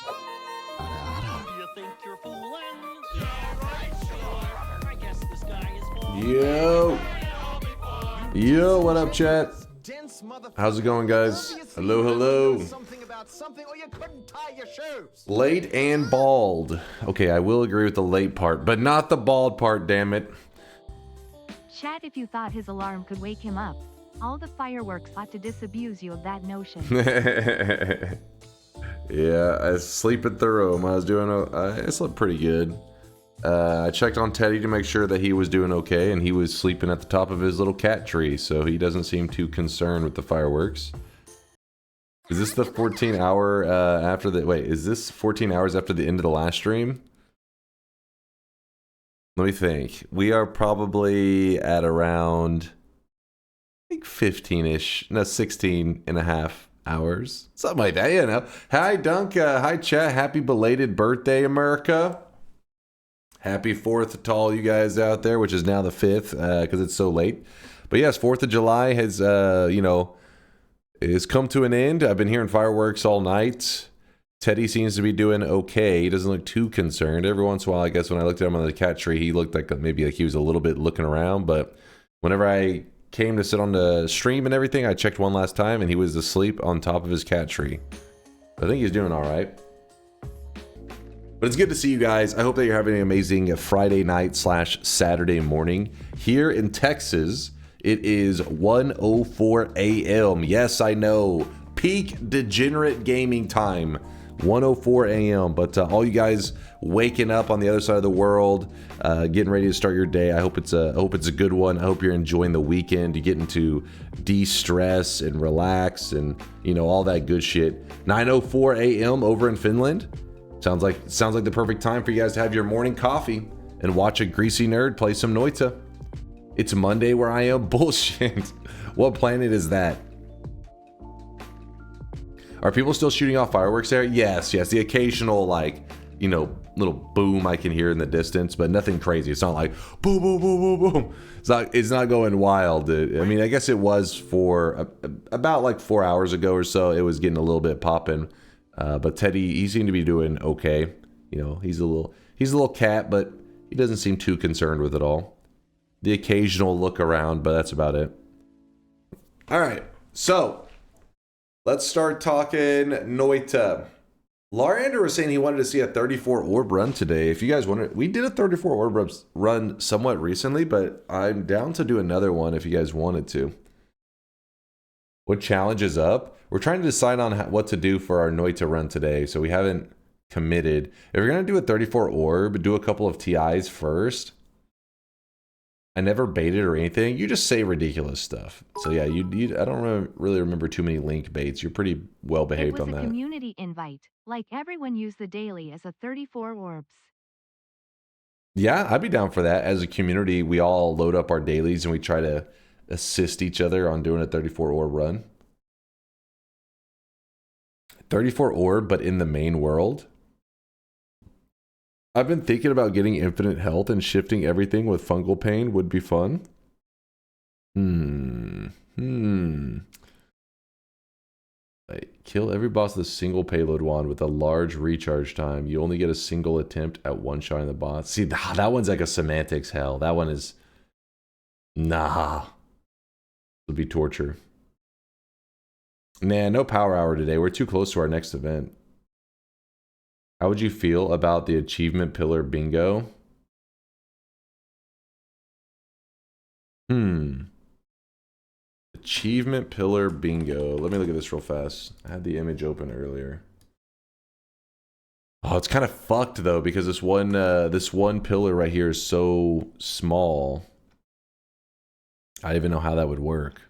Do you think you're fooling? Yeah, right, sure. I guess this guy is fooling. Yo, what up, chat? How's it going, guys? Hello, hello. Late and bald. Okay, I will agree with the late part, but not the bald part, damn it. Chat, if you thought his alarm could wake him up, all the fireworks ought to disabuse you of that notion. Yeah, I was sleeping through him. I slept pretty good. I checked on Teddy to make sure that he was doing okay, and he was sleeping at the top of his little cat tree, so he doesn't seem too concerned with the fireworks. Is this the 14-hour after the... Wait, is this 14 hours after the end of the last stream? Let me think. We are probably at around... I think 15-ish. No, 16 and a half hours. Something like that, you know. Hi, Dunk. Hi, chat. Happy belated birthday, America. Happy 4th to all you guys out there, which is now the 5th, because it's so late. But yes, 4th of July has, you know, has come to an end. I've been hearing fireworks all night. Teddy seems to be doing okay. He doesn't look too concerned. Every once in a while, I guess when I looked at him on the cat tree, he looked like maybe like he was a little bit looking around. But whenever I came to sit on the stream and everything, I checked one last time, and he was asleep on top of his cat tree. I think he's doing all right. But it's good to see you guys. I hope that you're having an amazing Friday night / Saturday morning. Here in Texas, it is 1:04 a.m. Yes, I know. Peak degenerate gaming time. 1:04 a.m. But all you guys waking up on the other side of the world, getting ready to start your day. I hope it's a good one. I hope you're enjoying the weekend. You're getting to de-stress and relax and, you know, all that good shit. 9:04 a.m. over in Finland. Sounds like the perfect time for you guys to have your morning coffee and watch a greasy nerd play some Noita. It's Monday where I am. Bullshit. What planet is that? Are people still shooting off fireworks there? Yes. The occasional, like, you know, little boom I can hear in the distance, but nothing crazy. It's not like boom, boom, boom, boom, boom. It's not going wild. I mean, I guess it was for about like 4 hours ago or so. It was getting a little bit popping. But Teddy, he seemed to be doing okay. You know, he's a little cat, but he doesn't seem too concerned with it all. The occasional look around, but that's about it. All right, so let's start talking Noita. Larander was saying he wanted to see a 34 orb run today. If you guys want, we did a 34 orb run somewhat recently, but I'm down to do another one if you guys wanted to. What challenge is up? We're trying to decide on what to do for our Noita run today, so we haven't committed. If you're going to do a 34 orb, do a couple of TIs first. I never baited or anything. You just say ridiculous stuff. So yeah, I don't really remember too many link baits. You're pretty well behaved on that. It was a community invite. Like everyone used the daily as a 34 orbs. Yeah, I'd be down for that. As a community, we all load up our dailies and we try to assist each other on doing a 34 orb run. 34 orb, but in the main world. I've been thinking about getting infinite health and shifting everything with fungal pain would be fun. Like, kill every boss with a single payload wand with a large recharge time. You only get a single attempt at one shot in the boss. See, that one's like a semantics hell. That one is... Nah. Would be torture. Nah, no power hour today. We're too close to our next event. How would you feel about the achievement pillar bingo? Achievement pillar bingo. Let me look at this real fast. I had the image open earlier. Oh, it's kind of fucked though, because this one pillar right here is so small. I don't even know how that would work.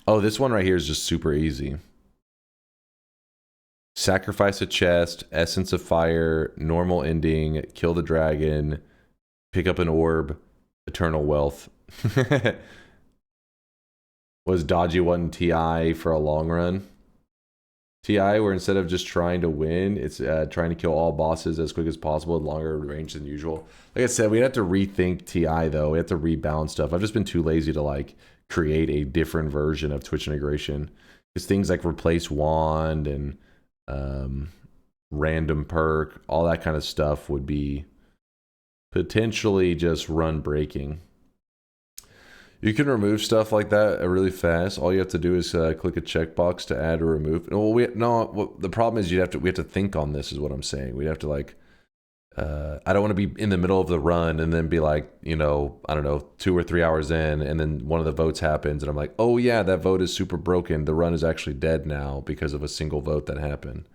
Oh, this one right here is just super easy. Sacrifice a chest, essence of fire, normal ending, kill the dragon, pick up an orb, eternal wealth. Was dodgy one TI for a long run? TI, where instead of just trying to win, it's trying to kill all bosses as quick as possible at longer range than usual. Like I said, we have to rethink TI though. We have to rebalance stuff. I've just been too lazy to like create a different version of Twitch integration. Because things like replace wand and random perk, all that kind of stuff would be potentially just run breaking. You can remove stuff like that really fast. All you have to do is click a checkbox to add or remove. Well, the problem is we have to think on this. Is what I'm saying. We have to like. I don't want to be in the middle of the run and then be like, you know, I don't know, 2 or 3 hours in, and then one of the votes happens, and I'm like, oh yeah, that vote is super broken. The run is actually dead now because of a single vote that happened.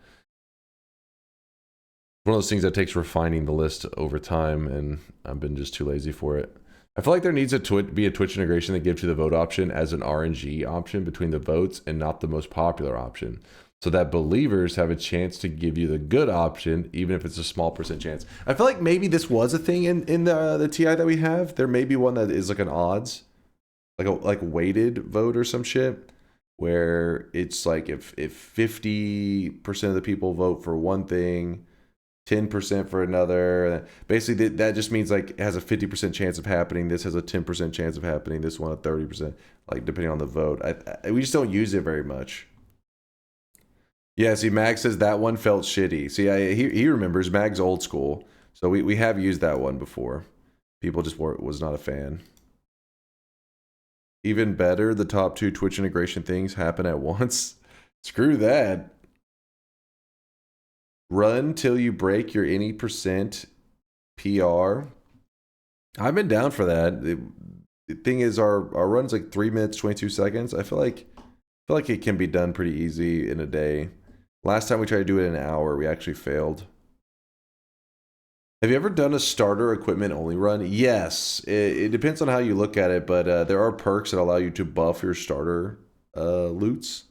One of those things that takes refining the list over time, and I've been just too lazy for it. I feel like there needs to be a Twitch integration that gives you the vote option as an RNG option between the votes and not the most popular option, so that believers have a chance to give you the good option, even if it's a small percent chance. I feel like maybe this was a thing in the TI that we have. There may be one that is like an odds, like weighted vote or some shit, where it's like if 50% of the people vote for one thing, 10% for another. Basically, that just means like it has a 50% chance of happening. This has a 10% chance of happening. This one a 30%, like depending on the vote. We just don't use it very much. Yeah, see, Mag says that one felt shitty. See, he remembers. Mag's old school, so we have used that one before. People just was not a fan. Even better, the top 2 Twitch integration things happen at once. Screw that. Run till you break your any percent PR. I've been down for that. The thing is, our run's like 3 minutes 22 seconds. I feel like it can be done pretty easy in a day. Last time we tried to do it in an hour, we actually failed. Have you ever done a starter equipment only run? Yes. It depends on how you look at it, but there are perks that allow you to buff your starter loots.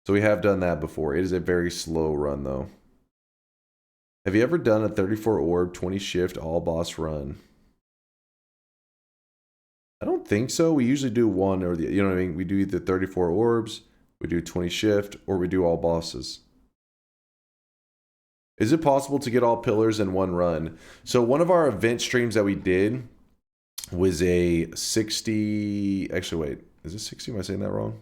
So we have done that before. It is a very slow run though. Have you ever done a 34 orb, 20 shift, all boss run? I don't think so. We usually do one or the, you know what I mean? We do either 34 orbs, we do 20 shift, or we do all bosses. Is it possible to get all pillars in one run? So one of our event streams that we did was a 60, actually wait, is it 60? Am I saying that wrong?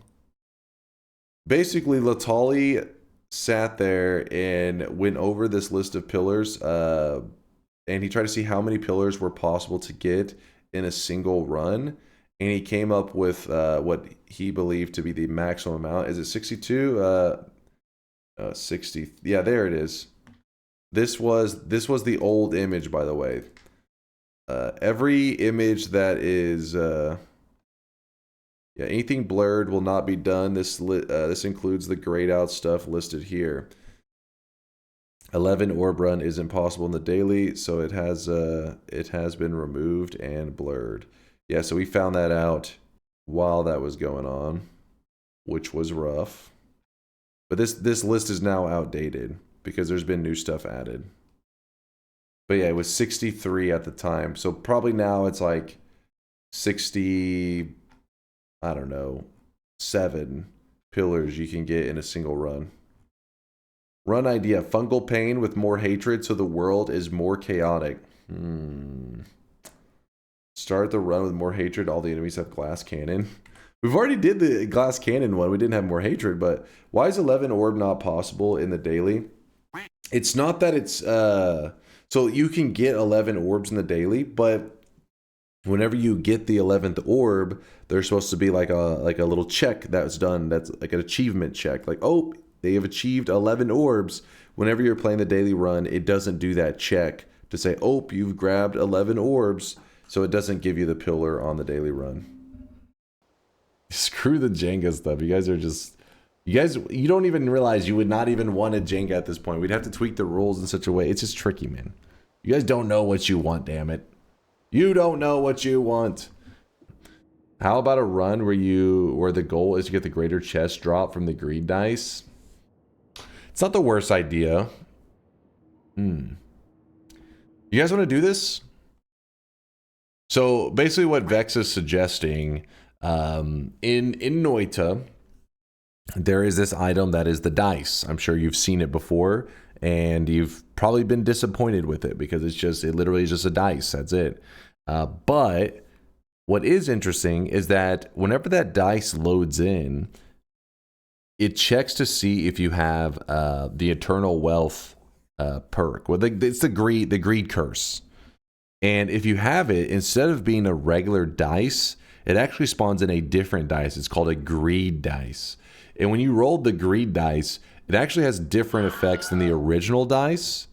Basically, Latali sat there and went over this list of pillars, and he tried to see how many pillars were possible to get in a single run, and he came up with what he believed to be the maximum amount. Is it 62? 60. Yeah, there it is. This was the old image, by the way. Every image that is yeah, anything blurred will not be done. This includes the grayed out stuff listed here. 11 orb run is impossible in the daily, so it has been removed and blurred. Yeah, so we found that out while that was going on, which was rough. But this list is now outdated because there's been new stuff added. But yeah, it was 63 at the time, so probably now it's like 60. I don't know, 7 pillars you can get in a single run. Run idea: fungal pain with more hatred, so the world is more chaotic. Start the run with more hatred. All the enemies have glass cannon. We've already did the glass cannon one. We didn't have more hatred, but why is 11 orb not possible in the daily? It's not that it's so you can get 11 orbs in the daily, but whenever you get the 11th orb, there's supposed to be like a little check that's done. That's like an achievement check. Like, oh, they have achieved 11 orbs. Whenever you're playing the daily run, it doesn't do that check to say, oh, you've grabbed 11 orbs. So it doesn't give you the pillar on the daily run. Screw the Jenga stuff. You guys are just... You don't even realize you would not even want a Jenga at this point. We'd have to tweak the rules in such a way. It's just tricky, man. You guys don't know what you want, damn it. You don't know what you want. How about a run where the goal is to get the greater chest drop from the greed dice? It's not the worst idea. You guys want to do this? So basically what Vex is suggesting, in Noita, there is this item that is the dice. I'm sure you've seen it before, and you've probably been disappointed with it because it literally is just a dice. That's it. But what is interesting is that whenever that dice loads in, it checks to see if you have the Eternal Wealth perk. Well, it's the greed curse. And if you have it, instead of being a regular dice, it actually spawns in a different dice. It's called a greed dice. And when you roll the greed dice, it actually has different effects than the original dice.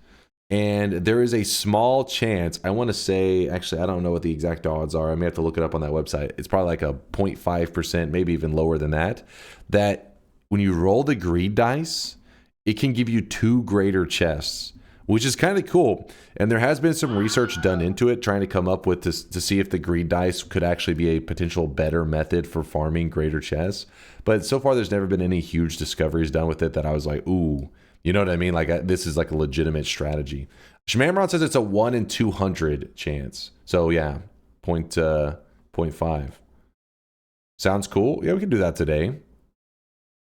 And there is a small chance, I want to say, actually, I don't know what the exact odds are. I may have to look it up on that website. It's probably like a 0.5%, maybe even lower than that, that when you roll the greed dice, it can give you 2 greater chests, which is kind of cool. And there has been some research done into it, trying to come up with this to see if the greed dice could actually be a potential better method for farming greater chests. But so far, there's never been any huge discoveries done with it that I was like, ooh, you know what I mean? Like, this is like a legitimate strategy. Shmamron says it's a 1 in 200 chance. So yeah, 0.5. Sounds cool. Yeah, we can do that today.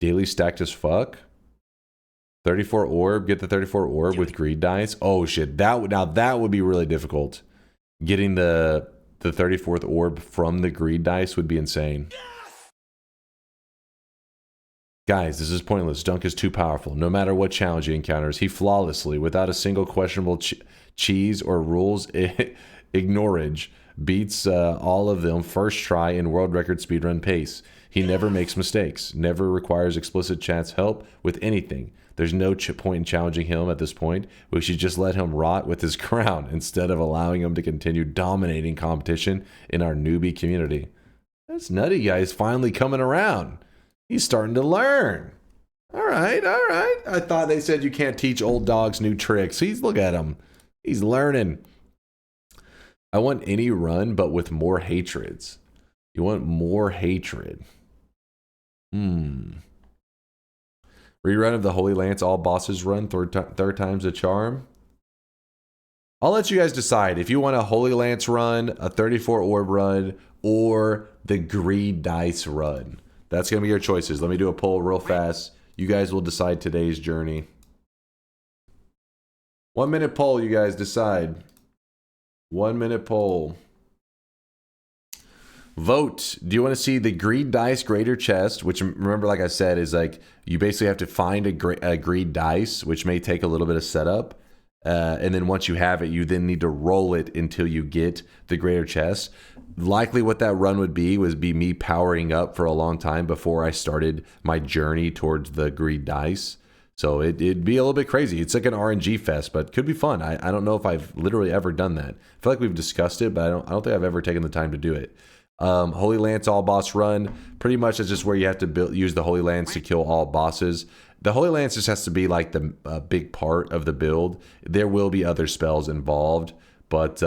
Daily stacked as fuck. 34 orb, get the 34 orb with greed dice. Oh shit, that would be really difficult. Getting the 34th orb from the greed dice would be insane. Guys, this is pointless. Dunk is too powerful. No matter what challenge he encounters, he flawlessly, without a single questionable cheese or rules ignorage, beats all of them first try in world record speedrun pace. He never makes mistakes, never requires explicit chat's help with anything. There's no point in challenging him at this point. We should just let him rot with his crown instead of allowing him to continue dominating competition in our newbie community. That's nutty, guys. Finally coming around. He's starting to learn. All right, all right. I thought they said you can't teach old dogs new tricks. Look at him. He's learning. I want any run, but with more hatreds. You want more hatred. Rerun of the Holy Lance all bosses run, third time's a charm. I'll let you guys decide if you want a Holy Lance run, a 34 orb run, or the greed dice run. That's going to be your choices. Let me do a poll real fast. You guys will decide today's journey. 1 minute poll, you guys decide. 1 minute poll. Vote. Do you want to see the greed dice greater chest, which, remember, like I said, is like you basically have to find a greed dice, which may take a little bit of setup. And then once you have it, you then need to roll it until you get the greater chest. Likely what that run would be me powering up for a long time before I started my journey towards the greed dice. So it'd be a little bit crazy. It's like an RNG fest, but could be fun. I don't know if I've literally ever done that. I feel like we've discussed it, but I don't think I've ever taken the time to do it. Holy Lance all boss run. Pretty much it's just where you have to use the Holy Lance to kill all bosses. The Holy Lance just has to be like the big part of the build. There will be other spells involved, but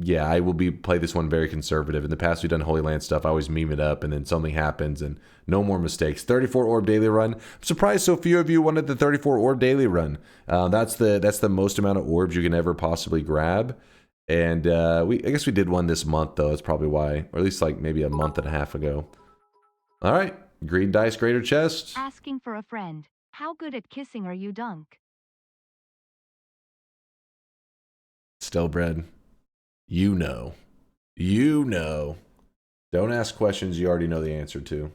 yeah, I will play this one very conservative. In the past, we've done Holy Lance stuff. I always meme it up, and then something happens, and no more mistakes. 34 orb daily run. I'm surprised so few of you wanted the 34 orb daily run. That's the most amount of orbs you can ever possibly grab. And I guess we did one this month, though. That's probably why, or at least like maybe a month and a half ago. All right. Greed dice, greater chest. Asking for a friend. How good at kissing are you, Dunk? Stillbred. You know. You know. Don't ask questions you already know the answer to.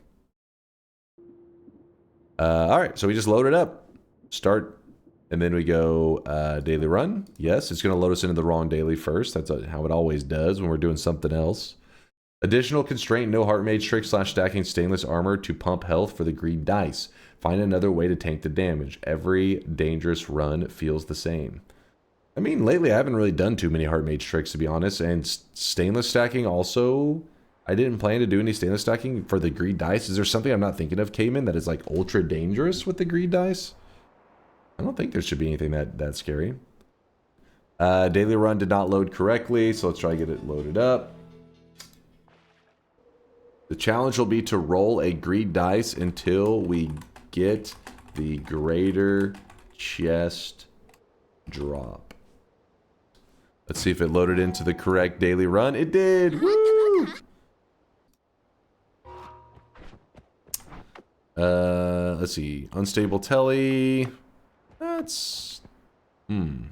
All right. So we just load it up. Start. And then we go daily run. Yes, it's going to load us into the wrong daily first. That's how it always does when we're doing something else. Additional constraint, no heart mage trick / stacking stainless armor to pump health for the greed dice. Find another way to tank the damage. Every dangerous run feels the same. I mean, lately I haven't really done too many heart mage tricks, to be honest. And stainless stacking also, I didn't plan to do any stainless stacking for the greed dice. Is there something I'm not thinking of, Cayman, that is like ultra dangerous with the greed dice? I don't think there should be anything that scary. Daily run did not load correctly, so let's try to get it loaded up. The challenge will be to roll a greed dice until we get the greater chest drop. Let's see if it loaded into the correct daily run. It did! Woo! Let's see. Unstable telly. That's... I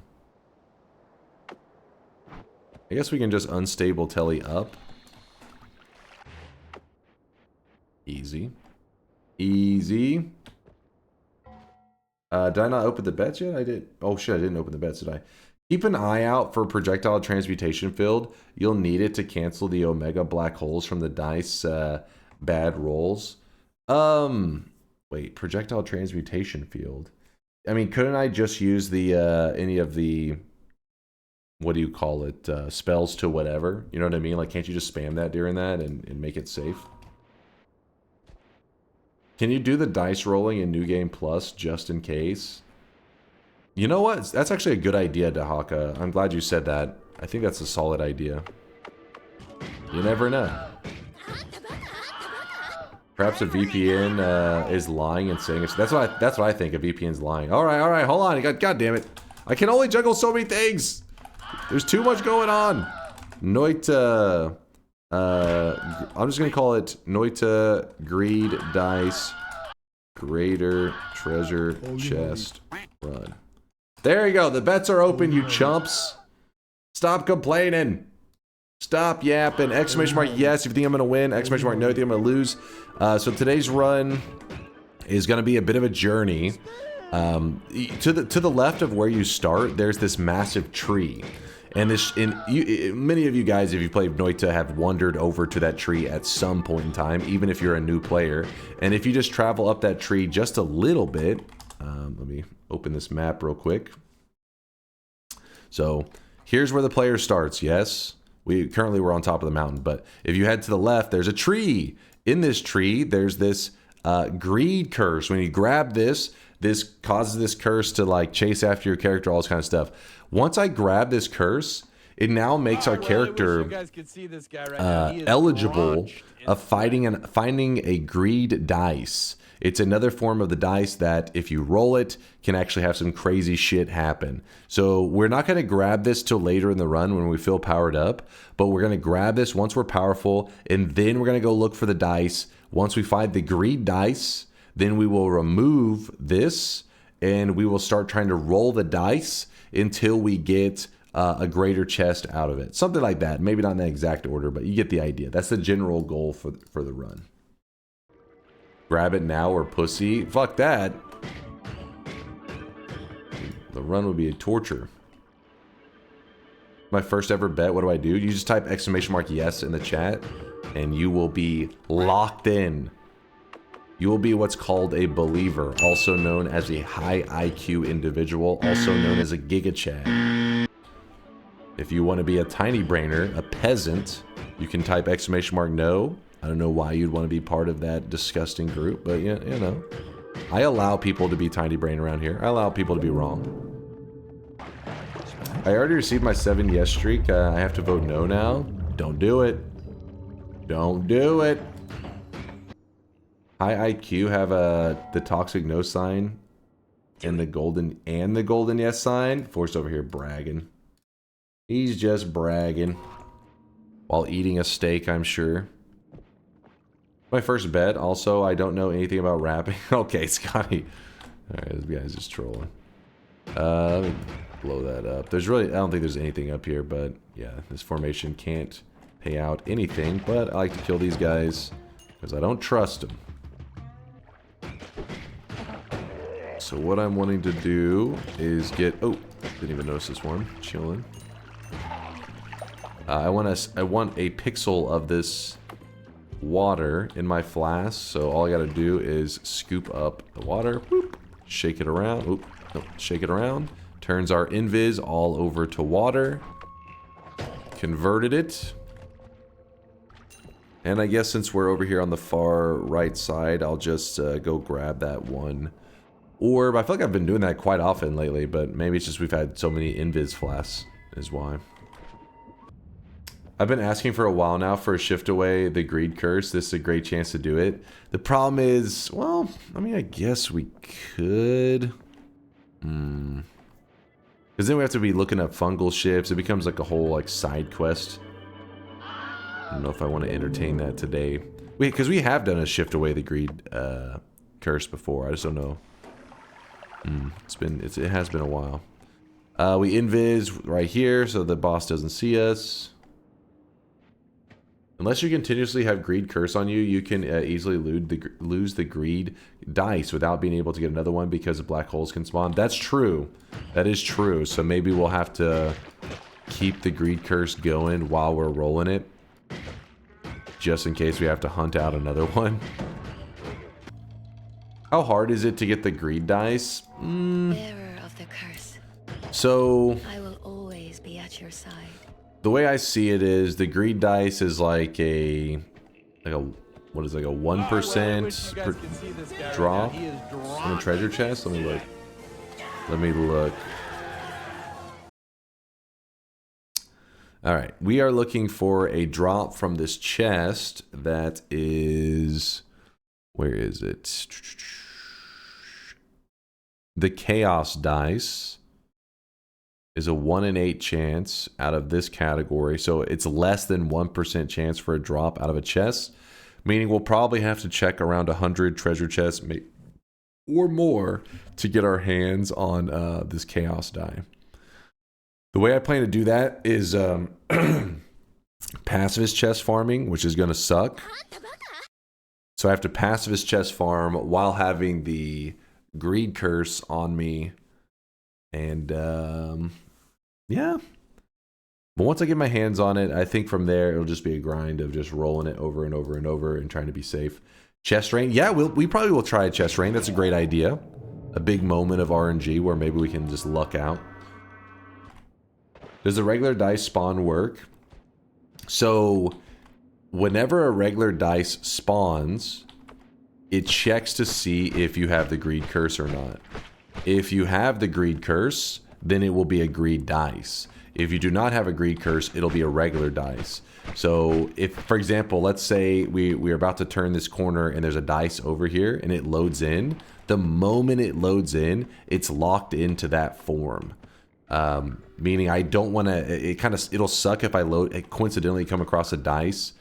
guess we can just unstable telly up. Easy. Easy. Did I not open the bets yet? I did. Oh shit, I didn't open the bets, did I? Keep an eye out for projectile transmutation field. You'll need it to cancel the omega black holes from the dice bad rolls. Wait, projectile transmutation field. I mean, couldn't I just use the any of the, what do you call it, spells to whatever? You know what I mean? Like, can't you just spam that during that and make it safe? Can you do the dice rolling in New Game Plus just in case? You know what? That's actually a good idea, Dahaka. I'm glad you said that. I think that's a solid idea. You never know. Perhaps a VPN is lying and saying it. That's what I think. A VPN's lying. All right, hold on. God damn it! I can only juggle so many things. There's too much going on. Noita. I'm just gonna call it Noita Greed Dice Greater Treasure Chest Run. There you go. The bets are open, you chumps. Stop complaining. Stop yapping. Exclamation mark yes if you think I'm gonna win. Exclamation mark no if you think I'm gonna lose. So today's run is gonna be a bit of a journey. To the left of where you start, there's this massive tree. And many of you guys, if you played Noita, have wandered over to that tree at some point in time, even if you're a new player. And if you just travel up that tree just a little bit, let me open this map real quick. So here's where the player starts. Yes, currently we're on top of the mountain, but if you head to the left, there's a tree. In this tree, there's this greed curse. When you grab this causes this curse to like chase after your character, all this kind of stuff. Once I grab this curse, it now makes our character eligible of finding a greed dice. It's another form of the dice that if you roll it, can actually have some crazy shit happen. So we're not going to grab this till later in the run when we feel powered up, but we're going to grab this once we're powerful, and then we're going to go look for the dice. Once we find the greed dice, then we will remove this, and we will start trying to roll the dice until we get a greater chest out of it. Something like that. Maybe not in that exact order, but you get the idea. That's the general goal for the run. Grab it now or pussy. Fuck that. The run would be a torture. My first ever bet, what do? You just type exclamation mark yes in the chat, and you will be locked in. You will be what's called a believer, also known as a high IQ individual, also known as a Giga Chad. If you want to be a tiny brainer, a peasant, you can type exclamation mark no. I don't know why you'd want to be part of that disgusting group, but you know. I allow people to be tiny brain around here. I allow people to be wrong. I already received my 7 yes streak. I have to vote no now. Don't do it. Don't do it. High IQ have the toxic no sign and the golden yes sign. Forced over here bragging. He's just bragging while eating a steak, I'm sure. My first bet. Also, I don't know anything about rapping. Okay, Scotty. All right, this guy's just trolling. Let me blow that up. I don't think there's anything up here, but yeah, this formation can't pay out anything. But I like to kill these guys because I don't trust them. So what I'm wanting to do is get... Oh, didn't even notice this one. Chilling. I want a pixel of this water in my flask. So all I got to do is scoop up the water. Whoop, shake it around. Oop, no, shake it around. Turns our invis all over to water. Converted it. And I guess since we're over here on the far right side, I'll just go grab that one orb. I feel like I've been doing that quite often lately, but maybe it's just we've had so many invis flasks is why. I've been asking for a while now for a shift away the greed curse. This is a great chance to do it. The problem is, well, I mean, I guess we could. Because then we have to be looking up fungal shifts. It becomes like a whole like side quest. I don't know if I want to entertain that today. Because we have done a shift away the greed curse before. I just don't know. It has been a while. We invis right here so the boss doesn't see us. Unless you continuously have greed curse on you, you can easily lose the greed dice without being able to get another one because black holes can spawn. That's true. That is true. So maybe we'll have to keep the greed curse going while we're rolling it, just in case we have to hunt out another one. How hard is it to get the greed dice? Bearer of the curse, So I will always be at your side. the way I see it is the greed dice is like a what is it, like a 1% drop in a treasure chest. Let me look. Let me look. All right, we are looking for a drop from this chest that is, where is it? The chaos dice is a 1 in 8 chance out of this category. So it's less than 1% chance for a drop out of a chest, meaning we'll probably have to check around 100 treasure chests or more to get our hands on this chaos die. The way I plan to do that is pacifist chest farming, which is going to suck. So I have to pacifist chest farm while having the greed curse on me. And yeah. But once I get my hands on it, I think from there it'll just be a grind of just rolling it over and over and over and trying to be safe. Chest rain. Yeah, we probably will try a chest rain. That's a great idea. A big moment of RNG where maybe we can just luck out. Does the regular dice spawn work? So whenever a regular dice spawns, it checks to see if you have the greed curse or not. If you have the greed curse, then it will be a greed dice. If you do not have a greed curse, it'll be a regular dice. So if, for example, let's say we're about to turn this corner and there's a dice over here and it loads in, the moment it loads in, it's locked into that form. Meaning I don't want to, it'll suck if I coincidentally come across a dice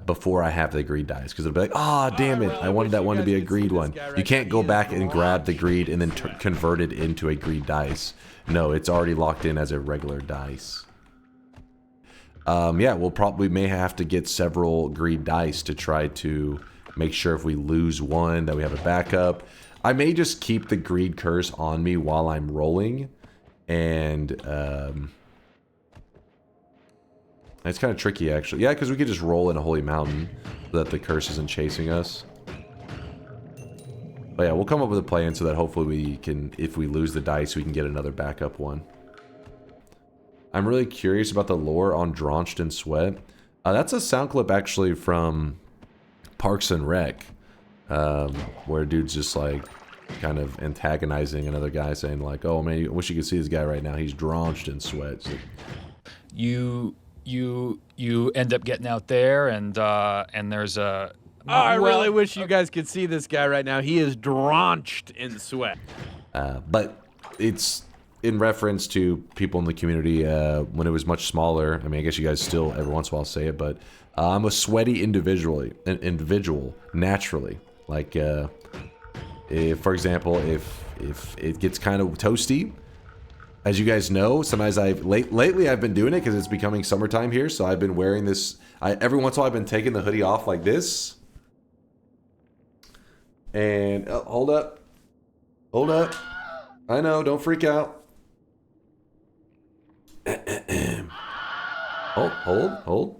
before I have the greed dice, because it'll be like, ah, damn it, I wanted that one to be a greed one. You can't go back and grab the greed and then convert it into a greed dice. No, it's already locked in as a regular dice. Yeah, we may have to get several greed dice to try to make sure if we lose one that we have a backup. I may just keep the greed curse on me while I'm rolling, and it's kind of tricky actually. Yeah, because we could just roll in a holy mountain so that the curse isn't chasing us. But yeah, we'll come up with a plan so that hopefully we can, if we lose the dice, we can get another backup one. I'm really curious about the lore on Drenched in Sweat. That's a sound clip actually from Parks and Rec, where dude's just like kind of antagonizing another guy, saying like, "Oh man, I wish you could see this guy right now. He's drenched in sweat." Like, you end up getting out there, and there's a. Oh, I really wish you guys could see this guy right now. He is drenched in sweat. but it's in reference to people in the community when it was much smaller. I mean, I guess you guys still every once in a while say it, but I'm a sweaty individual naturally. Like, if, for example, if it gets kind of toasty, as you guys know, sometimes lately I've been doing it because it's becoming summertime here, so I've been wearing this. Every once in a while I've been taking the hoodie off like this. And hold up. I know, don't freak out. Hold.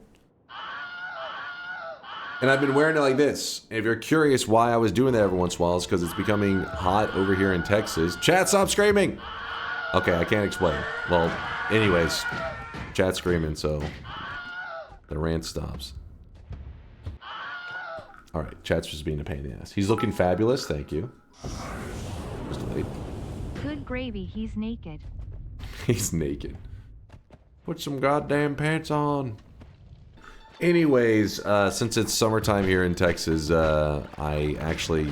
And I've been wearing it like this. And if you're curious why I was doing that every once in a while, it's because it's becoming hot over here in Texas. Chat, stop screaming! Okay, I can't explain. Well, anyways, chat's screaming, so the rant stops. Alright, chat's just being a pain in the ass. He's looking fabulous, thank you. Just wait. Good gravy, he's naked. He's naked. Put some goddamn pants on. Anyways, since it's summertime here in Texas, I actually,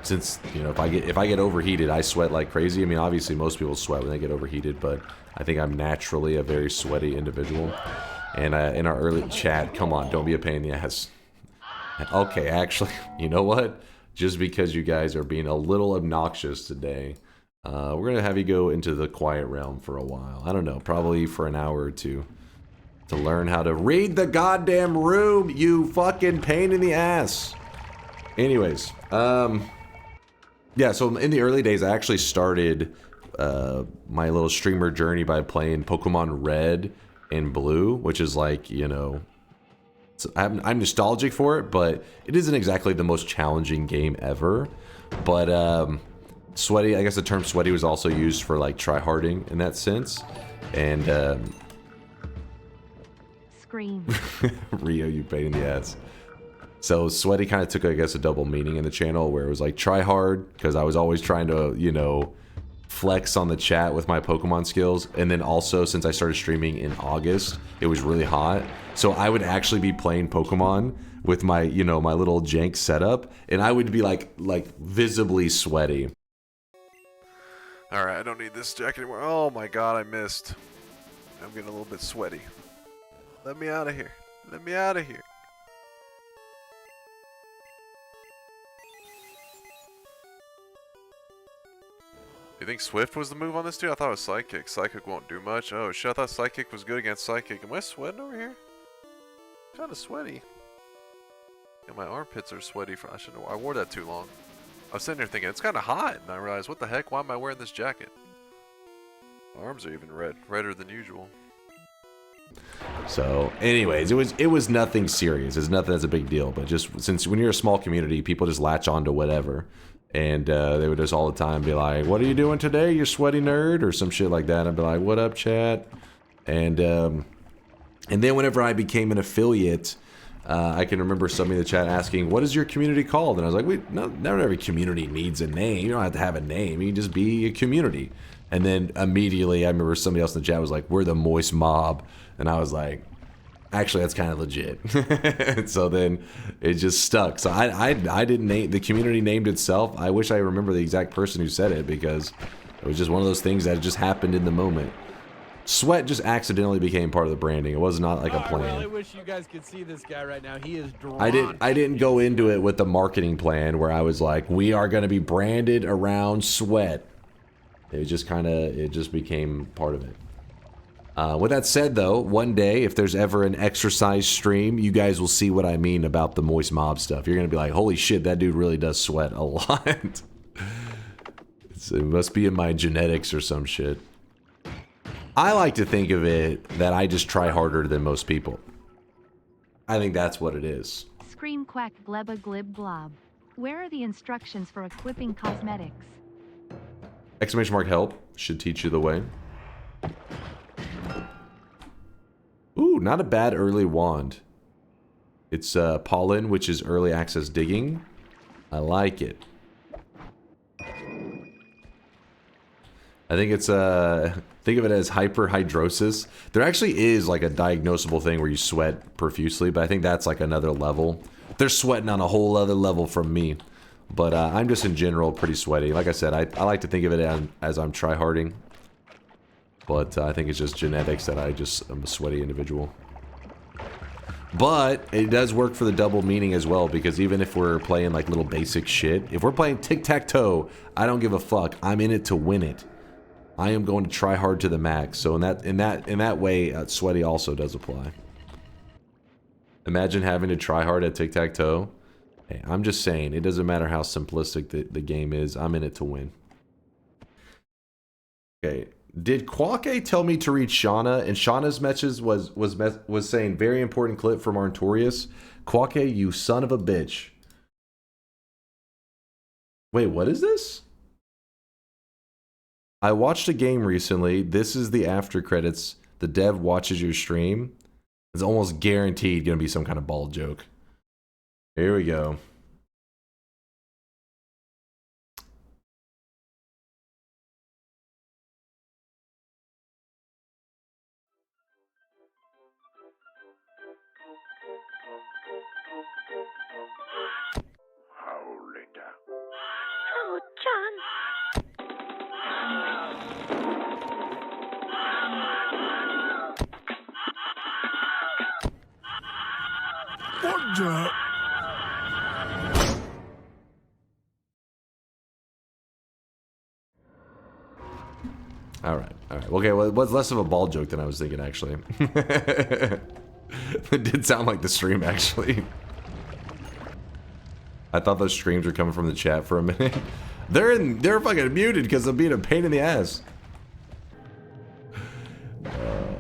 since, you know, if I get overheated, I sweat like crazy. I mean, obviously most people sweat when they get overheated, but I think I'm naturally a very sweaty individual. And in our early chat, come on, don't be a pain in the ass. Okay, actually, you know what? Just because you guys are being a little obnoxious today, we're gonna have you go into the quiet realm for a while. I don't know, probably for an hour or two. to learn how to read the goddamn room, you fucking pain in the ass. Anyways, yeah, so in the early days, I actually started my little streamer journey by playing Pokemon Red and Blue, which is like, you know, I'm nostalgic for it, but it isn't exactly the most challenging game ever. But sweaty, I guess the term sweaty was also used for like tryharding in that sense. And Scream. Rio, you pain in the ass. So sweaty kind of took, I guess, a double meaning in the channel where it was like try hard because I was always trying to, you know, flex on the chat with my Pokemon skills. And then also, since I started streaming in August, it was really hot. So I would actually be playing Pokemon with my, you know, my little jank setup, and I would be like visibly sweaty. All right, I don't need this jacket anymore. Oh my god, I missed. I'm getting a little bit sweaty. Let me out of here. Let me out of here. You think Swift was the move on this dude? I thought it was Psychic. Psychic won't do much. Oh shit, I thought Psychic was good against Psychic. Am I sweating over here? Kind of sweaty. Yeah, my armpits are sweaty. I wore that too long. I was sitting there thinking, it's kind of hot. And I realized, what the heck? Why am I wearing this jacket? My arms are even red. Redder than usual. So, anyways, it was nothing serious. It's nothing that's a big deal. But just since when you're a small community, people just latch on to whatever. And they would just all the time be like, what are you doing today, you sweaty nerd? Or some shit like that. I'd be like, what up, chat? And then whenever I became an affiliate, I can remember somebody in the chat asking, what is your community called? And I was like, not every community needs a name. You don't have to have a name. You can just be a community. And then immediately I remember somebody else in the chat was like, we're the Moist Mob. And I was like, actually, that's kind of legit. So then it just stuck. So I didn't name, the community named itself. I wish I remember the exact person who said it because it was just one of those things that just happened in the moment. Sweat just accidentally became part of the branding. It was not like a plan. I really wish you guys could see this guy right now. He is drawn. I didn't go into it with the marketing plan where I was like, we are going to be branded around Sweat. It just became part of it. With that said, though, one day, if there's ever an exercise stream, you guys will see what I mean about the Moist Mob stuff. You're going to be like, holy shit, that dude really does sweat a lot. It must be in my genetics or some shit. I like to think of it that I just try harder than most people. I think that's what it is. Scream quack gleba glib glob. Where are the instructions for equipping cosmetics? Exclamation mark help should teach you the way. Ooh, not a bad early wand. It's pollen, which is early access digging. I like it. I think it's think of it as hyperhidrosis. There actually is like a diagnosable thing where you sweat profusely, but I think that's like another level. They're sweating on a whole other level from me. But I'm just in general pretty sweaty. Like I said, I like to think of it as I'm tryharding. But I think it's just genetics that I'm a sweaty individual. But it does work for the double meaning as well, because even if we're playing like little basic shit, if we're playing tic-tac-toe, I don't give a fuck. I'm in it to win it. I am going to try hard to the max. So in that way, sweaty also does apply. Imagine having to try hard at tic-tac-toe. Hey, I'm just saying, it doesn't matter how simplistic the game is. I'm in it to win. Okay. Did Quake tell me to read Shauna? And Shauna's message was saying, very important clip from Artorias. Quake, you son of a bitch. Wait, what is this? I watched a game recently. This is the after credits. The dev watches your stream. It's almost guaranteed going to be some kind of bald joke. Here we go. Oh, John. What the? All right. Okay, well, it was less of a ball joke than I was thinking, actually. It did sound like the stream, actually. I thought those screams were coming from the chat for a minute. They're fucking muted because of being a pain in the ass.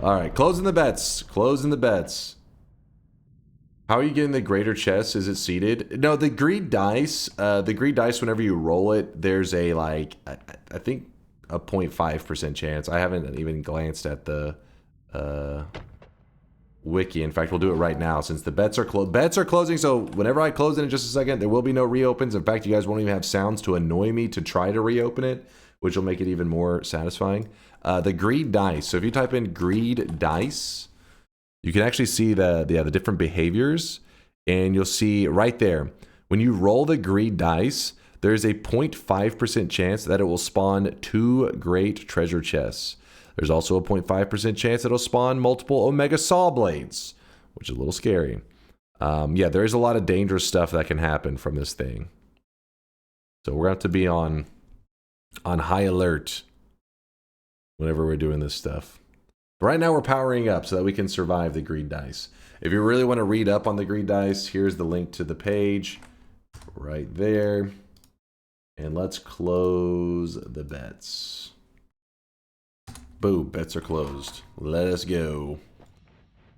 All right, closing the bets. Closing the bets. How are you getting the greater chest? Is it seated? No, the greed dice. The greed dice. Whenever you roll it, there's a like I think a 0.5% chance. I haven't even glanced at the wiki. In fact, we'll do it right now since the bets are closing. So whenever I close it in just a second, there will be no reopens. In fact, you guys won't even have sounds to annoy me to try to reopen it, which will make it even more satisfying. The greed dice. So if you type in greed dice, you can actually see the different behaviors, and you'll see right there when you roll the greed dice, there's a 0.5% chance that it will spawn 2 great treasure chests. There's also a 0.5% chance it'll spawn multiple Omega Saw Blades, which is a little scary. Yeah, there is a lot of dangerous stuff that can happen from this thing. So we're going to have to be on high alert whenever we're doing this stuff. But right now we're powering up so that we can survive the greed dice. If you really want to read up on the greed dice, here's the link to the page right there. And let's close the bets. Boom, bets are closed. Let us go.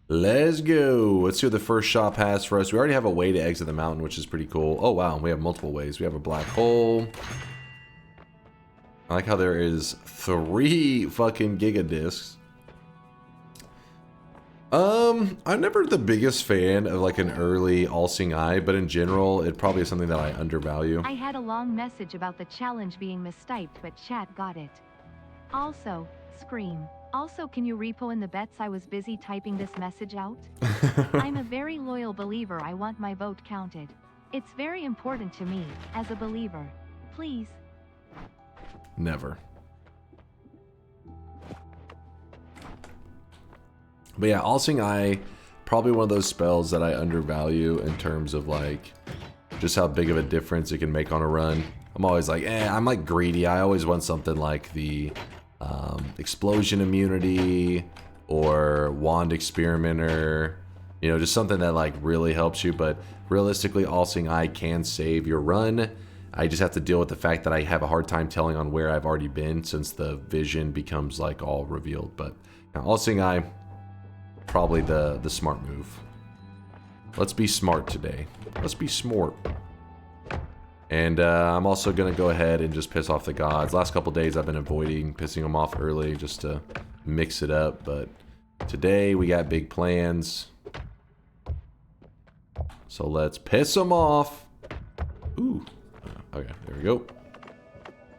Let's go. Let's see what the first shop has for us. We already have a way to exit the mountain, which is pretty cool. Oh, wow. We have multiple ways. We have a black hole. I like how there is 3 fucking gigadiscs. I'm never the biggest fan of like an early all-seeing eye, but in general, it probably is something that I undervalue. I had a long message about the challenge being mistyped, but chat got it. Also, scream. Also, can you repo in the bets? I was busy typing this message out. I'm a very loyal believer. I want my vote counted. It's very important to me, as a believer. Please. Never. But yeah, All-Seeing Eye, probably one of those spells that I undervalue in terms of like just how big of a difference it can make on a run. I'm always like, I'm like greedy. I always want something like the Explosion Immunity or Wand Experimenter, you know, just something that like really helps you. But realistically, All-Seeing Eye can save your run. I just have to deal with the fact that I have a hard time telling on where I've already been since the vision becomes like all revealed. But All-Seeing Eye, probably the smart move. Let's be smart today. Let's be smart. And I'm also going to go ahead and just piss off the gods. Last couple days I've been avoiding pissing them off early just to mix it up. But today we got big plans. So let's piss them off. Ooh. Okay, there we go.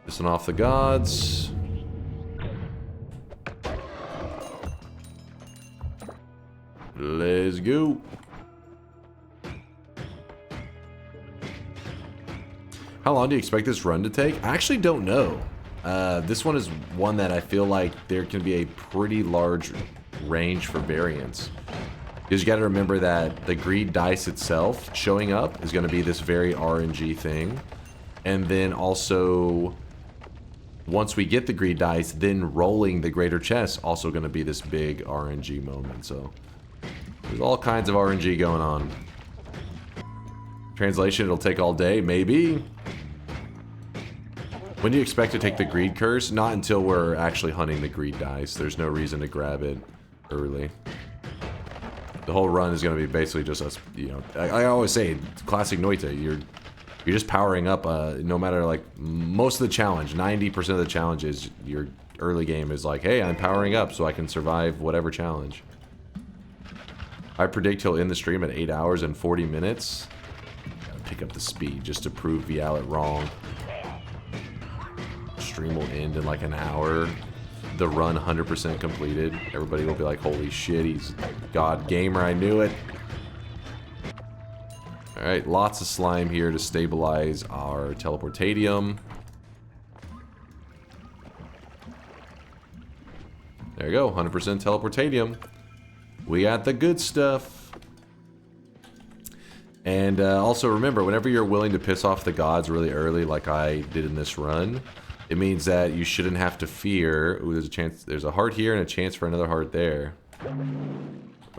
Pissing off the gods. Let's go. How long do you expect this run to take? I actually don't know. This one is one that I feel like there can be a pretty large range for variance. Because you got to remember that the greed dice itself showing up is going to be this very RNG thing. And then also, once we get the greed dice, then rolling the greater chest also going to be this big RNG moment. So there's all kinds of RNG going on. Translation, it'll take all day, maybe. When do you expect to take the greed curse? Not until we're actually hunting the greed dice. There's no reason to grab it early. The whole run is going to be basically just us, you know, I always say, classic Noita, you're just powering up, no matter, like, most of the challenge, 90% of the challenge is your early game is like, hey, I'm powering up so I can survive whatever challenge. I predict he'll end the stream at 8 hours and 40 minutes. Gotta pick up the speed just to prove Vialet wrong. Stream will end in like an hour. The run 100% completed. Everybody will be like, holy shit, he's God gamer, I knew it. Alright, lots of slime here to stabilize our teleportadium. There you go, 100% teleportadium. We got the good stuff. And also remember, whenever you're willing to piss off the gods really early, like I did in this run, it means that you shouldn't have to fear. Ooh, there's a chance. There's a heart here and a chance for another heart there.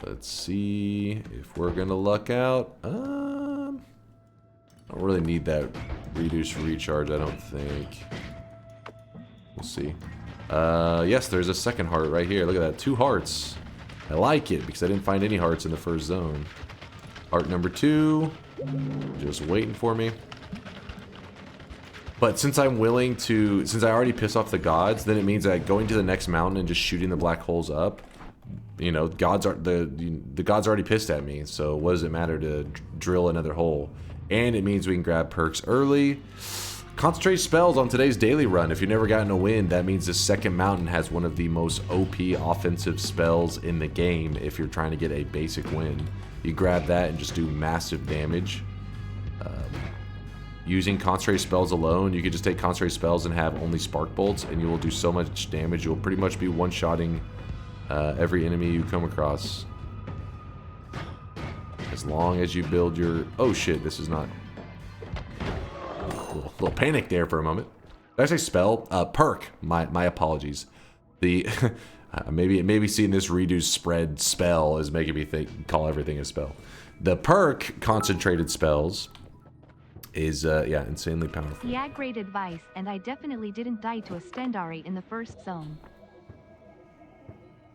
Let's see if we're gonna luck out. I don't really need that reduced recharge, I don't think. We'll see. Yes, there's a second heart right here. Look at that, 2 hearts. I like it because I didn't find any hearts in the first zone. Heart number 2, just waiting for me. But since I'm willing to, since I already piss off the gods, then it means that going to the next mountain and just shooting the black holes up, you know, gods are the gods already pissed at me. So what does it matter to drill another hole? And it means we can grab perks early. Concentrate spells on today's daily run. If you've never gotten a win, that means the second mountain has one of the most OP offensive spells in the game if you're trying to get a basic win. You grab that and just do massive damage. Using concentrate spells alone, you could just take concentrate spells and have only spark bolts, and you will do so much damage. You'll pretty much be one-shotting every enemy you come across. As long as you build your... Oh shit, this is not... Little panic there for a moment. Did I say spell? Perk. My apologies. The maybe seeing this reduced spread spell is making me call everything a spell. The perk concentrated spells is yeah, insanely powerful. Yeah, great advice, and I definitely didn't die to a Stendari in the first zone.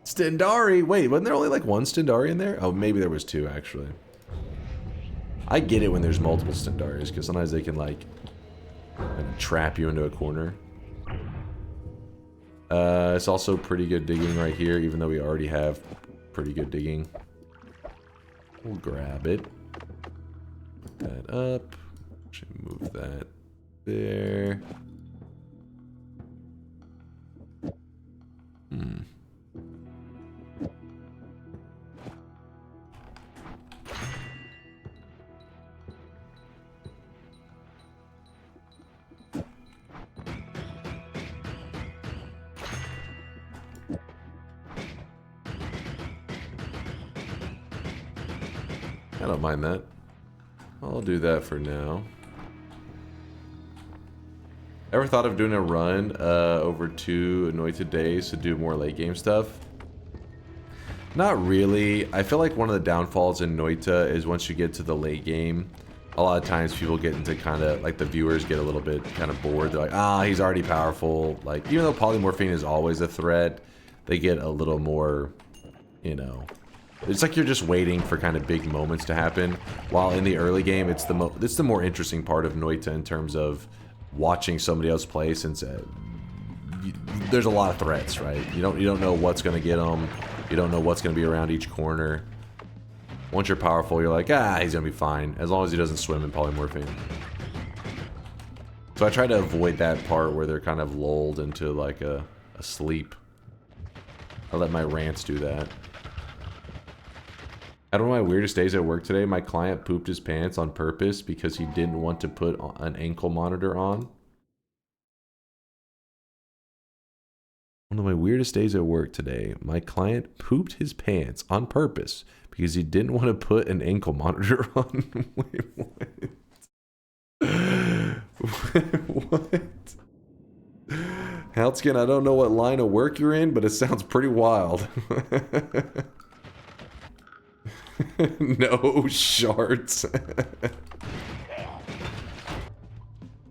Stendari? Wait, wasn't there only like 1 Stendari in there? Oh, maybe there was 2 actually. I get it when there's multiple Stendaris because sometimes they can like trap you into a corner. It's also pretty good digging right here, even though we already have pretty good digging. We'll grab it. Put that up. Actually move that there. I don't mind that. I'll do that for now. Ever thought of doing a run over 2 Noita days to do more late game stuff? Not really. I feel like one of the downfalls in Noita is once you get to the late game, a lot of times people get into kind of, like the viewers get a little bit kind of bored. They're like, ah, he's already powerful. Like, even though polymorphine is always a threat, they get a little more, you know... It's like you're just waiting for kind of big moments to happen. While in the early game, it's the more interesting part of Noita in terms of watching somebody else play, since there's a lot of threats, right? You don't know what's gonna get them. You don't know what's gonna be around each corner. Once you're powerful, you're like, ah, he's gonna be fine as long as he doesn't swim in polymorphine. So I try to avoid that part where they're kind of lulled into like a sleep. I let my rants do that. At one of my weirdest days at work today, my client pooped his pants on purpose because he didn't want to put an ankle monitor on. One of my weirdest days at work today, my client pooped his pants on purpose because he didn't want to put an ankle monitor on. Wait, what? What? Halskin, I don't know what line of work you're in, but it sounds pretty wild. No shards.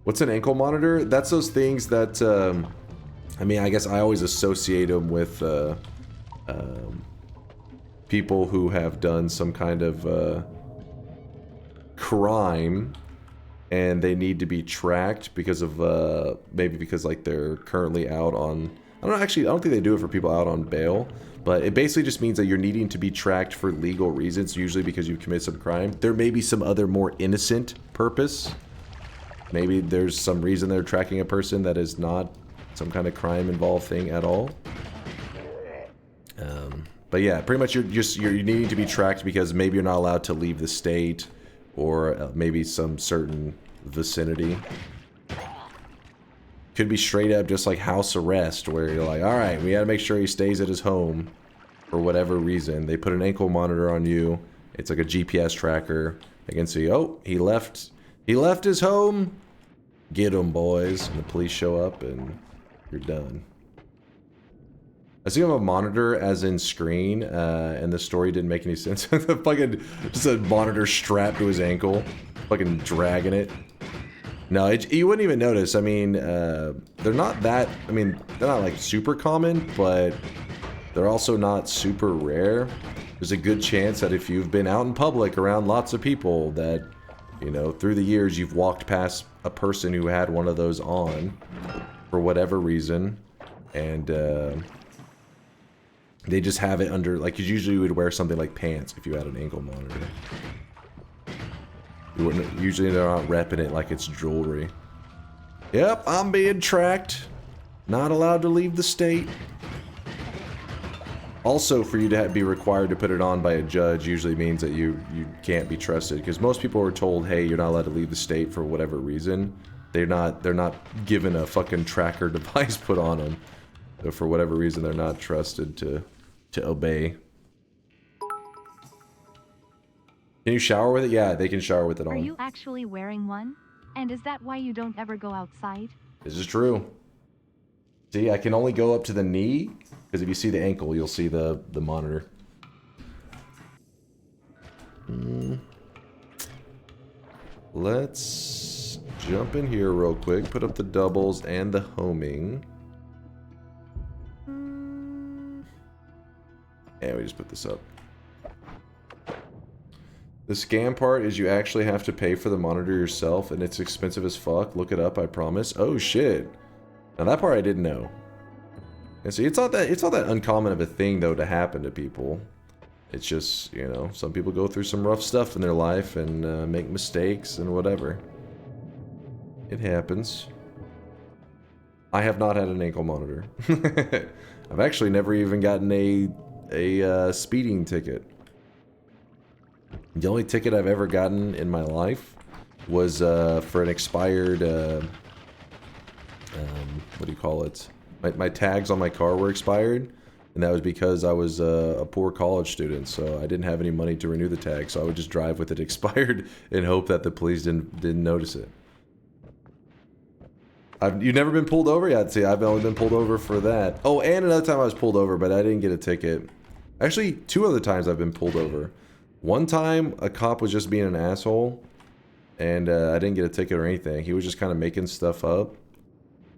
What's an ankle monitor? That's those things that, I mean, I guess I always associate them with people who have done some kind of crime and they need to be tracked because of, maybe because like they're currently out on, I don't think they do it for people out on bail. But it basically just means that you're needing to be tracked for legal reasons, usually because you've committed some crime. There may be some other more innocent purpose. Maybe there's some reason they're tracking a person that is not some kind of crime-involved thing at all. But yeah, pretty much you're needing to be tracked because maybe you're not allowed to leave the state or maybe some certain vicinity. Could be straight up just like house arrest where you're like, all right, we gotta make sure he stays at his home for whatever reason. They put an ankle monitor on you. It's like a GPS tracker. They can see, oh, he left his home Get them, boys. And the police show up and you're done. I see him a monitor as in screen, and the story didn't make any sense. Fucking just a monitor strapped to his ankle, fucking dragging it. No, you wouldn't even notice. I mean, they're not that. I mean, they're not like super common, but they're also not super rare. There's a good chance that if you've been out in public around lots of people, that you know through the years you've walked past a person who had one of those on for whatever reason, and they just have it under, like, you usually would wear something like pants if you had an ankle monitor. You wouldn't, usually they're not repping it like it's jewelry. Yep, I'm being tracked. Not allowed to leave the state. Also, for you to be required to put it on by a judge usually means that you can't be trusted, because most people are told, hey, you're not allowed to leave the state for whatever reason. They're not given a fucking tracker device put on them. So for whatever reason, they're not trusted to obey. Can you shower with it? Yeah, they can shower with it on. Are you actually wearing one? And is that why you don't ever go outside? This is true. See, I can only go up to the knee, because if you see the ankle, you'll see the monitor. Let's jump in here real quick, put up the doubles and the homing. And we just put this up. The scam part is you actually have to pay for the monitor yourself, and it's expensive as fuck. Look it up, I promise. Oh shit. Now that part I didn't know. And see, it's not that uncommon of a thing though to happen to people. It's just, you know, some people go through some rough stuff in their life and make mistakes and whatever. It happens. I have not had an ankle monitor. I've actually never even gotten a speeding ticket. The only ticket I've ever gotten in my life was for an expired, what do you call it? My tags on my car were expired, and that was because I was a poor college student, so I didn't have any money to renew the tag, so I would just drive with it expired and hope that the police didn't notice it. You've never been pulled over? Yeah, see, I've only been pulled over for that. Oh, and another time I was pulled over, but I didn't get a ticket. Actually, 2 other times I've been pulled over. One time, a cop was just being an asshole, and I didn't get a ticket or anything. He was just kind of making stuff up,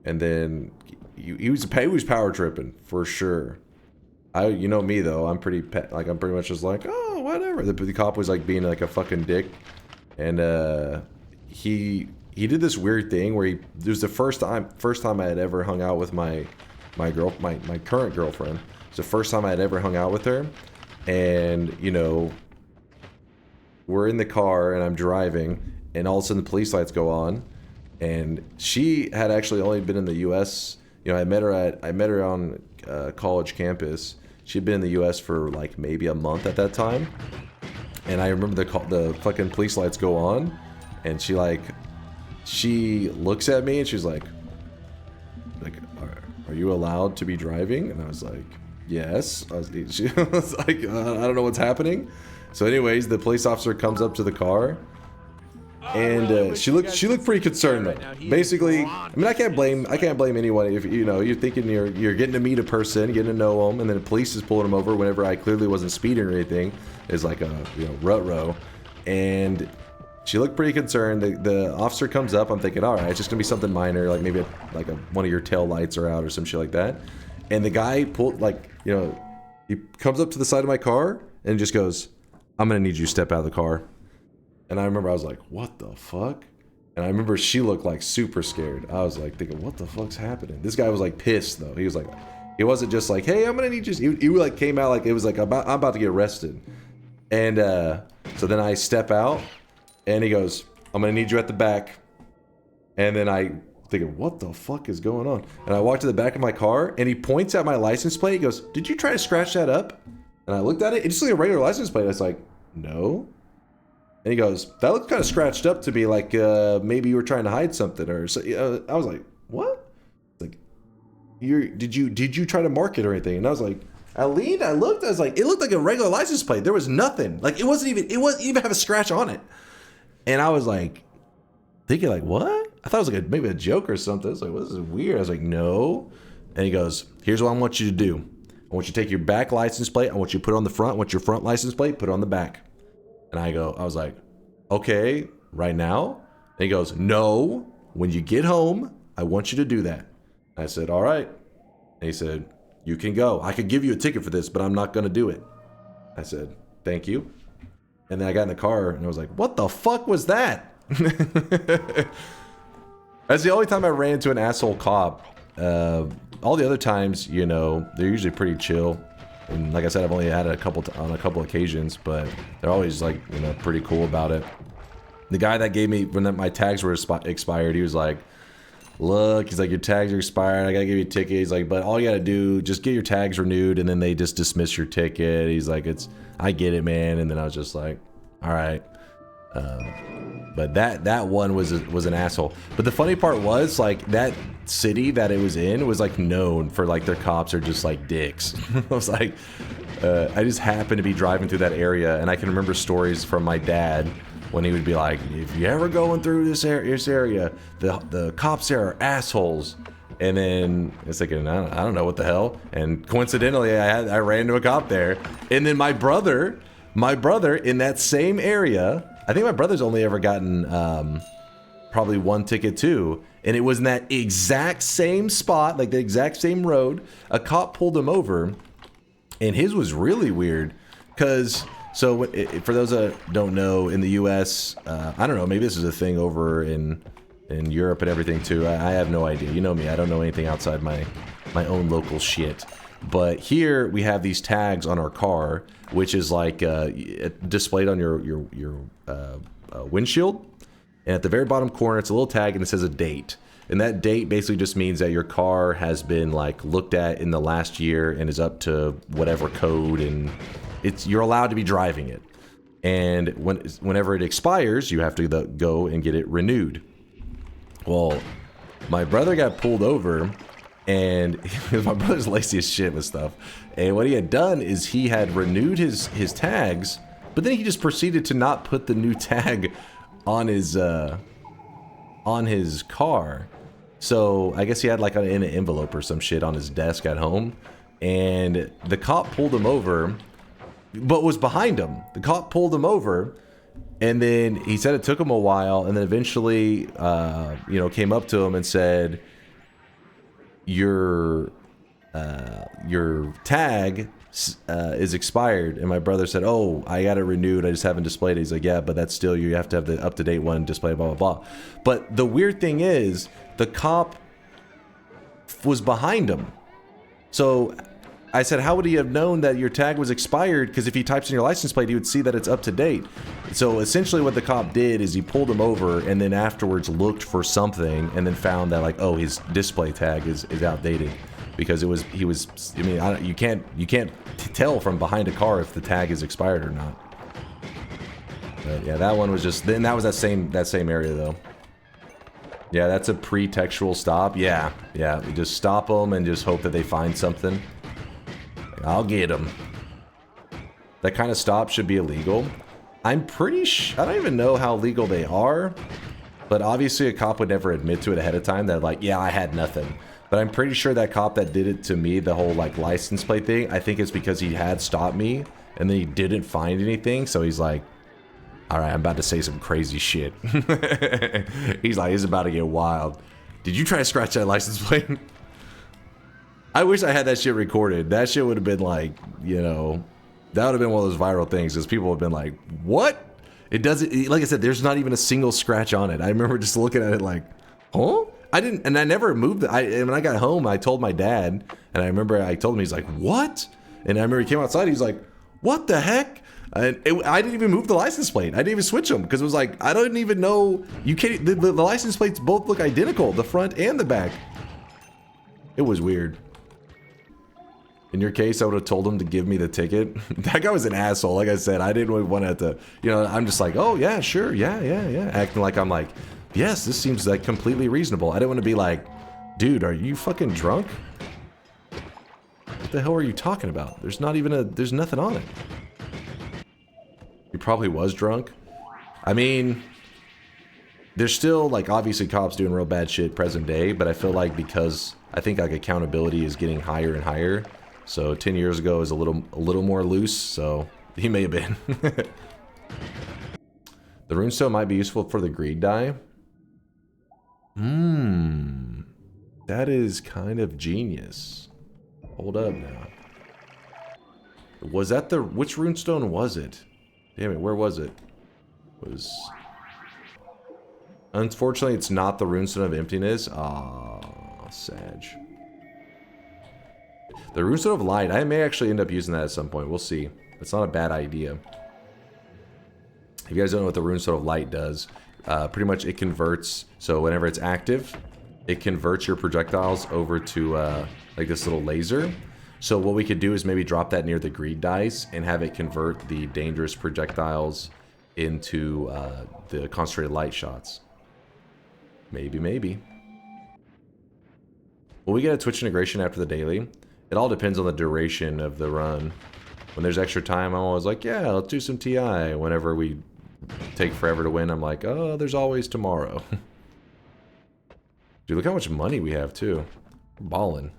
and then he was power tripping for sure. You know me though, I'm pretty much just like, oh, whatever. The cop was like being like a fucking dick, and he did this weird thing where it was the first time I had ever hung out with my current girlfriend. It's the first time I had ever hung out with her, and you know, we're in the car and I'm driving, and all of a sudden the police lights go on, and she had actually only been in the U.S. You know, I met her on college campus. She'd been in the U.S. for like maybe a month at that time, and I remember the fucking police lights go on, and she looks at me and she's like, are you allowed to be driving? And I was like, yes. She was like, I don't know what's happening. So anyways, the police officer comes up to the car, and she looked pretty concerned though. Basically, I mean, I can't blame anyone if you know you're thinking you're getting to meet a person, getting to know them, and then the police is pulling them over whenever I clearly wasn't speeding or anything. Is like a rut-row, and she looked pretty concerned. The officer comes up. I'm thinking, all right, it's just gonna be something minor, like maybe one of your tail lights are out or some shit like that. And the guy he comes up to the side of my car and just goes, I'm gonna need you to step out of the car. And I remember I was like, what the fuck? And I remember she looked like super scared. I was like thinking, what the fuck's happening? This guy was like pissed though. He was like, he wasn't just like, hey, I'm gonna need you. He like came out like it was like I'm about to get arrested. And so then I step out, and he goes, I'm gonna need you at the back. And then I thinking, what the fuck is going on? And I walk to the back of my car, and he points at my license plate. He goes, did you try to scratch that up? And I looked at it. It's just like a regular license plate. I was like, no. And he goes, that looks kind of scratched up to me, like maybe you were trying to hide something or so. I was like, what? Like, did you try to mark it or anything? And I was like, I leaned, I looked, I was like, it looked like a regular license plate. There was nothing. Like it wasn't even have a scratch on it. And I was like, thinking like, what? I thought it was like maybe a joke or something. I was like, well, this is weird. I was like, no. And he goes, here's what I want you to do. I want you to take your back license plate. I want you to put it on the front. I want your front license plate, put it on the back. And I was like, okay, right now? And he goes, no, when you get home, I want you to do that. I said, all right. And he said, you can go. I could give you a ticket for this, but I'm not going to do it. I said, thank you. And then I got in the car and I was like, what the fuck was that? That's the only time I ran into an asshole cop. All the other times, you know, they're usually pretty chill. And like I said, I've only had it on a couple occasions, but they're always like, you know, pretty cool about it. The guy that gave me, when my tags were expired, he was like, look, he's like, your tags are expired. I gotta give you a ticket. He's like, but all you gotta do, just get your tags renewed, and then they just dismiss your ticket. He's like, I get it, man. And then I was just like, all right. But that one was an asshole. But the funny part was, like, that city that it was in was like known for like their cops are just like dicks. I was like, I just happened to be driving through that area, and I can remember stories from my dad when he would be like, if you're ever going through this area, the cops there are assholes. And then it's like, I don't know what the hell. And coincidentally, I ran into a cop there. And then my brother in that same area, I think my brother's only ever gotten probably one ticket too. And it was in that exact same spot, like the exact same road. A cop pulled him over, and his was really weird. Because, so for those that don't know, in the US, I don't know, maybe this is a thing over in Europe and everything too. I have no idea. You know me, I don't know anything outside my own local shit. But here we have these tags on our car, which is like displayed on your windshield. And at the very bottom corner, it's a little tag and it says a date. And that date basically just means that your car has been like looked at in the last year and is up to whatever code, and you're allowed to be driving it. And whenever it expires, you have to go and get it renewed. Well, my brother got pulled over, and my brother's lazy as shit with stuff. And what he had done is he had renewed his tags, but then he just proceeded to not put the new tag on his car. So I guess he had like in an envelope or some shit on his desk at home, and the cop pulled him over, but was behind him. The cop pulled him over, and then he said it took him a while, and then eventually, came up to him and said, your tag is expired. And my brother said, oh, I got it renewed, I just haven't displayed it. He's like, yeah, but that's still, you have to have the up-to-date one displayed, blah, blah, blah. But the weird thing is, the cop was behind him. So I said, how would he have known that your tag was expired? Because if he types in your license plate, he would see that it's up to date. So essentially what the cop did is he pulled him over and then afterwards looked for something and then found that, like, oh, his display tag is outdated. Because you can't tell from behind a car if the tag is expired or not. But yeah, that one was just, then that was that same area though. Yeah, that's a pre-textual stop. Yeah, you just stop them and just hope that they find something. I'll get them. That kind of stop should be illegal. I'm pretty sure, I don't even know how legal they are, but obviously a cop would never admit to it ahead of time that, like, yeah, I had nothing. But I'm pretty sure that cop that did it to me, the whole like license plate thing, I think it's because he had stopped me and then he didn't find anything. So he's like, all right, I'm about to say some crazy shit. He's like, it's about to get wild. Did you try to scratch that license plate? I wish I had that shit recorded. That shit would have been like, you know, that would have been one of those viral things, because people have been like, what? It doesn't, like I said, there's not even a single scratch on it. I remember just looking at it like, huh? I never moved it. When I got home, I told my dad, and I remember I told him, he's like, what? And I remember he came outside, he's like, what the heck? And I didn't even move the license plate. I didn't even switch them, because it was like, I don't even know, you can't, the license plates both look identical, the front and the back. It was weird. In your case, I would have told him to give me the ticket. That guy was an asshole. Like I said, I didn't really want to, you know, I'm just like, oh yeah, sure, yeah. Acting like I'm like, yes, this seems like completely reasonable. I didn't want to be like, dude, are you fucking drunk? What the hell are you talking about? There's not even there's nothing on it. He probably was drunk. I mean, There's still, like, obviously cops doing real bad shit present day, but I feel like because I think, like, accountability is getting higher and higher. So 10 years ago is a little more loose, so he may have been. The runestone might be useful for the greed die. That is kind of genius. Hold up now. Was that the... Which runestone was it? Damn it, where was it? Unfortunately, it's not the runestone of emptiness. Ah, Sag. The runestone of light. I may actually end up using that at some point. We'll see. It's not a bad idea. If you guys don't know what the runestone of light does, pretty much it converts. So whenever it's active, it converts your projectiles over to like this little laser. So what we could do is maybe drop that near the greed dice and have it convert the dangerous projectiles into the concentrated light shots. Maybe. Will we get a Twitch integration after the daily? It all depends on the duration of the run. When there's extra time, I'm always like, yeah, let's do some TI. Whenever we take forever to win, I'm like, oh, there's always tomorrow. Dude, look how much money we have, too. We're balling.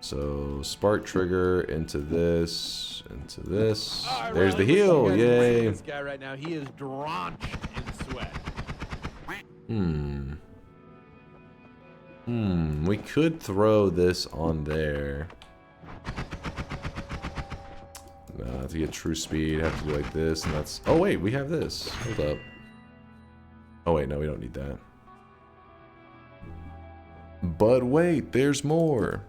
So, spark trigger into this, into this. Right, There's well, the heal, yay. This guy right now, he is drenched in sweat. We could throw this on there. No, to get true speed, have to do like this, and that's... Oh, wait, we have this. Hold up. Oh, wait, no, we don't need that. But wait, there's more.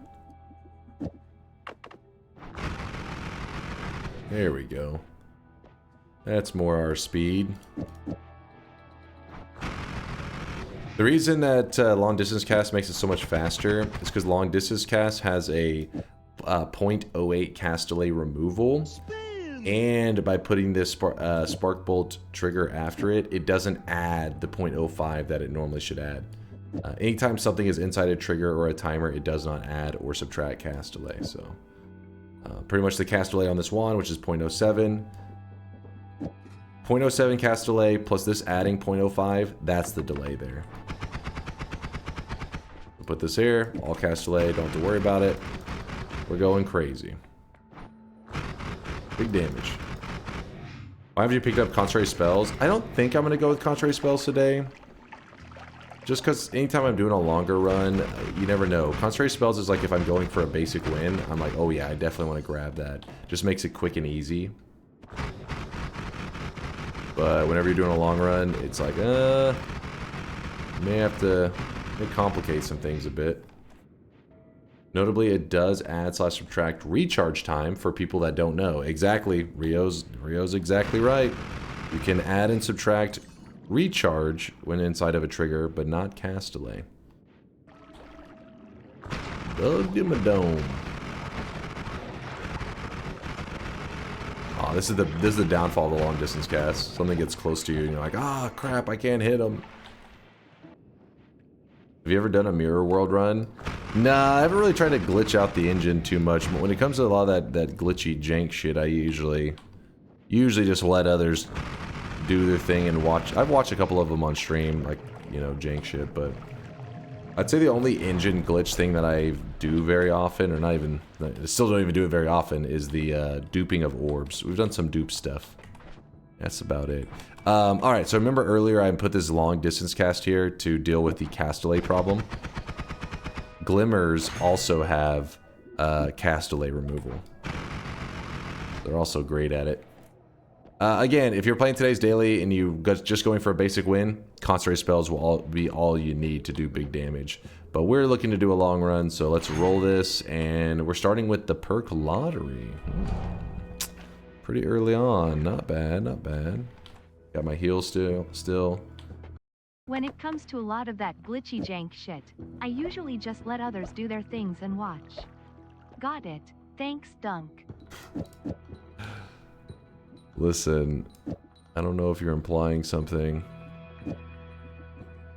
There we go. That's more our speed. The reason that long distance cast makes it so much faster is because long distance cast has a 0.08 cast delay removal, and by putting this spark bolt trigger after it, it doesn't add the 0.05 that it normally should add. Anytime something is inside a trigger or a timer, it does not add or subtract cast delay. So pretty much the cast delay on this wand, which is 0.07. 0.07 cast delay plus this adding 0.05, that's the delay there. We'll put this here, all cast delay, don't have to worry about it. We're going crazy. Big damage. Why have you picked up contrary spells? I don't think I'm going to go with contrary spells today. Just because anytime I'm doing a longer run, you never know. Contrary spells is like if I'm going for a basic win, I'm like, oh yeah, I definitely want to grab that. Just makes it quick and easy. But whenever you're doing a long run, it's like, may complicate some things a bit. Notably, it does add/subtract recharge time for people that don't know. Exactly, Rio's exactly right. You can add and subtract recharge when inside of a trigger, but not cast delay. Does give him a dome. Oh, this is the downfall of the long distance cast. Something gets close to you and you're like, ah, crap, I can't hit him. Have you ever done a mirror world run? Nah, I haven't really tried to glitch out the engine too much. But when it comes to a lot of that glitchy jank shit, I usually just let others do their thing and watch. I've watched a couple of them on stream, like, you know, jank shit, but I'd say the only engine glitch thing that I do very often, or not even, I still don't even do it very often, is the duping of orbs. We've done some dupe stuff. That's about it. Alright, so remember earlier I put this long distance cast here to deal with the cast delay problem. Glimmers also have cast delay removal. They're also great at it. Again, if you're playing today's daily and you're just going for a basic win, concentrate spells will be all you need to do big damage. But we're looking to do a long run, so let's roll this, and we're starting with the perk lottery. Pretty early on, not bad, not bad. Got my heal still. When it comes to a lot of that glitchy jank shit, I usually just let others do their things and watch. Got it. Thanks, Dunk. Listen, I don't know if you're implying something.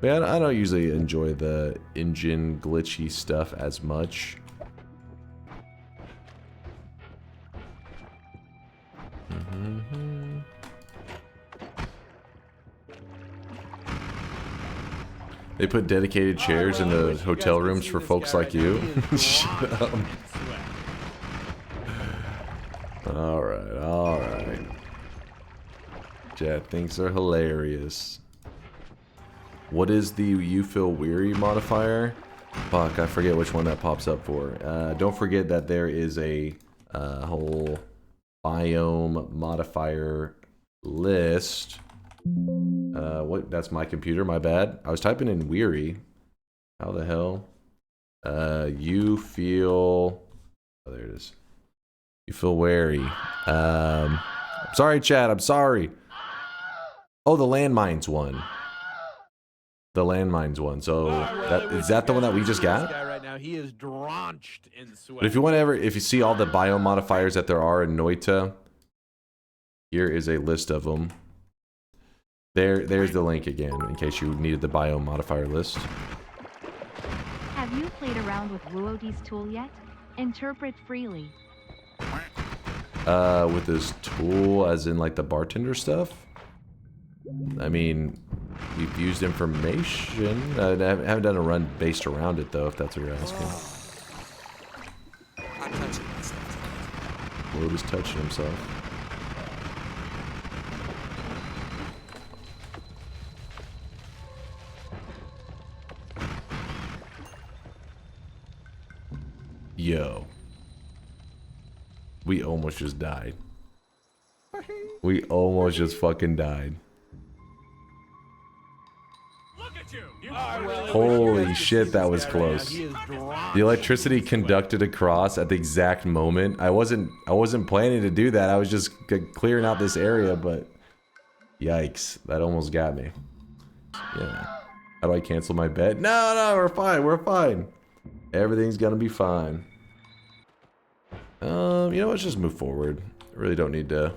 Man, I don't usually enjoy the engine glitchy stuff as much. They put dedicated chairs in the hotel rooms for folks like you. Shut up. Alright. Chat thinks they're hilarious. What is the you feel weary modifier? Fuck, I forget which one that pops up for. Don't forget that there is a whole biome modifier list. What? That's my computer, my bad. I was typing in weary. How the hell? You feel... Oh, there it is. You feel wary. I'm sorry, chat, I'm sorry. Oh, the landmines one. The landmines one. So is that the one that we just got? Right now, he is drenched in sweat. But if you want to if you see all the biome modifiers that there are in Noita, here is a list of them. There's the link again, in case you needed the biome modifier list. Have you played around with Wuodi's tool yet? Interpret freely. With this tool, as in like the bartender stuff? I mean, we've used information. I haven't done a run based around it though, if that's what you're asking. I'm touching myself. Lord is touching himself. Yo. We almost just died. We almost just fucking died. Holy shit, that was close. The electricity conducted across at the exact moment. I wasn't planning to do that. I was just clearing out this area, but yikes, that almost got me. Yeah. How do I cancel my bet? No, we're fine. We're fine. Everything's gonna be fine. You know, let's just move forward. I really don't need to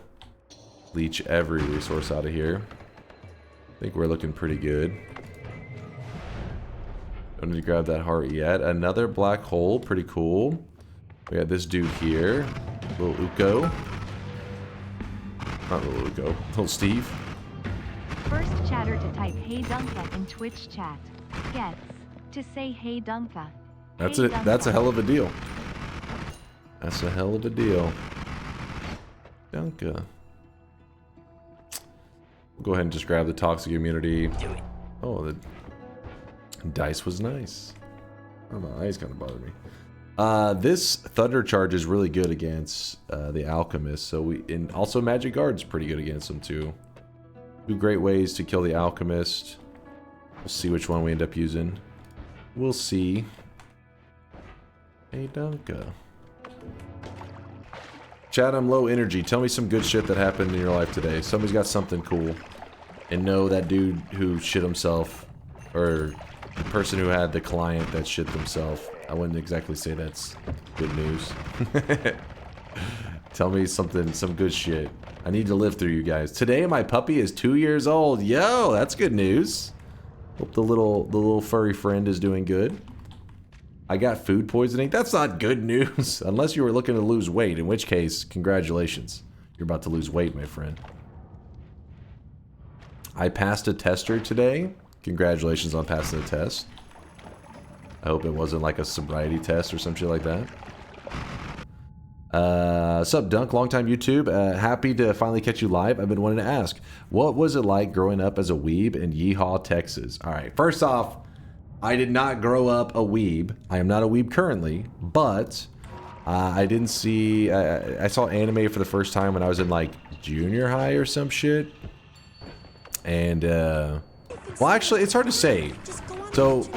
leech every resource out of here. I think we're looking pretty good. Don't need to grab that heart yet. Another black hole, pretty cool. We got this dude here, little Uko. Not little Uko, little Steve. First chatter to type "Hey Dunka" in Twitch chat gets to say "Hey Dunka." That's Hey, it. Dunka. That's a hell of a deal. That's a hell of a deal. Dunka. We'll go ahead and just grab the toxic immunity. Oh, the dice was nice. Oh, my eyes kind of bothered me. This thunder charge is really good against the alchemist. So and also magic guard's pretty good against them too. Two great ways to kill the alchemist. We'll see which one we end up using. We'll see. Hey, Dunka. Chat, I'm low energy. Tell me some good shit that happened in your life today. Somebody's got something cool. And no, that dude who shit himself, or the person who had the client that shit themselves, I wouldn't exactly say that's good news. Tell me something, some good shit. I need to live through you guys. Today, my puppy is 2 years old. Yo, that's good news. Hope the little furry friend is doing good. I got food poisoning. That's not good news. Unless you were looking to lose weight, in which case, congratulations. You're about to lose weight, my friend. I passed a tester today. Congratulations on passing the test. I hope it wasn't like a sobriety test or some shit like that. Sup, Dunk? Long time YouTube. Happy to finally catch you live. I've been wanting to ask, what was it like growing up as a weeb in Yeehaw, Texas? Alright, first off, I did not grow up a weeb. I am not a weeb currently, but I didn't see... I saw anime for the first time when I was in like junior high or some shit. And, well, actually, it's hard to say. So,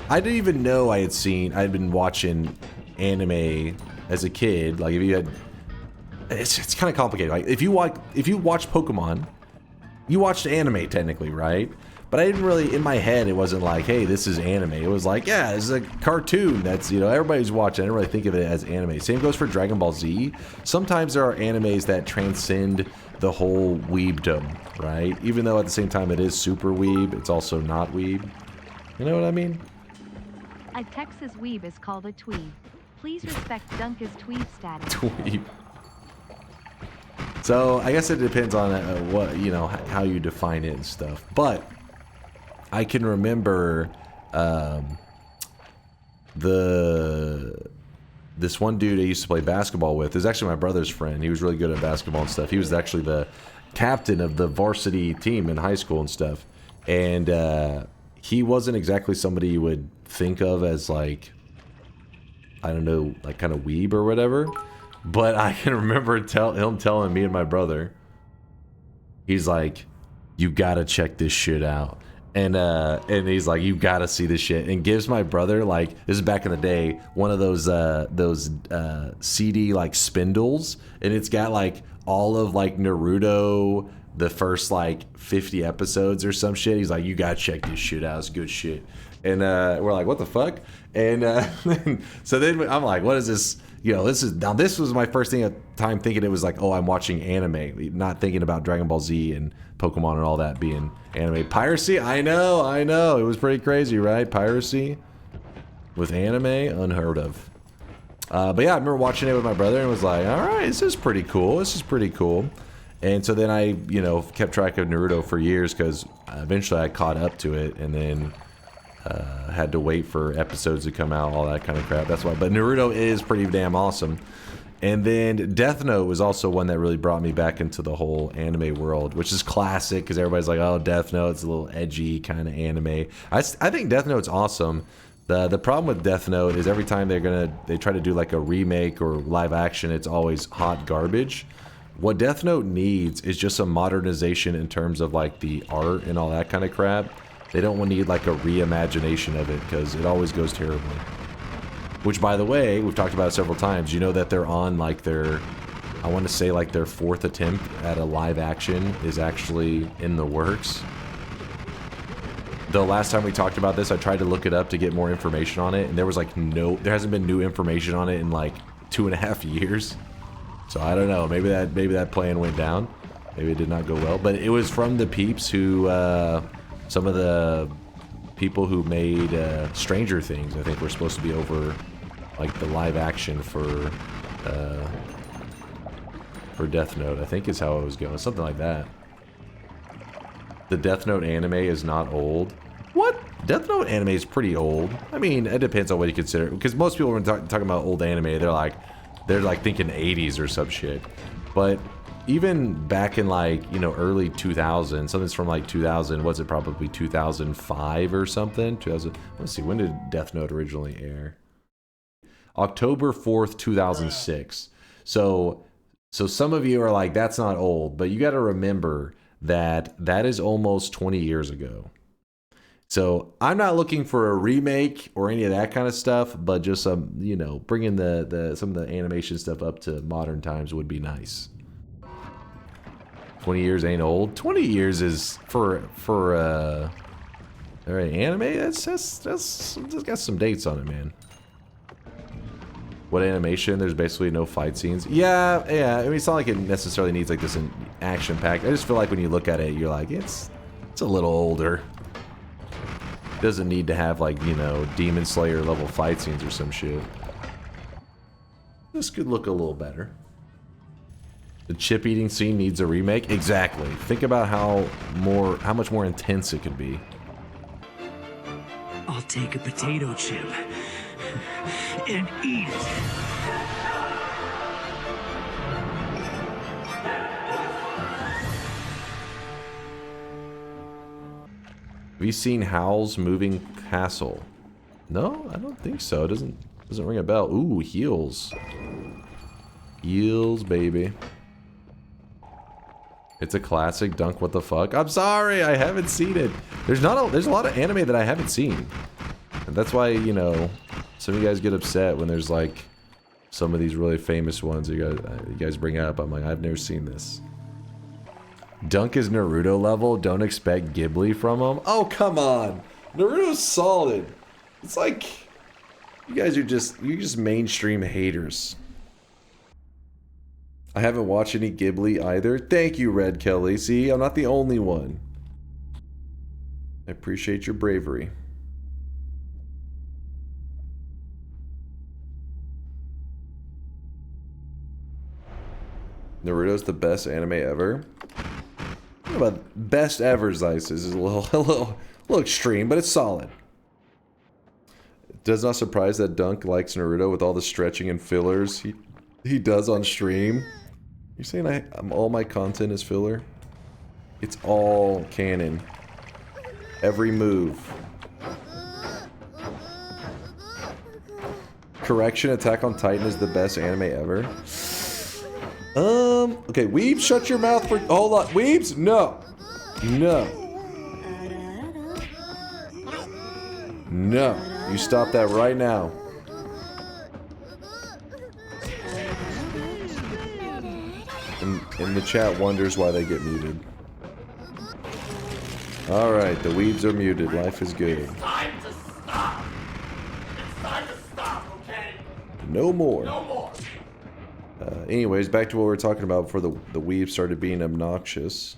I didn't even know I'd been watching anime as a kid. Like, if you had... It's kind of complicated. Like, if you watch Pokemon, you watched anime technically, right? But I didn't really, in my head, it wasn't like, hey, this is anime. It was like, yeah, this is a cartoon that's, you know, everybody's watching. I didn't really think of it as anime. Same goes for Dragon Ball Z. Sometimes there are animes that transcend the whole weebdom, right? Even though at the same time it is super weeb, it's also not weeb. You know what I mean? A Texas weeb is called a tweeb. Please respect Dunka's tweeb status. Tweeb. So I guess it depends on what, you know, how you define it and stuff. But I can remember this one dude I used to play basketball with is actually my brother's friend. He was really good at basketball and stuff. He was actually the captain of the varsity team in high school and stuff. And he wasn't exactly somebody you would think of as like, I don't know, like kind of weeb or whatever. But I can remember him telling me and my brother, he's like, you gotta check this shit out. And he's like, you gotta see this shit, and gives my brother, like, this is back in the day, one of those CD like spindles, and it's got like all of like Naruto, the first like 50 episodes or some shit. He's like, you gotta check this shit out, it's good shit. And we're like, what the fuck? And so then I'm like, what is this? You know, this was my first thing at the time thinking it was like, oh, I'm watching anime, not thinking about Dragon Ball Z and Pokemon and all that being anime. Piracy? I know. It was pretty crazy, right? Piracy with anime? Unheard of. But yeah, I remember watching it with my brother and was like, all right, this is pretty cool. And so then I, you know, kept track of Naruto for years because eventually I caught up to it, and then had to wait for episodes to come out, all that kind of crap. That's why. But Naruto is pretty damn awesome. And then Death Note was also one that really brought me back into the whole anime world, which is classic because everybody's like, oh, Death Note, it's a little edgy kind of anime. I think Death Note's awesome. The problem with Death Note is every time they try to do like a remake or live action, it's always hot garbage. What Death Note needs is just some modernization in terms of like the art and all that kind of crap. They don't need like a reimagination of it because it always goes terribly. Which, by the way, we've talked about it several times. You know that they're on like their, I want to say like their 4th attempt at a live action is actually in the works. The last time we talked about this, I tried to look it up to get more information on it, and there was like there hasn't been new information on it in like 2.5 years. So I don't know. Maybe that plan went down. Maybe it did not go well. But it was from the peeps who, some of the people who made Stranger Things, I think, were supposed to be over like the live action for Death Note, I think is how it was going. Something like that. The Death Note anime is not old. What? Death Note anime is pretty old. I mean, it depends on what you consider. Because most people when talking about old anime, they're like thinking 80s or some shit. But even back in like, you know, early 2000, something's from like 2000, was it probably 2005 or something? 2000. Let's see, when did Death Note originally air? October 4th, 2006. So some of you are like, that's not old, but you got to remember that is almost 20 years ago. So I'm not looking for a remake or any of that kind of stuff, but just some, you know, bringing some of the animation stuff up to modern times would be nice. 20 years ain't old. 20 years is for anime. That's got some dates on it, man. What animation? There's basically no fight scenes. Yeah. I mean, it's not like it necessarily needs like this action pack. I just feel like when you look at it, you're like, it's a little older. It doesn't need to have like, you know, Demon Slayer level fight scenes or some shit. This could look a little better. The chip eating scene needs a remake? Exactly. Think about how much more intense it could be. I'll take a potato chip and eat it. Have you seen Howl's Moving Castle? No, I don't think so. It doesn't ring a bell. Ooh, heels. Heels, baby. It's a classic Dunk What the Fuck. I'm sorry, I haven't seen it. There's a lot of anime that I haven't seen. And that's why, you know, some of you guys get upset when there's like some of these really famous ones you guys bring up. I'm like, I've never seen this. Dunk is Naruto level. Don't expect Ghibli from him. Oh, come on. Naruto's solid. It's like you're just mainstream haters. I haven't watched any Ghibli either. Thank you, Red Kelly. See, I'm not the only one. I appreciate your bravery. Naruto's the best anime ever. What about best ever, Zeiss? Is a little extreme, but it's solid. It does not surprise that Dunk likes Naruto with all the stretching and fillers he does on stream. You're saying all my content is filler? It's all canon. Every move. Correction, Attack on Titan is the best anime ever. Okay, Weebs, shut your mouth for... Hold on. Weebs, no. No. No. You stop that right now. And the chat wonders why they get muted. Alright, the Weebs are muted. Life is good. It's time to stop. It's time to stop, okay? No more. No more. Anyways, back to what we were talking about before the Weebs started being obnoxious.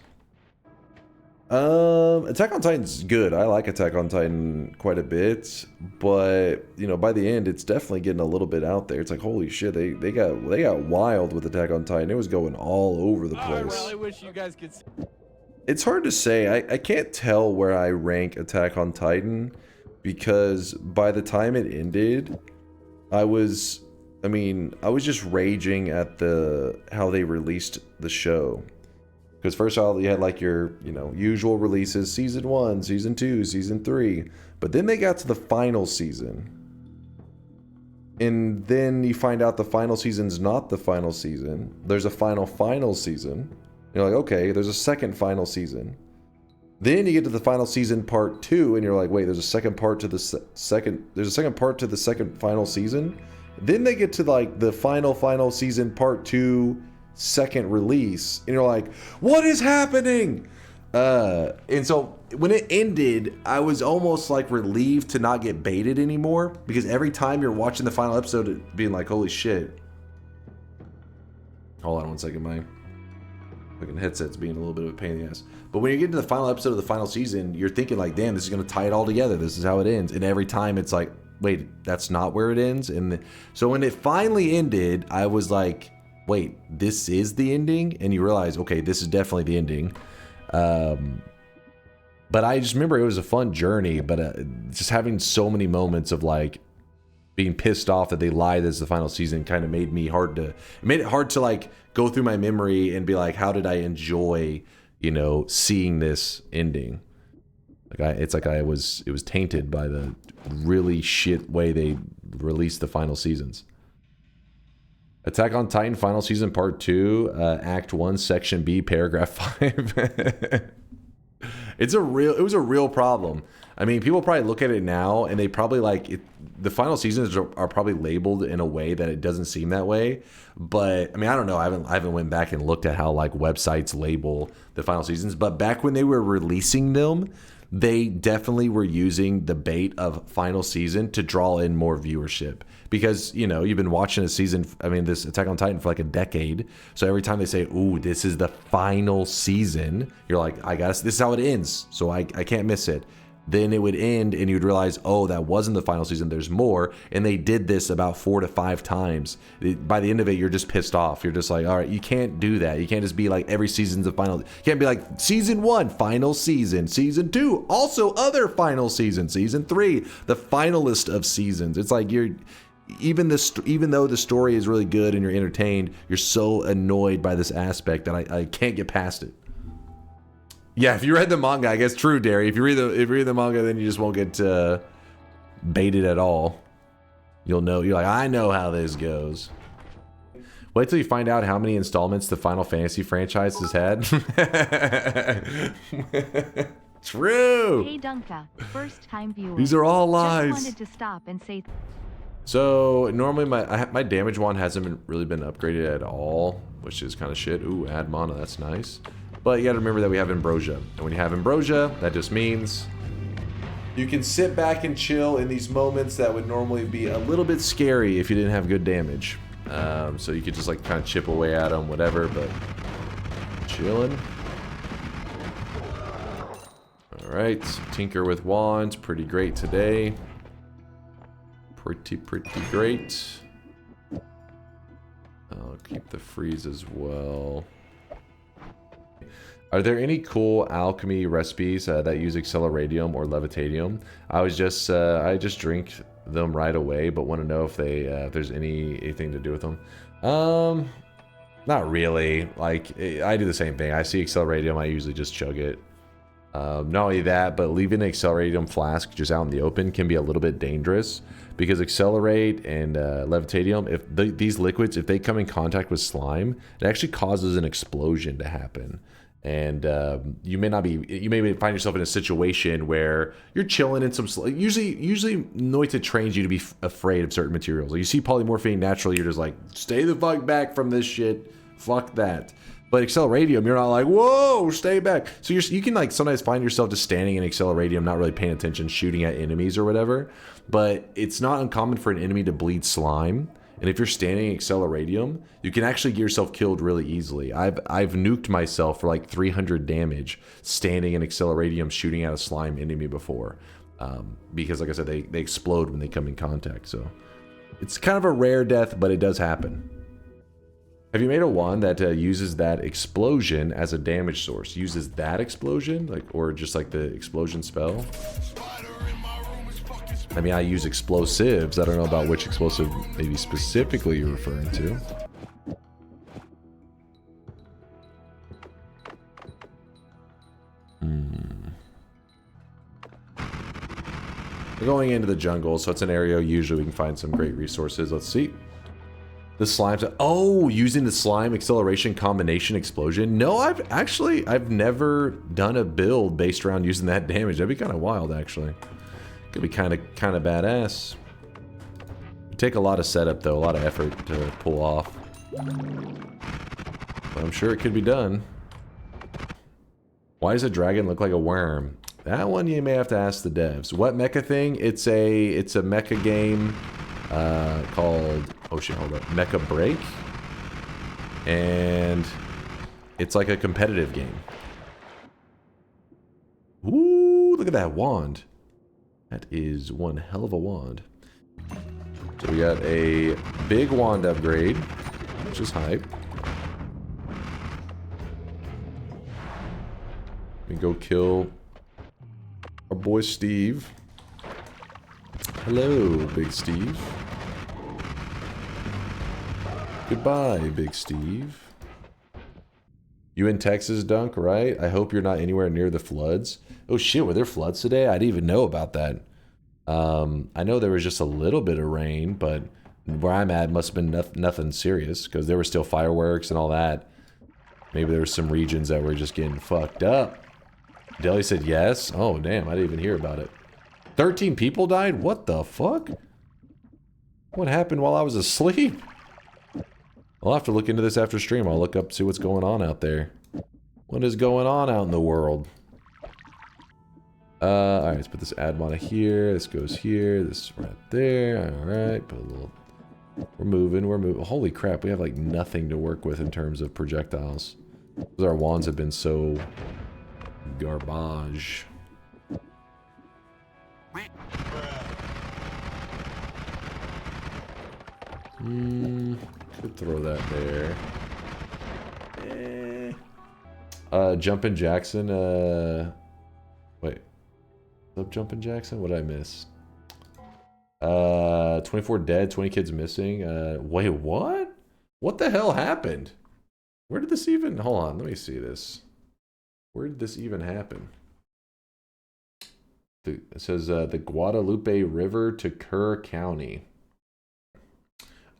Attack on Titan's good. I like Attack on Titan quite a bit, but you know, by the end, it's definitely getting a little bit out there. It's like, holy shit, they got wild with Attack on Titan. It was going all over the place. I really wish you guys could see. It's hard to say. I can't tell where I rank Attack on Titan because by the time it ended, I was just raging at how they released the show. Because first of all, you had like your, usual releases, season 1, season 2, season 3. But then they got to the final season. And then you find out the final season's not the final season. There's a final season. You're like, okay, there's a second final season. Then you get to the final season part 2, and you're like, wait, there's a second part to the second final season? Then they get to like the final season part 2 second release, and you're like, what is happening? And so when it ended, I was almost like relieved to not get baited anymore, because every time you're watching the final episode, it being like, holy shit. Hold on one second, my fucking headset's being a little bit of a pain in the ass. But when you get to the final episode of the final season, you're thinking like, damn, this is gonna tie it all together. This is how it ends. And every time it's like, wait, that's not where it ends. And so when it finally ended, I was like, wait, this is the ending? And you realize, okay, this is definitely the ending. But I just remember it was a fun journey, but just having so many moments of like being pissed off that they lied as the final season kind of made it hard to like go through my memory and be like, how did I enjoy, seeing this ending? Like it was tainted by the really shit way they released the final seasons. Attack on Titan final season part 2, act 1, section B, paragraph 5. It was a real problem. I mean, people probably look at it now and they probably like it. The final seasons are probably labeled in a way that it doesn't seem that way. But I mean, I don't know. I haven't went back and looked at how like websites label the final seasons. But back when they were releasing them, they definitely were using the bait of final season to draw in more viewership. Because, you've been watching this Attack on Titan for like a decade. So every time they say, ooh, this is the final season, you're like, this is how it ends. So I can't miss it. Then it would end and you'd realize, oh, that wasn't the final season. There's more. And they did this about 4 to 5 times. By the end of it, you're just pissed off. You're just like, all right, you can't do that. You can't just be like every season's a final. You can't be like season 1, final season. Season 2, also other final season. Season 3, the finalist of seasons. It's like even though the story is really good and you're entertained, you're so annoyed by this aspect that I can't get past it. Yeah, if you read the manga, I guess true, Derry. If you read the manga, then you just won't get baited at all. You'll know. You're like, I know how this goes. Wait till you find out how many installments the Final Fantasy franchise has had. True. Hey Dunka, first time viewer. These are all lies. Just wanted to stop and say. So normally my damage wand hasn't really been upgraded at all, which is kind of shit. Ooh, add mana, that's nice. But you gotta remember that we have Ambrosia. And when you have Ambrosia, that just means you can sit back and chill in these moments that would normally be a little bit scary if you didn't have good damage. So you could just like kind of chip away at them, whatever, but chilling. Alright, tinker with wands, pretty great today. Pretty great. I'll keep the freeze as well. Are there any cool alchemy recipes that use acceleradium or levitadium? I just drink them right away, but want to know if they if there's anything to do with them. Not really. Like, I do the same thing. I see acceleradium, I usually just chug it. Not only that, but leaving an acceleradium flask just out in the open can be a little bit dangerous, because accelerate and levitadium, if these liquids, if they come in contact with slime, it actually causes an explosion to happen. And you may find yourself in a situation where you're chilling in some usually Noita trains you to be afraid of certain materials. Like, you see polymorphine, naturally you're just like, stay the fuck back from this shit, fuck that. But acceleradium, you're not like, whoa, stay back. So you can like sometimes find yourself just standing in acceleradium, not really paying attention, shooting at enemies or whatever. But it's not uncommon for an enemy to bleed slime. And if you're standing in acceleradium, you can actually get yourself killed really easily. I've nuked myself for like 300 damage standing in acceleradium shooting at a slime enemy before. Because like I said, they explode when they come in contact. So it's kind of a rare death, but it does happen. Have you made a wand that uses that explosion as a damage source? Uses that explosion? Like, or just like the explosion spell? I mean, I use explosives. I don't know about which explosive maybe specifically you're referring to. We're going into the jungle, so it's an area usually we can find some great resources. Let's see. The slimes. Oh, using the slime acceleration combination explosion. No, I've never done a build based around using that damage. That'd be kind of wild, actually. Could be kind of badass. It'd take a lot of setup though, a lot of effort to pull off. But I'm sure it could be done. Why does a dragon look like a worm? That one you may have to ask the devs. What mecha thing? It's a mecha game called, oh shit, hold up, Mecha Break. And it's like a competitive game. Ooh, look at that wand. That is one hell of a wand. So we got a big wand upgrade, which is hype. We go kill our boy Steve. Hello, Big Steve. Goodbye, Big Steve. You in Texas, Dunk, right? I hope you're not anywhere near the floods. Oh shit, were there floods today? I didn't even know about that. I know there was just a little bit of rain, but where I'm at must have been nothing serious, because there were still fireworks and all that. Maybe there were some regions that were just getting fucked up. Deli said yes. Oh damn, I didn't even hear about it. 13 people died? What the fuck? What happened while I was asleep? I'll have to look into this after stream. I'll look up, see what's going on out there. What is going on out in the world? Alright, let's put this ad mono here. This goes here. This right there. Alright, put a little... We're moving. Holy crap, we have like nothing to work with in terms of projectiles. Because our wands have been so... garbage. Could throw that there. Jumpin' Jackson, wait. What's up, Jumpin' Jackson? What did I miss? 24 dead, 20 kids missing. Wait, what? What the hell happened? Where did this even... Hold on, let me see this. Where did this even happen? It says, the Guadalupe River to Kerr County.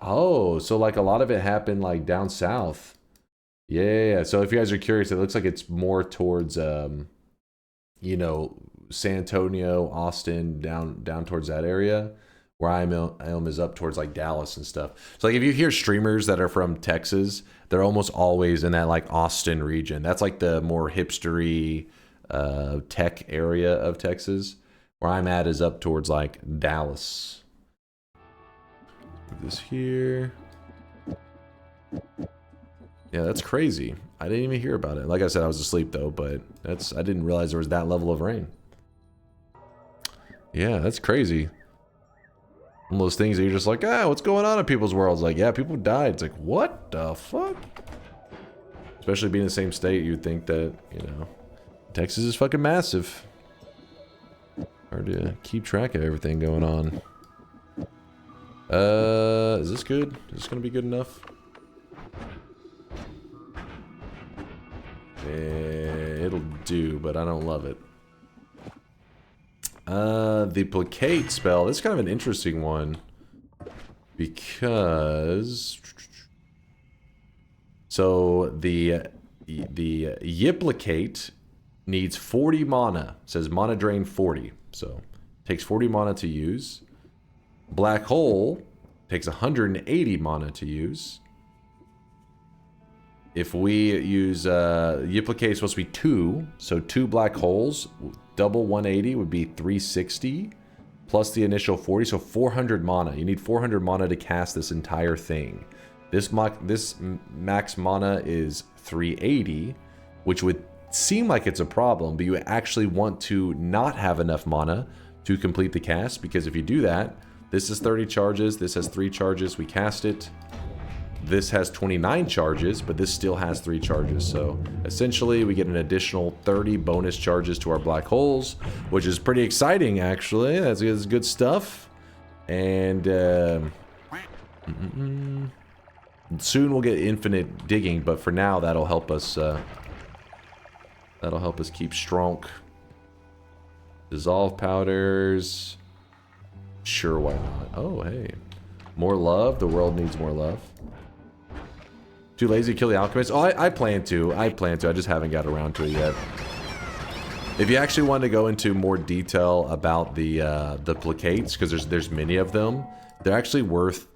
Oh, so like a lot of it happened like down south. Yeah. So if you guys are curious, it looks like it's more towards, you know, San Antonio, Austin, down towards that area. Where I am is up towards like Dallas and stuff. So like if you hear streamers that are from Texas, they're almost always in that like Austin region. That's like the more hipstery tech area of Texas. Where I'm at is up towards like Dallas. Put this here. Yeah, that's crazy. I didn't even hear about it. Like I said, I was asleep though, but I didn't realize there was that level of rain. Yeah, that's crazy. One of those things that you're just like, what's going on in people's worlds? Like, yeah, people died. It's like, what the fuck? Especially being in the same state, you'd think that, you know, Texas is fucking massive. Hard to keep track of everything going on. Is this good? Is this gonna be good enough? It'll do, but I don't love it. The plicate spell, this is kind of an interesting one. Because... So, the Yiplicate needs 40 mana. It says mana drain 40. So, takes 40 mana to use. Black Hole takes 180 mana to use. If we use Yiplicate, it's supposed to be 2. So 2 black holes, double 180 would be 360. Plus the initial 40, so 400 mana. You need 400 mana to cast this entire thing. This max mana is 380, which would seem like it's a problem, but you actually want to not have enough mana to complete the cast, because if you do that, this is 30 charges, this has 3 charges, we cast it. This has 29 charges, but this still has 3 charges. So essentially, we get an additional 30 bonus charges to our black holes, which is pretty exciting, actually. That's good stuff. And soon we'll get infinite digging, but for now, that'll help us. That'll help us keep strong. Dissolve powders. Sure, why not? Oh, hey, more love. The world needs more love. Too lazy to kill the alchemist? Oh, I plan to. I just haven't got around to it yet. If you actually want to go into more detail about the plicates, because there's many of them, they're actually worth,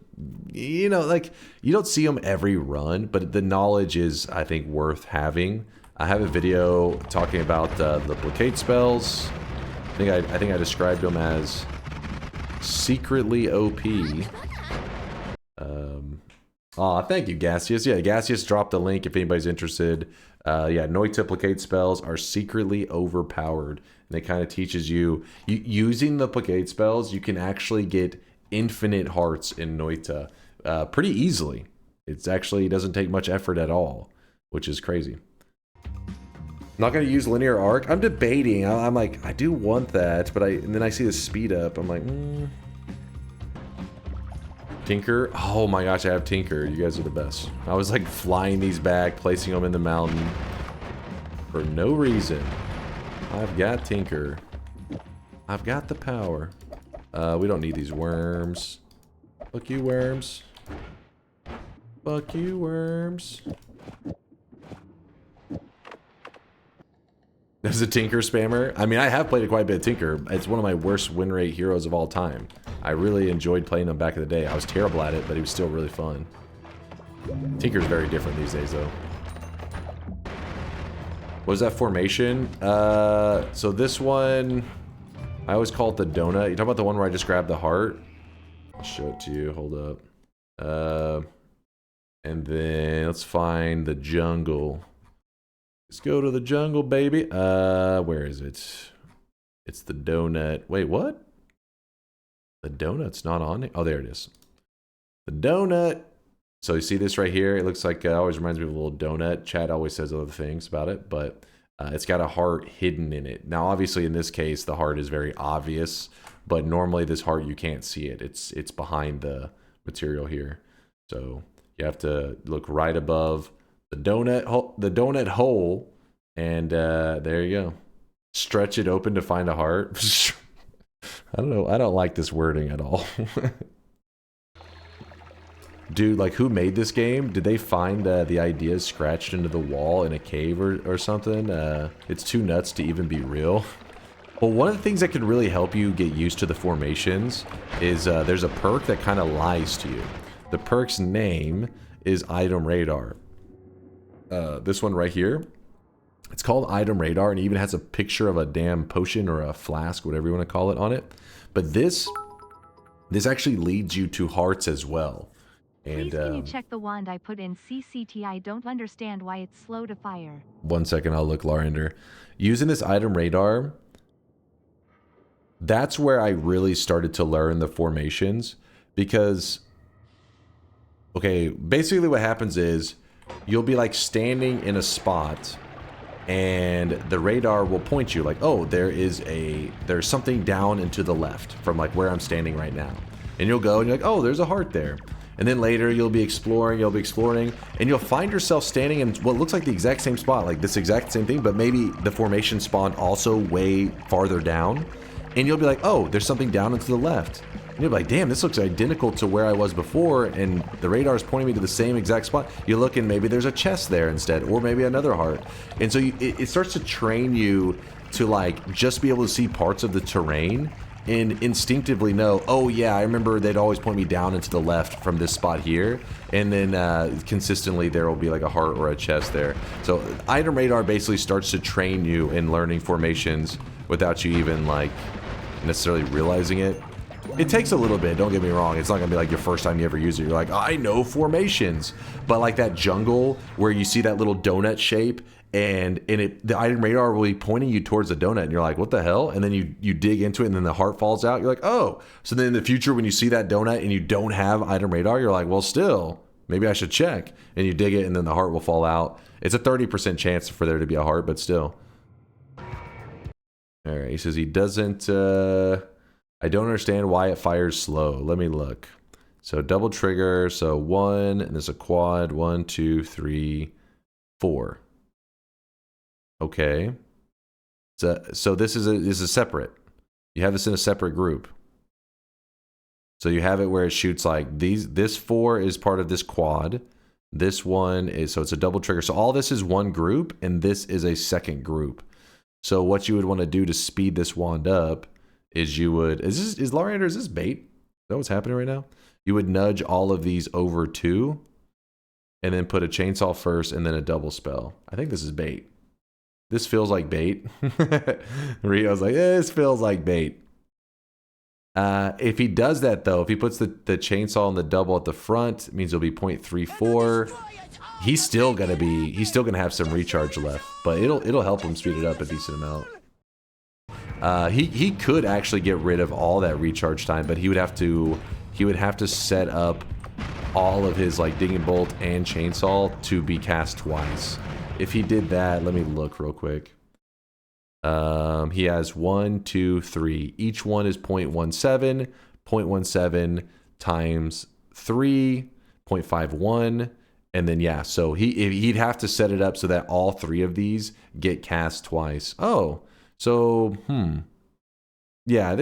you know, like, you don't see them every run, but the knowledge is, I think, worth having. I have a video talking about the plicate spells. I think I described them as secretly OP. Aw, thank you, Gaseous. Yeah, Gaseous dropped a link if anybody's interested. Yeah, Noita plicate spells are secretly overpowered. And it kind of teaches you, using the plicate spells, you can actually get infinite hearts in Noita pretty easily. It's actually doesn't take much effort at all, which is crazy. I'm not going to use linear arc. I'm debating. I'm like, I do want that, but and then I see the speed up. I'm like, Tinker? Oh my gosh, I have Tinker. You guys are the best. I was like flying these back, placing them in the mountain for no reason. I've got Tinker. I've got the power. We don't need these worms. Fuck you, worms. Fuck you, worms. As a Tinker spammer, I mean, I have played quite a bit of Tinker. It's one of my worst win rate heroes of all time. I really enjoyed playing him back in the day. I was terrible at it, but he was still really fun. Tinker's very different these days, though. What was that formation? So this one, I always call it the donut. You talk about the one where I just grabbed the heart? I'll show it to you. Hold up. And then let's find the jungle. Let's go to the jungle, baby. Where is it? It's the donut. Wait, what? The donut's not on it? Oh, there it is. The donut. So you see this right here? It looks like, always reminds me of a little donut. Chad always says other things about it, but it's got a heart hidden in it. Now, obviously, in this case, the heart is very obvious, but normally this heart, you can't see it. It's behind the material here. So you have to look right above the donut hole, and there you go. Stretch it open to find a heart. I don't know. I don't like this wording at all. Dude, like, who made this game? Did they find the ideas scratched into the wall in a cave or something? It's too nuts to even be real. Well, one of the things that can really help you get used to the formations is there's a perk that kind of lies to you. The perk's name is Item Radar. This one right here. It's called Item Radar, and it even has a picture of a damn potion or a flask, whatever you want to call it, on it. But this actually leads you to hearts as well. And please can you check the wand I put in CCT? I don't understand why it's slow to fire. 1 second, I'll look, Larander. Using this Item Radar, that's where I really started to learn the formations, because, okay, basically what happens is you'll be like standing in a spot and the radar will point you like, oh, there's something down and to the left from like where I'm standing right now. And you'll go and you're like, oh, there's a heart there. And then later you'll be exploring, and you'll find yourself standing in what looks like the exact same spot, like this exact same thing, but maybe the formation spawned also way farther down. And you'll be like, oh, there's something down and to the left. And you'll be like, damn, this looks identical to where I was before, and the radar is pointing me to the same exact spot. You look and maybe there's a chest there instead, or maybe another heart. And so it starts to train you to like just be able to see parts of the terrain and instinctively know, oh yeah, I remember they'd always point me down and to the left from this spot here, and then consistently there will be like a heart or a chest there. So item radar basically starts to train you in learning formations without you even like necessarily realizing it. It takes a little bit, don't get me wrong. It's not gonna be like your first time you ever use it. You're like, I know formations. But like that jungle where you see that little donut shape and the item radar will be pointing you towards the donut and you're like, what the hell? And then you dig into it and then the heart falls out. You're like, oh. So then in the future when you see that donut and you don't have item radar, you're like, well, still, maybe I should check. And you dig it and then the heart will fall out. It's a 30% chance for there to be a heart, but still. All right, he says he doesn't, I don't understand why it fires slow. Let me look. So double trigger, so 1, and there's a quad, 1, 2, 3, 4. Okay. So this is a separate. You have this in a separate group. So you have it where it shoots like this 4 is part of this quad. This one is, so it's a double trigger. So all this is one group, and this is a second group. So what you would want to do to speed this wand up is you would, is Lariander, is this bait? Is that what's happening right now? You would nudge all of these over 2, and then put a chainsaw first, and then a double spell. I think this is bait. This feels like bait. Rio's like, this feels like bait. If he does that though, if he puts the chainsaw and the double at the front, it means it'll be 0.34. He's still gonna have some recharge left, but it'll help him speed it up a decent amount. He could actually get rid of all that recharge time, but he would have to set up all of his like digging bolt and chainsaw to be cast twice. If he did that, let me look real quick. He has 1, 2, 3. Each one is 0.17. 0.17 times 3, 0.51. And then, yeah, so he'd have to set it up so that all 3 of these get cast twice. Oh, so, yeah,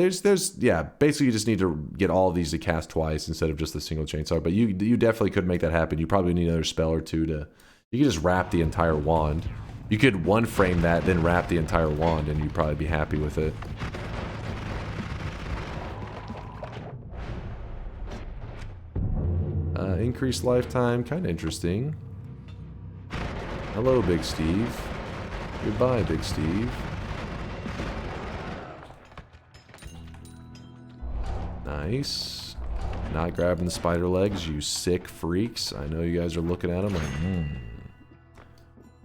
yeah, basically you just need to get all of these to cast twice instead of just the single chainsaw. But you definitely could make that happen. You probably need another spell or 2 to... You could just wrap the entire wand. You could one frame that, then wrap the entire wand, and you'd probably be happy with it. Increased lifetime, kind of interesting. Hello, Big Steve. Goodbye, Big Steve. Nice. Not grabbing the spider legs, you sick freaks. I know you guys are looking at them like,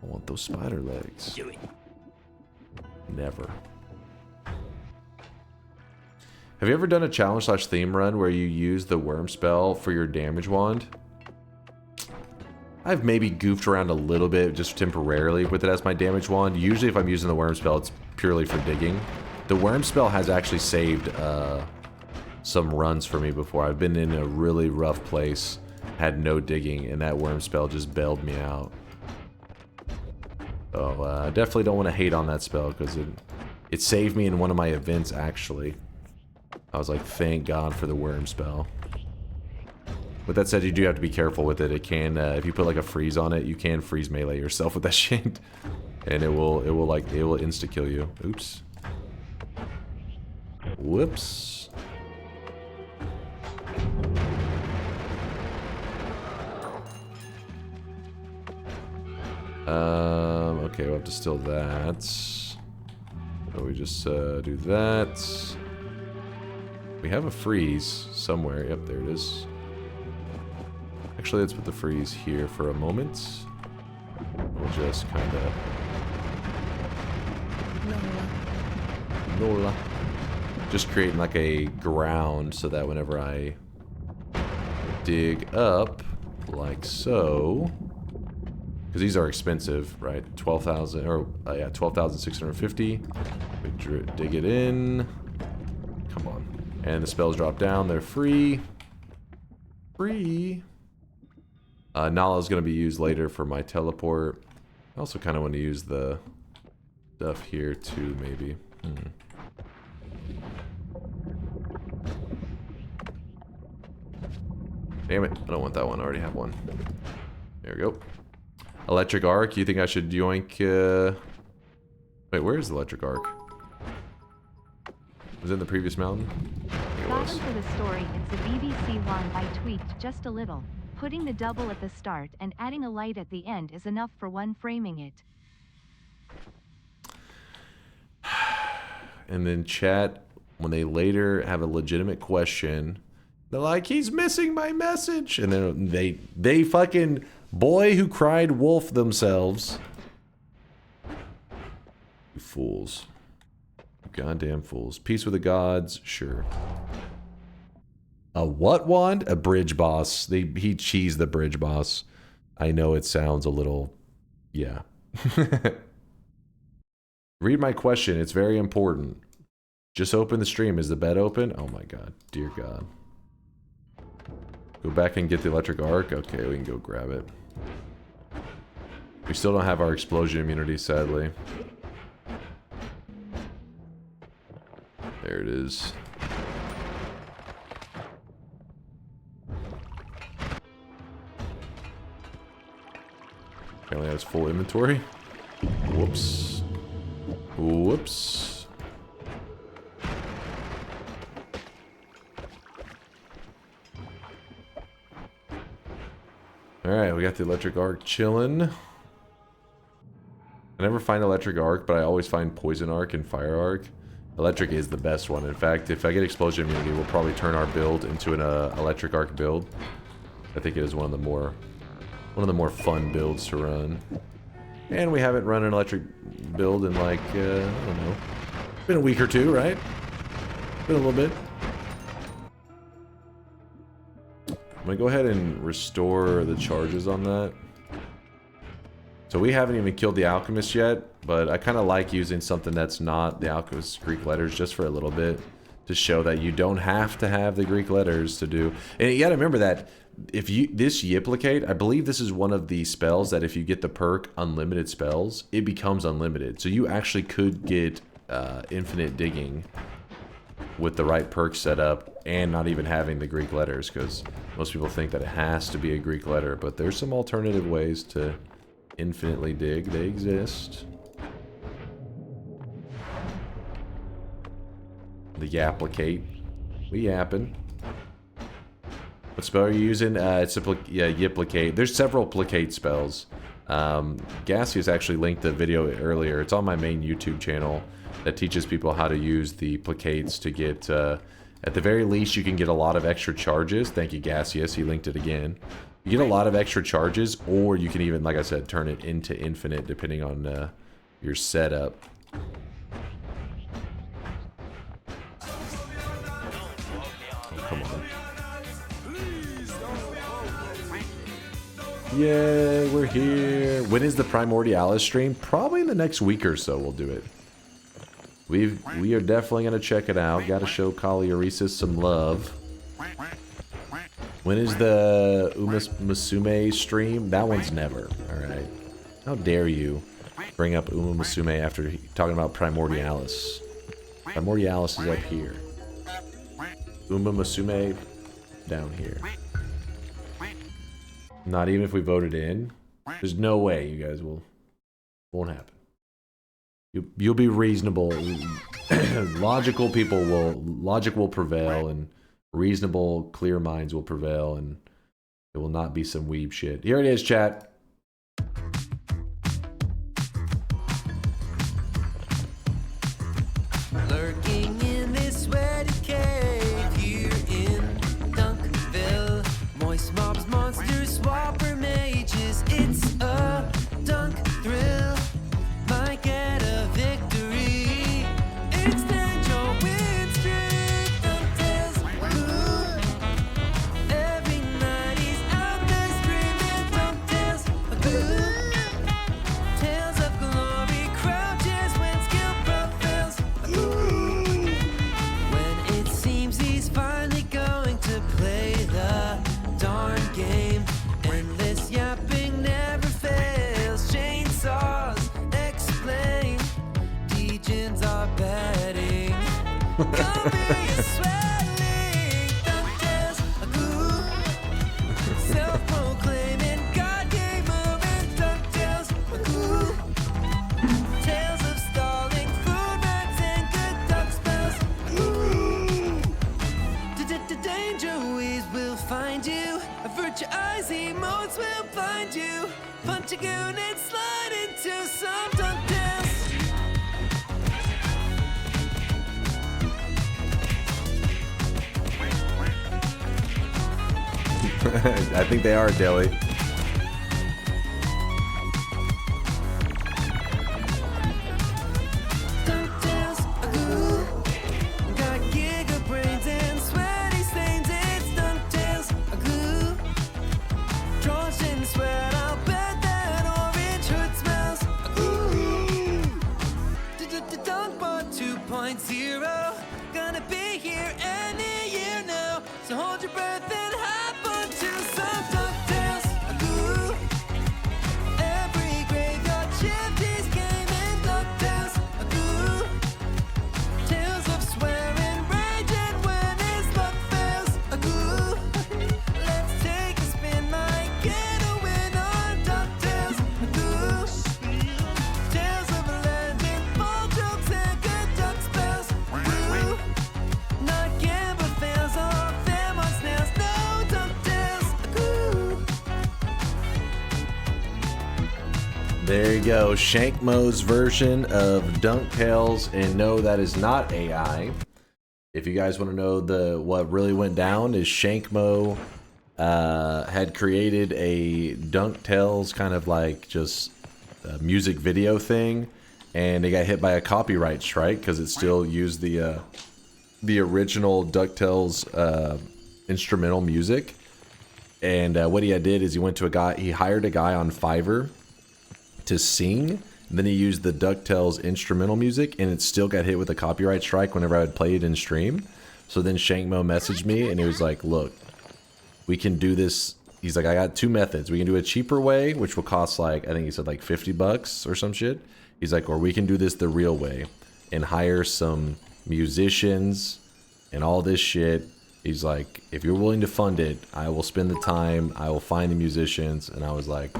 I want those spider legs. Do it. Never. Have you ever done a challenge/theme run where you use the worm spell for your damage wand? I've maybe goofed around a little bit just temporarily with it as my damage wand. Usually if I'm using the worm spell, it's purely for digging. The worm spell has actually saved some runs for me before. I've been in a really rough place, had no digging, and that worm spell just bailed me out. So I definitely don't want to hate on that spell because it saved me in one of my events actually. I was like, thank God for the worm spell. With that said, you do have to be careful with it. It can, if you put like a freeze on it, you can freeze melee yourself with that shit, and it will insta kill you. Oops. Whoops. Okay, we'll have to steal that. So we just do that. We have a freeze somewhere. Yep, there it is. Actually, let's put the freeze here for a moment. We'll just kind of... Nola. Just creating like a ground so that whenever I dig up, like so, because these are expensive, right? 12,000 or yeah, 12,650. We dig it in. Come on. And the spells drop down. They're free. Free. Nala is going to be used later for my teleport. I also kind of want to use the stuff here too, maybe. Damn it, I don't want that one. I already have one. There we go. Electric arc. You think I should yoink... Wait, where is the electric arc? Was it in the previous mountain? Bottom for the story, it's a BBC one I tweaked just a little. Putting the double at the start and adding a light at the end is enough for one framing it. And then chat, when they later have a legitimate question, they're like, he's missing my message. And then they fucking boy who cried wolf themselves. You fools. Goddamn fools. Peace with the gods, sure. A what wand? A bridge boss. He cheesed the bridge boss. I know it sounds a little... Yeah. Read my question. It's very important. Just open the stream. Is the bed open? Oh my god. Dear god. Go back and get the electric arc? Okay, we can go grab it. We still don't have our explosion immunity, sadly. There it is. Apparently has full inventory. Whoops. Whoops. Alright, we got the electric arc chilling. I never find electric arc, but I always find poison arc and fire arc. Electric is the best one. In fact, if I get explosion immunity, we'll probably turn our build into an electric arc build. I think it is one of the more fun builds to run. And we haven't run an electric build in like I don't know, been a week or two, right? Been a little bit. I'm gonna go ahead and restore the charges on that. So we haven't even killed the alchemist yet, but I kind of like using something that's not the alchemist Greek letters just for a little bit to show that you don't have to have the Greek letters to do. And you gotta remember that if you this plicate, I believe this is one of the spells that if you get the perk unlimited spells, it becomes unlimited. So you actually could get infinite digging with the right perk setup and not even having the Greek letters, because most people think that it has to be a Greek letter, but there's some alternative ways to infinitely dig. They exist. The plicate. We yapping. What spell are you using? It's a plicate. There's several plicate spells. Gassius actually linked the video earlier. It's on my main YouTube channel that teaches people how to use the plicates to get, at the very least, you can get a lot of extra charges. Thank you, Gassius. He linked it again. You get a lot of extra charges, or you can even, like I said, turn it into infinite depending on your setup. Oh, come on. Yeah, we're here. When is the Primordialis stream? Probably in the next week or so we'll do it. We are definitely going to check it out. Got to show Kalioresis some love. When is the Musume stream? That one's never. Alright. How dare you bring up Musume after talking about Primordialis. Primordialis is up here. Musume down here. Not even if we voted in. There's no way you guys won't happen. You'll be reasonable. Logical people logic will prevail, and reasonable, clear minds will prevail, and it will not be some weeb shit. Here it is, chat. Lurking in this sweaty cave here in Dunkville. Moist mobs, monsters, swapper mages. It's a dunk thrill. Might get a victory. Extend your win streak. DunkTales. Every night he's out there screaming. DunkTales. find you. Avert your eyes, emotes will blind you. Punch a goon and slide into some DunkTales. I think they are, Dilly. DunkTales, goo. Got giga brains and sweaty stains. It's DunkTales, goo. Drenched in sweat, I'll bet that orange hood smells. Goo. Dunkbot 2.0. Gonna be here any year now. So hold your breath and hop onto some DunkTales. Goo. Every graveyard shift is game in DunkTales. Goo. Tales of swearing, raging when his luck fails. Goo. Let's take a spin, might get a win on DunkTales. Goo. Tales of a legend, ball jokes and good duck spells. Goo. Not Gamba fails or fam on snails. No DunkTales. Goo. There you go, Shankmo's version of DunkTales, and no, that is not AI. If you guys want to know what really went down, is Shankmo had created a DunkTales kind of like just a music video thing, and it got hit by a copyright strike because it still used the original DuckTales instrumental music. And what he did is he hired a guy on Fiverr to sing, and then he used the DuckTales instrumental music, and it still got hit with a copyright strike whenever I would play it in stream. So then Shankmo messaged me, and he was like, look, we can do this. He's like, I got two methods. We can do a cheaper way, which will cost like, I think he said like $50 or some shit. He's like, or we can do this the real way and hire some musicians and all this shit. He's like, if you're willing to fund it, I will spend the time, I will find the musicians. And I was like,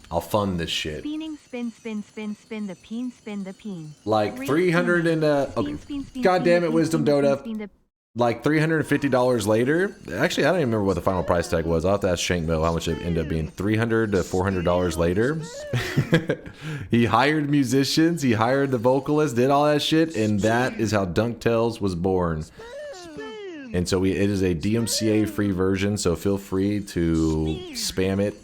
I'll fund this shit. Spinning, spin, spin, spin, spin the peen, spin the peen. Like Great 300 and okay. God damn it, Wisdom Dota. Like $350 later. Actually, I don't even remember what the final price tag was. I'll have to ask Shankmo how much it ended up being. $300 to $400 later. He hired musicians, he hired the vocalist, did all that shit, and that is how DunkTales was born. And so it is a DMCA free version, so feel free to spam it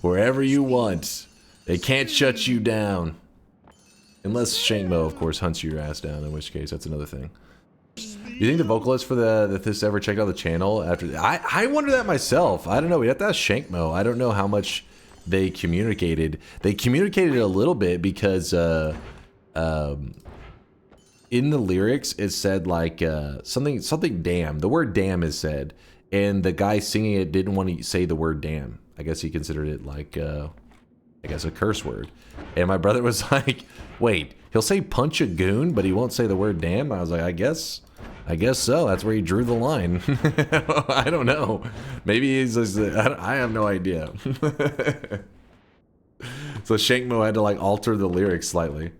wherever you want. They can't shut you down. Unless Shankmo, of course, hunts your ass down, in which case that's another thing. You think the vocalist for this ever checked out the channel after? I wonder that myself. I don't know. We have to ask Shankmo. I don't know how much they communicated. They communicated a little bit because in the lyrics it said like something damn. The word damn is said, and the guy singing it didn't want to say the word damn. I guess he considered it like I guess a curse word. And my brother was like, wait, he'll say punch a goon, but he won't say the word damn? I was like, I guess so. That's where he drew the line. I don't know. Maybe he's just, I have no idea. So Shankmo had to like alter the lyrics slightly.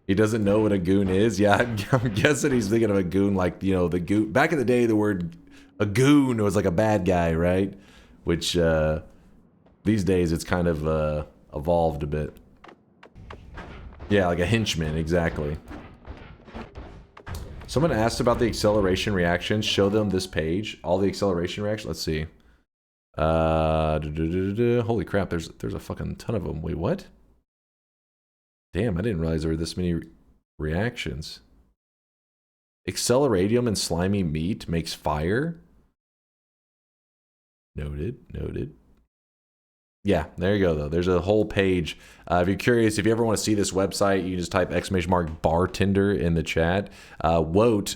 He doesn't know what a goon is? Yeah, I'm guessing he's thinking of a goon like, you know, the goon. Back in the day, the word a goon was like a bad guy, right? Which, these days it's kind of evolved a bit. Yeah, like a henchman, exactly. Someone asked about the acceleration reactions. Show them this page. All the acceleration reactions. Let's see. Holy crap, there's a fucking ton of them. Wait, what? Damn, I didn't realize there were this many reactions. Acceleradium and slimy meat makes fire. Noted. Yeah, there you go, though. There's a whole page. If you're curious, if you ever want to see this website, you can just type !bartender in the chat. Woat,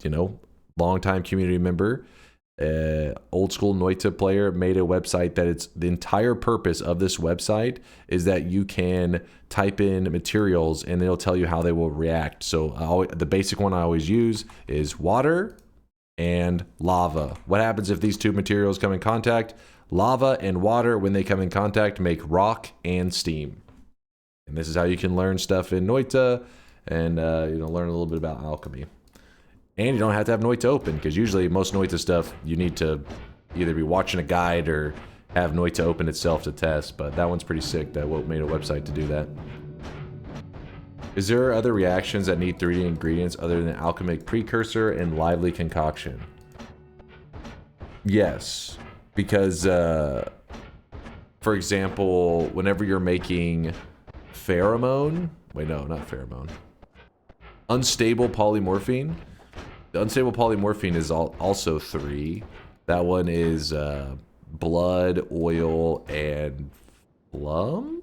you know, longtime community member, old school Noita player, made a website that it's the entire purpose of this website is that you can type in materials and it'll tell you how they will react. So the basic one I always use is water and lava. What happens if these two materials come in contact? Lava and water, when they come in contact, make rock and steam. And this is how you can learn stuff in Noita and you know, learn a little bit about alchemy. And you don't have to have Noita open, because usually most Noita stuff, you need to either be watching a guide or have Noita open itself to test, but that one's pretty sick that Wolt made a website to do that. Is there other reactions that need 3D ingredients other than alchemic precursor and lively concoction? Yes, because, for example, whenever you're making pheromone, wait, no, not pheromone, unstable polymorphine. The unstable polymorphine is also 3. That one is blood, oil, and flum?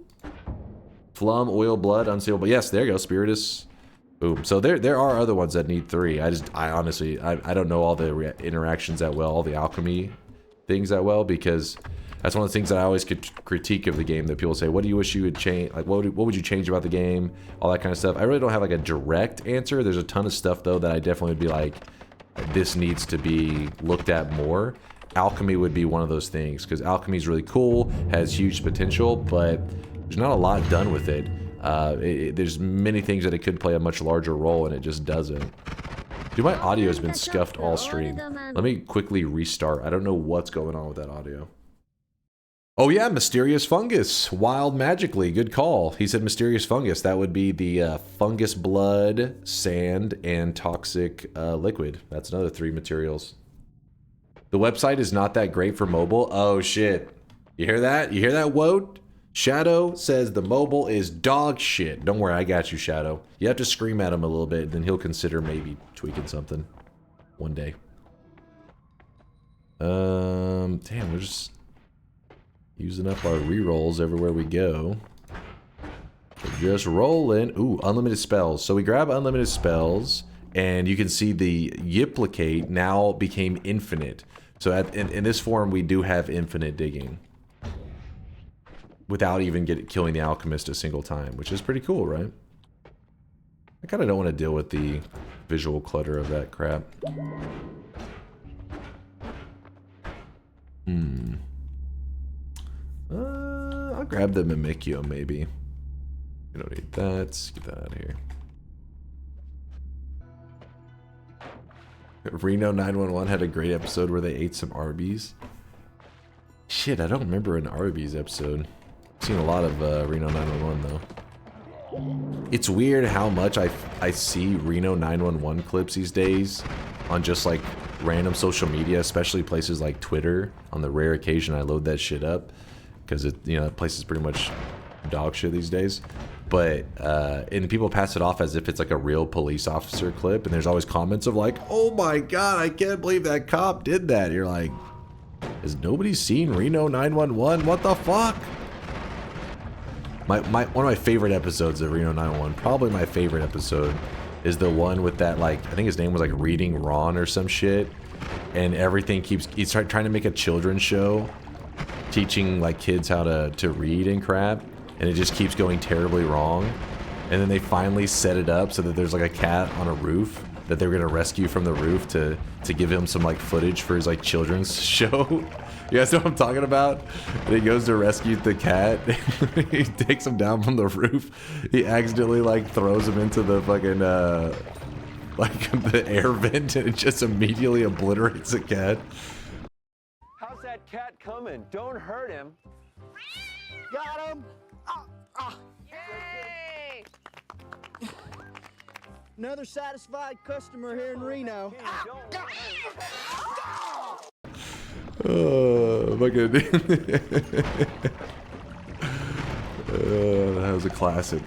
Flum, oil, blood, unstable. But yes, there you go, spiritus. Boom. So there are other ones that need 3. I honestly, I don't know all the interactions that well, all the alchemy things that well, because that's one of the things that I always critique of the game, that people say, what do you wish you would change? Like, what would you change about the game? All that kind of stuff. I really don't have like a direct answer. There's a ton of stuff though that I definitely would be like, this needs to be looked at more. Alchemy would be one of those things, because alchemy is really cool, has huge potential, but there's not a lot done with it. There's many things that it could play a much larger role, and it just doesn't. Dude, my audio has been scuffed all stream. Let me quickly restart. I don't know what's going on with that audio. Oh yeah, mysterious fungus. Wild magically. Good call. He said mysterious fungus. That would be the fungus blood, sand, and toxic liquid. That's another 3 materials. The website is not that great for mobile. Oh shit. You hear that? You hear that, Woat? Shadow says the mobile is dog shit. Don't worry, I got you, Shadow. You have to scream at him a little bit, then he'll consider maybe tweaking something one day. Damn, we're just using up our rerolls everywhere we go. We're just rolling. Ooh, unlimited spells. So we grab unlimited spells, and you can see the plicate now became infinite. So in this form, we do have infinite digging, without even killing the alchemist a single time, which is pretty cool, right? I kind of don't want to deal with the visual clutter of that crap. I'll grab the Mimikyo, maybe. We don't need that. Let's get that out of here. Reno 911 had a great episode where they ate some Arby's. Shit, I don't remember an Arby's episode. I've seen a lot of Reno 911 though. It's weird how much I see Reno 911 clips these days on just like random social media, especially places like Twitter. On the rare occasion I load that shit up, because it, you know, that place is pretty much dog shit these days. But and people pass it off as if it's like a real police officer clip, and there's always comments of like, oh my god, I can't believe that cop did that. You're like, has nobody seen Reno 911? What the fuck? One of my favorite episodes of Reno 911, probably my favorite episode, is the one with that, like, I think his name was like Reading Ron or some shit, and everything keeps, he's trying to make a children's show teaching like kids how to read and crap, and it just keeps going terribly wrong. And then they finally set it up so that there's like a cat on a roof that they're gonna rescue from the roof to give him some like footage for his like children's show. You guys know what I'm talking about? And he goes to rescue the cat. He takes him down from the roof. He accidentally like throws him into the fucking like the air vent, and it just immediately obliterates the cat. How's that cat coming? Don't hurt him. Got him. Yay! Another satisfied customer here in Reno. Oh, fucking. That was a classic.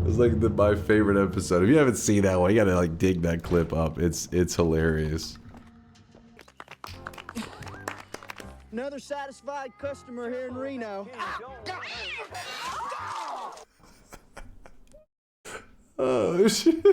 It's like my favorite episode. If you haven't seen that one, you gotta like dig that clip up. It's hilarious. Another satisfied customer here in Reno. Oh shit.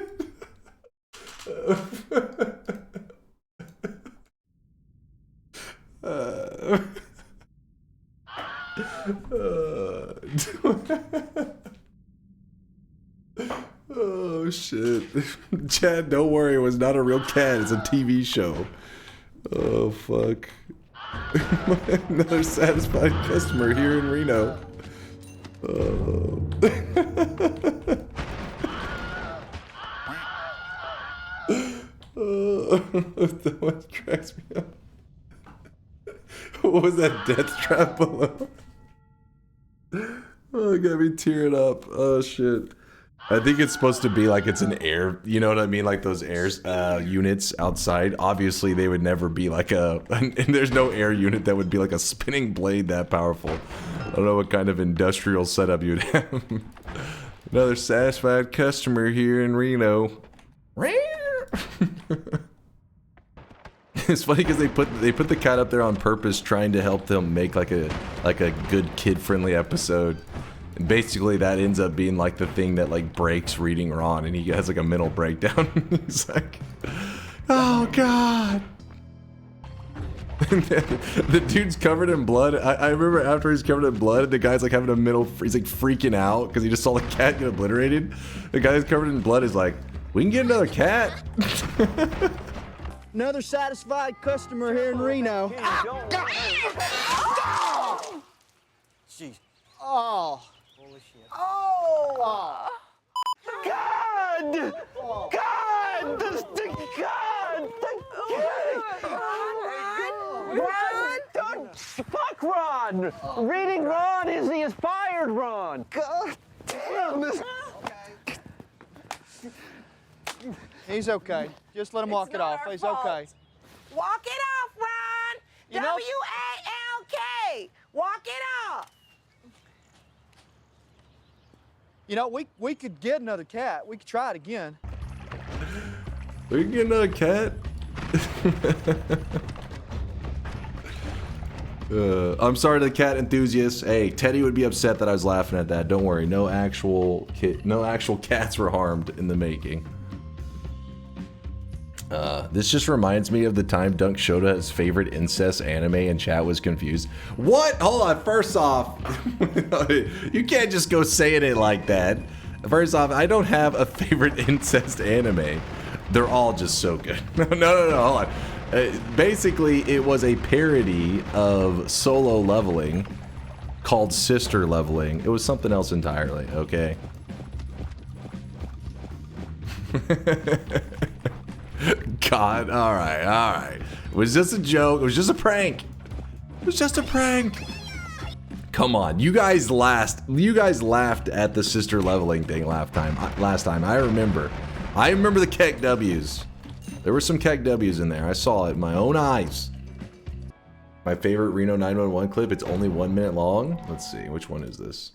Oh shit. Chad, don't worry, it was not a real cat, it's a TV show. Oh fuck. Another satisfied customer here in Reno. Oh. That one cracks me up. What was that death trap below? Oh, it got me tearing up. Oh shit. I think it's supposed to be like it's an air, you know what I mean? Like those air units outside. Obviously, they would never be like and there's no air unit that would be like a spinning blade that powerful. I don't know what kind of industrial setup you'd have. Another satisfied customer here in Reno. It's funny because they put the cat up there on purpose, trying to help them make like a good kid-friendly episode. And basically that ends up being like the thing that like breaks reading Ron, and he has like a mental breakdown. He's like, oh god. And then the dude's covered in blood. I remember after he's covered in blood, the guy's like having he's like freaking out because he just saw the cat get obliterated. The guy who's covered in blood is like, we can get another cat. Another satisfied customer here in Reno. Jeez. Oh. Holy shit. Oh. God! God! God! Ron! Don't fuck Ron! Reading Ron is the inspired Ron! God damn this! He's okay. Just let him walk it off. He's okay. Walk it off, Ron! You know- W-A-L-K! Walk it off! You know, we could get another cat. We could try it again. We can get another cat. I'm sorry to the cat enthusiasts. Hey, Teddy would be upset that I was laughing at that. Don't worry, no actual cats were harmed in the making. This just reminds me of the time Dunk showed us his favorite incest anime and chat was confused. What? Hold on, first off, you can't just go saying it like that. First off, I don't have a favorite incest anime. They're all just so good. No, hold on. Basically, it was a parody of Solo Leveling called Sister Leveling. It was something else entirely, okay? God, alright. It was just a joke. It was just a prank. It was just a prank. Come on, you guys laughed at the sister leveling thing last time. I remember the Keck W's. There were some Keck W's in there. I saw it in my own eyes. My favorite Reno 911 clip. It's only 1 minute long. Let's see, which one is this?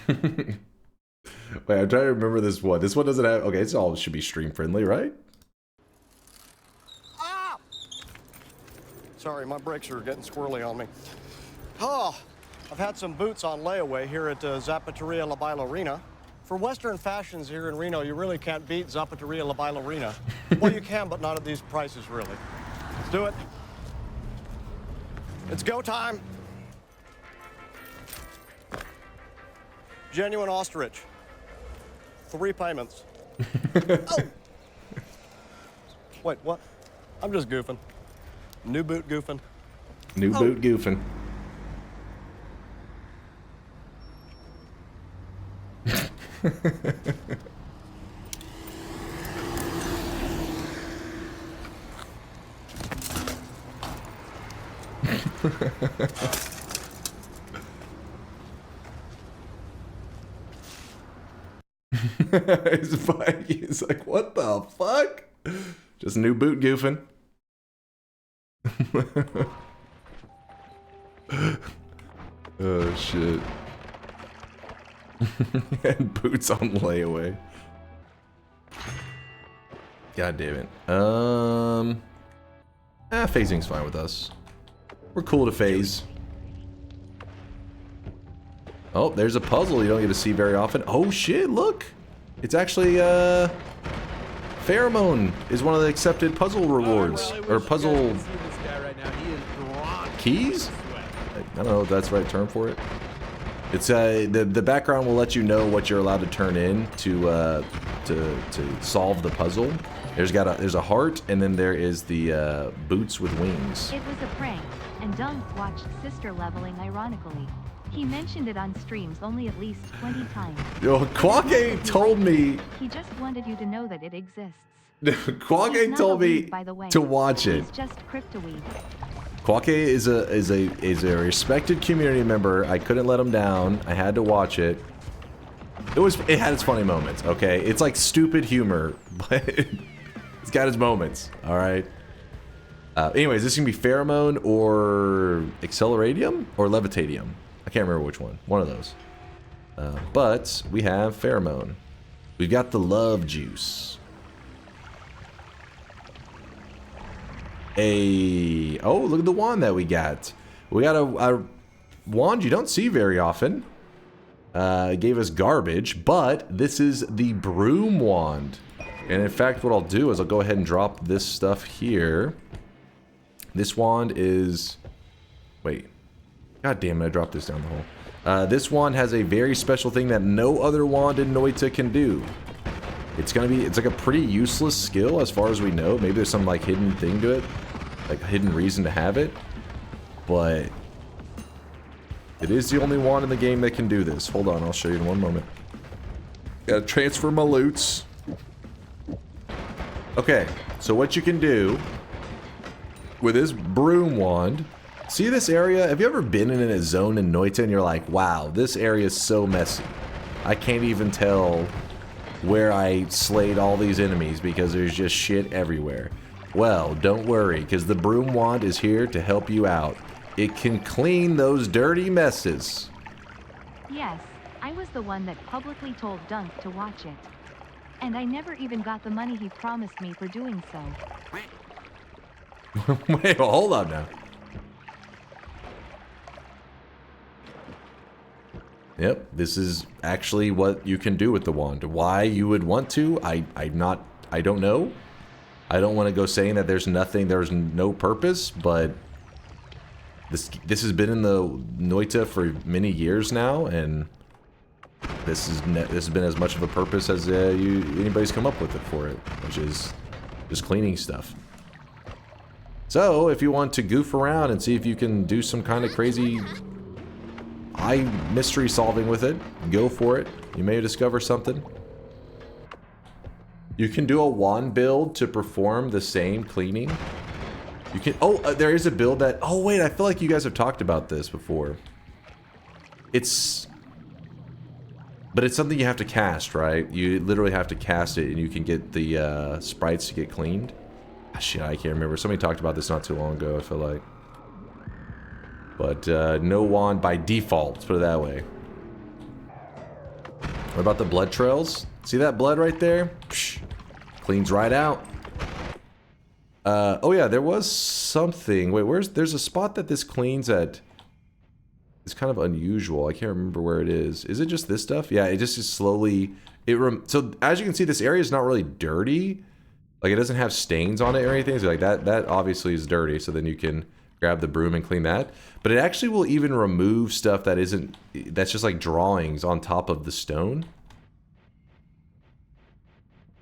Wait, I'm trying to remember this one. This one doesn't have. Okay, it's all should be stream friendly, right? Sorry, my brakes are getting squirrely on me. Oh, I've had some boots on layaway here at Zapateria La Bailarina. For Western fashions here in Reno, you really can't beat Zapateria La Bailarina. Well, you can, but not at these prices, really. Let's do it. It's go time. Genuine ostrich. 3 payments. Oh. Wait, what? I'm just goofing. New boot goofing. New boot goofing. He's like, what the fuck? Just new boot goofing. Oh shit. And boots on layaway. God damn it. Phasing's fine with us. We're cool to phase. Oh, there's a puzzle you don't get to see very often. Oh shit, look! It's actually, Pheromone is one of the accepted puzzle rewards. Or puzzle... keys? I don't know if that's the right term for it. It's, the background will let you know what you're allowed to turn in to solve the puzzle. There's a heart, and then there is the, boots with wings. It was a prank, and Dunk watched Sister Leveling ironically. He mentioned it on streams only at least 20 times. Yo, Quake told me... He just wanted you to know that it exists. Quake told me to watch it. He's just cryptoweed. Quake is a respected community member. I couldn't let him down. I had to watch it. It had its funny moments, okay? It's like stupid humor, but it's got its moments, all right? Anyways, this is gonna be pheromone or acceleratium or levitatium. I can't remember which one. One of those. But we have pheromone. We've got the love juice. Oh, look at the wand that we got. We got a wand you don't see very often. It gave us garbage, but this is the broom wand. And in fact, what I'll do is I'll go ahead and drop this stuff here. This wand is... Wait. God damn it, I dropped this down the hole. This wand has a very special thing that no other wand in Noita can do. It's like a pretty useless skill as far as we know. Maybe there's some like hidden thing to it. Like a hidden reason to have it. But it is the only wand in the game that can do this. Hold on, I'll show you in one moment. Gotta transfer my loots. Okay, so what you can do with this broom wand, see this area? Have you ever been in a zone in Noita and you're like, wow, this area is so messy. I can't even tell where I slayed all these enemies because there's just shit everywhere. Well, don't worry, because the broom wand is here to help you out. It can clean those dirty messes. Yes, I was the one that publicly told Dunk to watch it. And I never even got the money he promised me for doing so. Wait, well, hold on now. Yep, this is actually what you can do with the wand. Why you would want to, I don't know. I don't want to go saying that there's no purpose, but this has been in the Noita for many years now, and this has been as much of a purpose as anybody's come up with it for it, which is just cleaning stuff. So, if you want to goof around and see if you can do some kind of crazy mystery solving with it, go for it. You may discover something. You can do a wand build to perform the same cleaning. You can... there is a build that... Oh, wait, I feel like you guys have talked about this before. But it's something you have to cast, right? You literally have to cast it and you can get the sprites to get cleaned. Shit, I can't remember. Somebody talked about this not too long ago, I feel like. But no wand by default, let's put it that way. What about the blood trails? See that blood right there? Psh, cleans right out. Oh yeah, there was something. Wait, there's a spot that this cleans at. It's kind of unusual. I can't remember where it is. Is it just this stuff? Yeah, it just is slowly... So as you can see, this area is not really dirty. Like, it doesn't have stains on it or anything. So like that obviously is dirty. So then you can grab the broom and clean that. But it actually will even remove stuff that's just like drawings on top of the stone.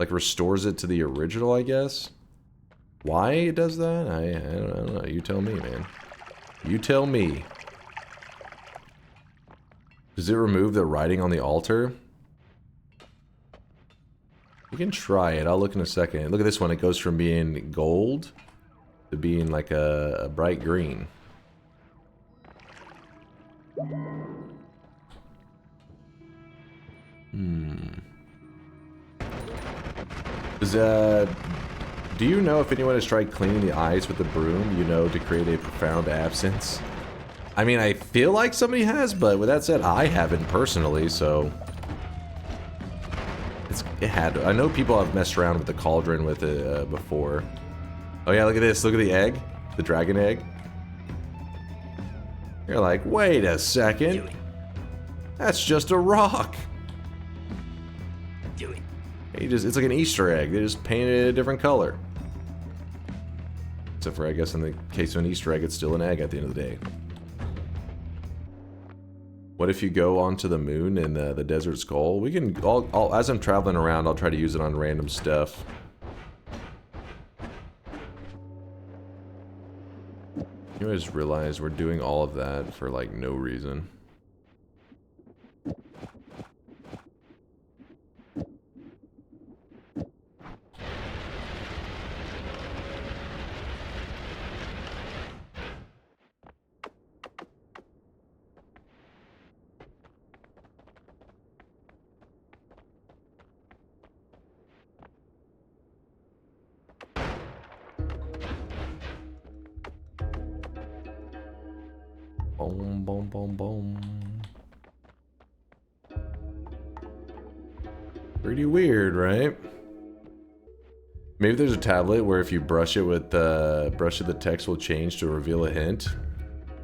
Like, restores it to the original, I guess. Why it does that? I don't know. You tell me, man. You tell me. Does it remove the writing on the altar? You can try it. I'll look in a second. Look at this one. It goes from being gold to being like a bright green. Do you know if anyone has tried cleaning the eyes with the broom, to create a profound absence? I mean, I feel like somebody has, but with that said, I haven't personally, so... It had to. I know people have messed around with the cauldron with it before. Oh yeah, look at this. Look at the egg. The dragon egg. You're like, wait a second. That's just a rock. It's like an Easter egg. They just painted it a different color. Except for, I guess, in the case of an Easter egg, it's still an egg at the end of the day. What if you go onto the moon in the desert skull? We can, as I'm traveling around, I'll try to use it on random stuff. You guys realize we're doing all of that for, like, no reason. Boom, boom, boom, boom. Pretty weird, right? Maybe there's a tablet where if you brush it with the text will change to reveal a hint.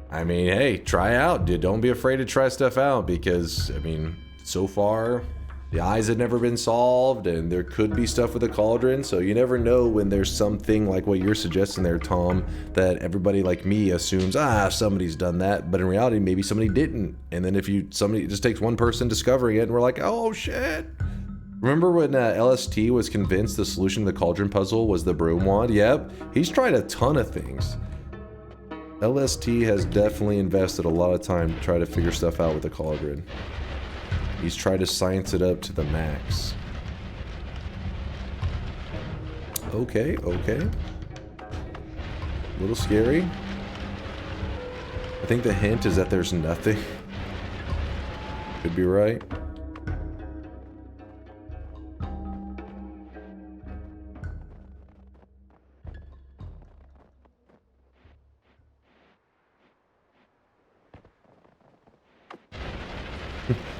I mean, hey, try out, dude. Don't be afraid to try stuff out because, I mean, so far, the eyes have never been solved and there could be stuff with the cauldron, so you never know when there's something like what you're suggesting there, Tom, that everybody like me assumes, somebody's done that, but in reality, maybe somebody didn't. And then if somebody, it just takes one person discovering it and we're like, oh shit. Remember when LST was convinced the solution to the cauldron puzzle was the broom wand? Yep, he's tried a ton of things. LST has definitely invested a lot of time to try to figure stuff out with the cauldron. He's tried to science it up to the max. Okay, okay. A little scary. I think the hint is that there's nothing. Could be right.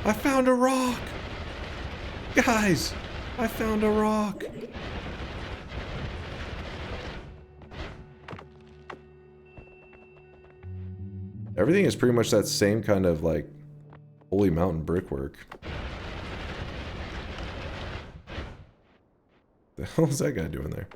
I found a rock! Guys, I found a rock! Everything is pretty much that same kind of like holy mountain brickwork. The hell is that guy doing there?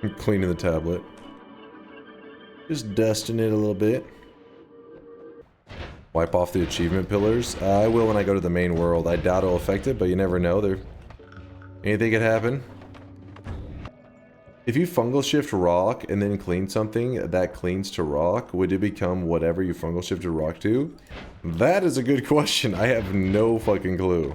I'm cleaning the tablet. Just dusting it a little bit. Wipe off the achievement pillars. I will when I go to the main world. I doubt it'll affect it, but you never know. Anything could happen. If you fungal shift rock and then clean something that cleans to rock, would it become whatever you fungal shifted rock to? That is a good question. I have no fucking clue.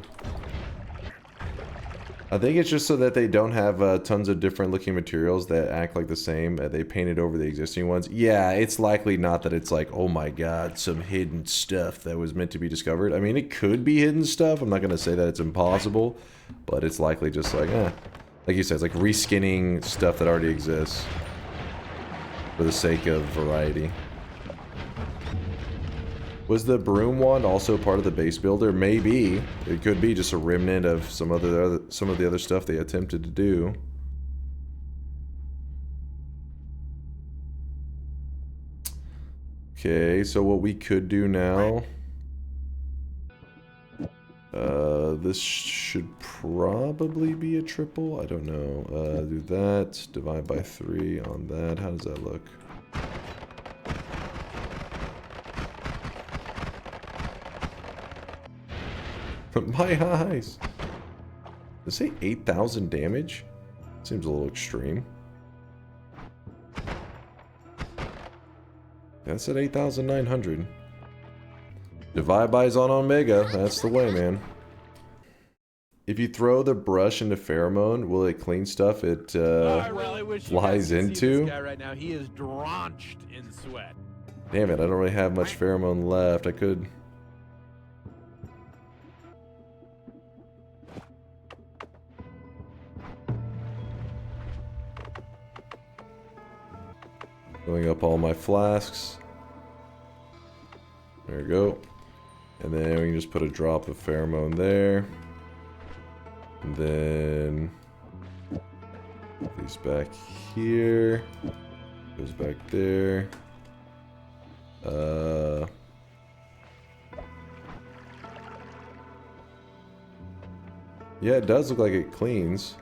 I think it's just so that they don't have tons of different looking materials that act like the same. They painted over the existing ones. Yeah, it's likely not that it's like, oh my god, some hidden stuff that was meant to be discovered. I mean, it could be hidden stuff. I'm not going to say that it's impossible, but it's likely just like, like you said, it's like reskinning stuff that already exists for the sake of variety. Was the broom wand also part of the base builder? Maybe. It could be just a remnant of some of the other stuff they attempted to do. Okay, so what we could do now... this should probably be a triple. I don't know. Do that. Divide by 3 on that. How does that look? My eyes! Does it say 8,000 damage? Seems a little extreme. That's at 8,900. Divide by's on Omega. That's the way, man. If you throw the brush into pheromone, will it clean stuff it flies into? This guy right now, he is drenched in sweat. Damn it, I don't really have much pheromone left. I could... Filling up all my flasks. There we go. And then we can just put a drop of pheromone there. And then... these back here. Goes back there. Yeah, it does look like it cleans.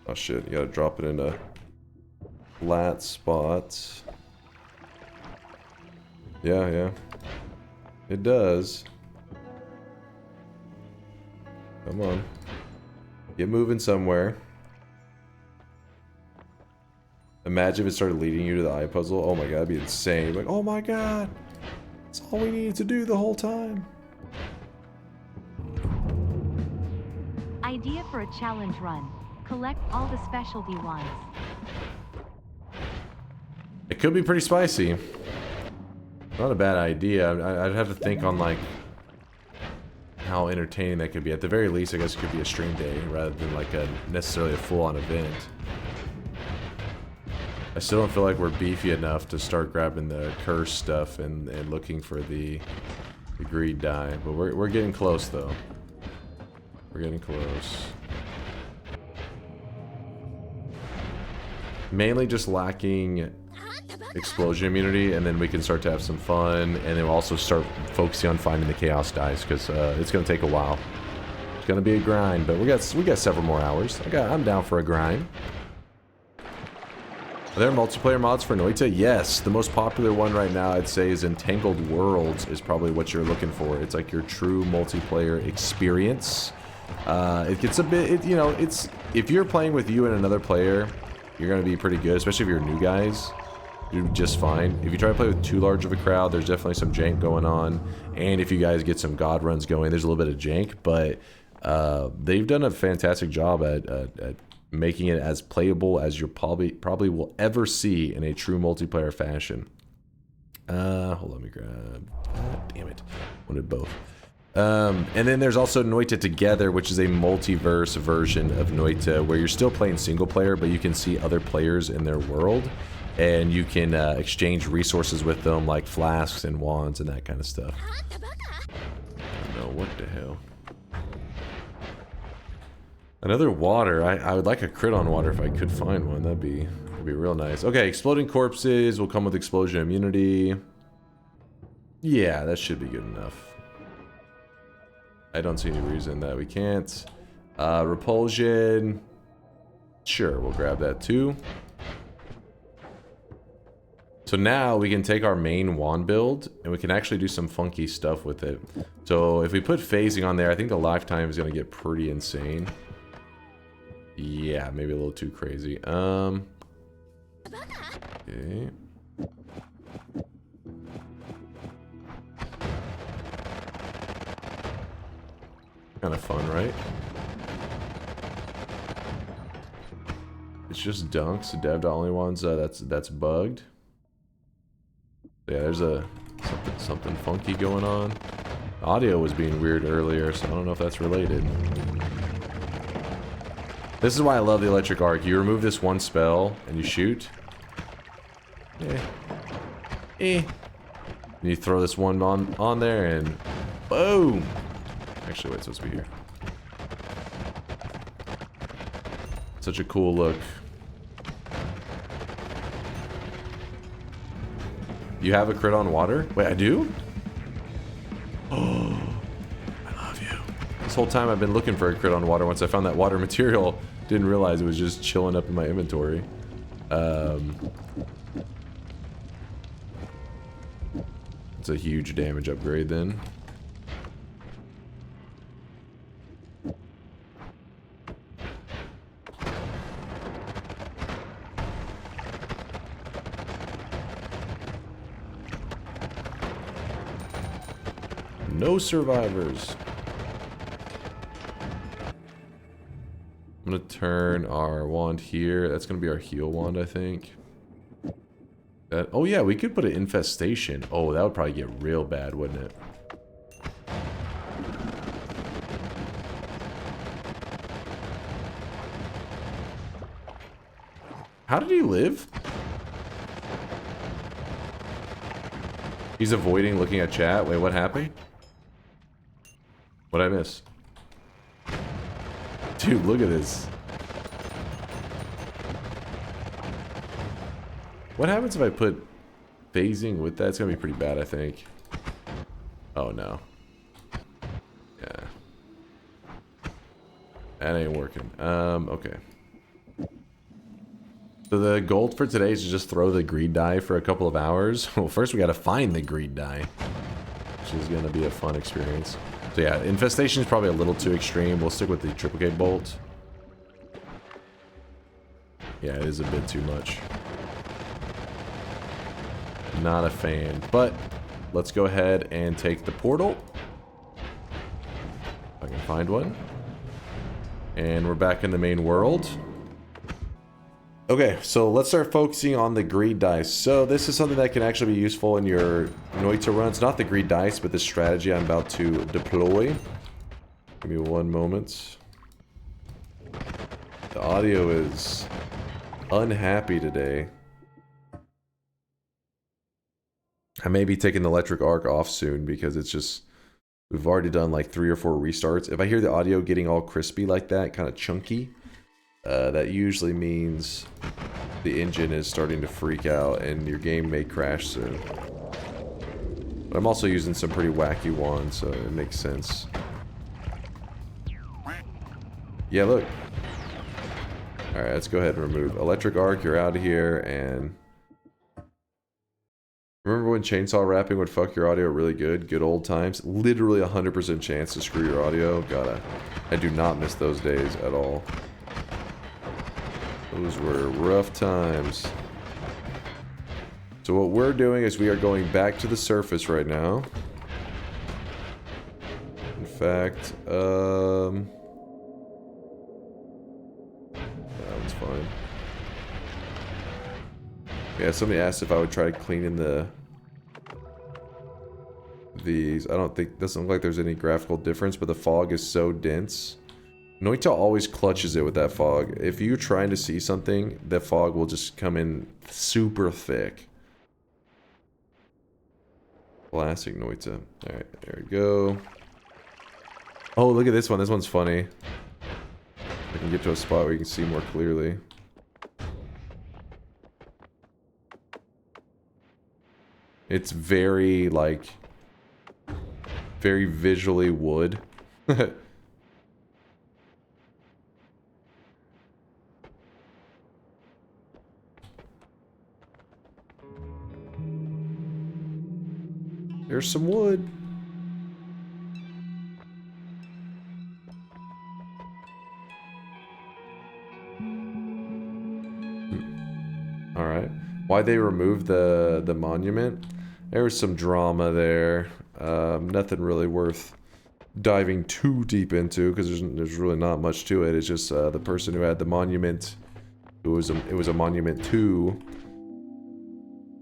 Oh shit, you gotta drop it in a flat spot. Yeah, yeah. It does. Come on. Get moving somewhere. Imagine if it started leading you to the eye puzzle. Oh my god, that'd be insane. Like, oh my god! That's all we needed to do the whole time. Idea for a challenge run. Collect all the specialty ones. It could be pretty spicy. Not a bad idea. I'd have to think on, like, how entertaining that could be. At the very least, I guess it could be a stream day rather than, like, necessarily a full-on event. I still don't feel like we're beefy enough to start grabbing the curse stuff and looking for the greed die. But we're getting close, though. We're getting close. Mainly just lacking explosion immunity, and then we can start to have some fun, and then we'll also start focusing on finding the chaos dice, because it's going to take a while. It's going to be a grind, but we got several more hours. I'm down for a grind. Are there multiplayer mods for Noita? Yes. The most popular one right now, I'd say, is Entangled Worlds is probably what you're looking for. It's like your true multiplayer experience. It gets a bit, you know, it's, if you're playing with you and another player, you're going to be pretty good, especially if you're new guys. You're just fine. If you try to play with too large of a crowd, there's definitely some jank going on. And if you guys get some god runs going, there's a little bit of jank, but they've done a fantastic job at making it as playable as you probably will ever see in a true multiplayer fashion. Hold on, let me grab. Damn it, wanted both. And then there's also Noita Together, which is a multiverse version of Noita, where you're still playing single player, but you can see other players in their world, and you can exchange resources with them, like flasks and wands and that kind of stuff. I don't know, what the hell? Another water. I would like a crit on water if I could find one. That'd be real nice. Okay, exploding corpses will come with explosion immunity. Yeah, that should be good enough. I don't see any reason that we can't. Repulsion. Sure, we'll grab that too. So now we can take our main wand build and we can actually do some funky stuff with it. So if we put phasing on there, I think the lifetime is going to get pretty insane. Yeah, maybe a little too crazy. Okay. Kind of fun, right? It's just dunks. Dev.only ones. That's bugged. Yeah, there's something funky going on. Audio was being weird earlier, so I don't know if that's related. This is why I love the electric arc. You remove this one spell and you shoot. And you throw this one on there and boom. Actually, wait, it's supposed to be here. Such a cool look. You have a crit on water? Wait, I do? Oh, I love you. This whole time I've been looking for a crit on water. Once I found that water material, didn't realize it was just chilling up in my inventory. It's a huge damage upgrade then. No survivors. I'm gonna turn our wand here. That's gonna be our heal wand, I think. Oh yeah, we could put an infestation. Oh, that would probably get real bad, wouldn't it? How did he live? He's avoiding looking at chat. Wait, what happened? What'd I miss? Dude, look at this. What happens if I put phasing with that? It's gonna be pretty bad, I think. Oh no. Yeah. That ain't working. Okay. So the goal for today is to just throw the greed die for a couple of hours. Well, first we got to find the greed die, which is going to be a fun experience. So yeah, infestation is probably a little too extreme. We'll stick with the plicate bolt. Yeah, it is a bit too much. Not a fan, but let's go ahead and take the portal. If I can find one. And we're back in the main world. Okay, so let's start focusing on the greed dice. So this is something that can actually be useful in your Noita runs. Not the greed dice, but the strategy I'm about to deploy. Give me one moment. The audio is unhappy today. I may be taking the electric arc off soon because it's just... We've already done like 3 or 4 restarts. If I hear the audio getting all crispy like that, kind of chunky, that usually means the engine is starting to freak out and your game may crash soon. But I'm also using some pretty wacky wands, so it makes sense. Yeah, look. Alright, let's go ahead and remove electric arc. You're out of here, and... Remember when chainsaw wrapping would fuck your audio really good? Good old times. Literally 100% chance to screw your audio. I do not miss those days at all. Those were rough times. So what we're doing is we are going back to the surface right now. In fact, that one's fine. Yeah, somebody asked if I would try cleaning these. I don't think, doesn't look like there's any graphical difference, but the fog is so dense. Noita always clutches it with that fog. If you're trying to see something, the fog will just come in super thick. Classic Noita. Alright, there we go. Oh, look at this one. This one's funny. I can get to a spot where you can see more clearly. It's very, like, very visually wood. There's some wood. Alright. Why'd they remove the monument? There was some drama there. Nothing really worth diving too deep into because there's really not much to it. It's just the person who had the monument. It was a monument to.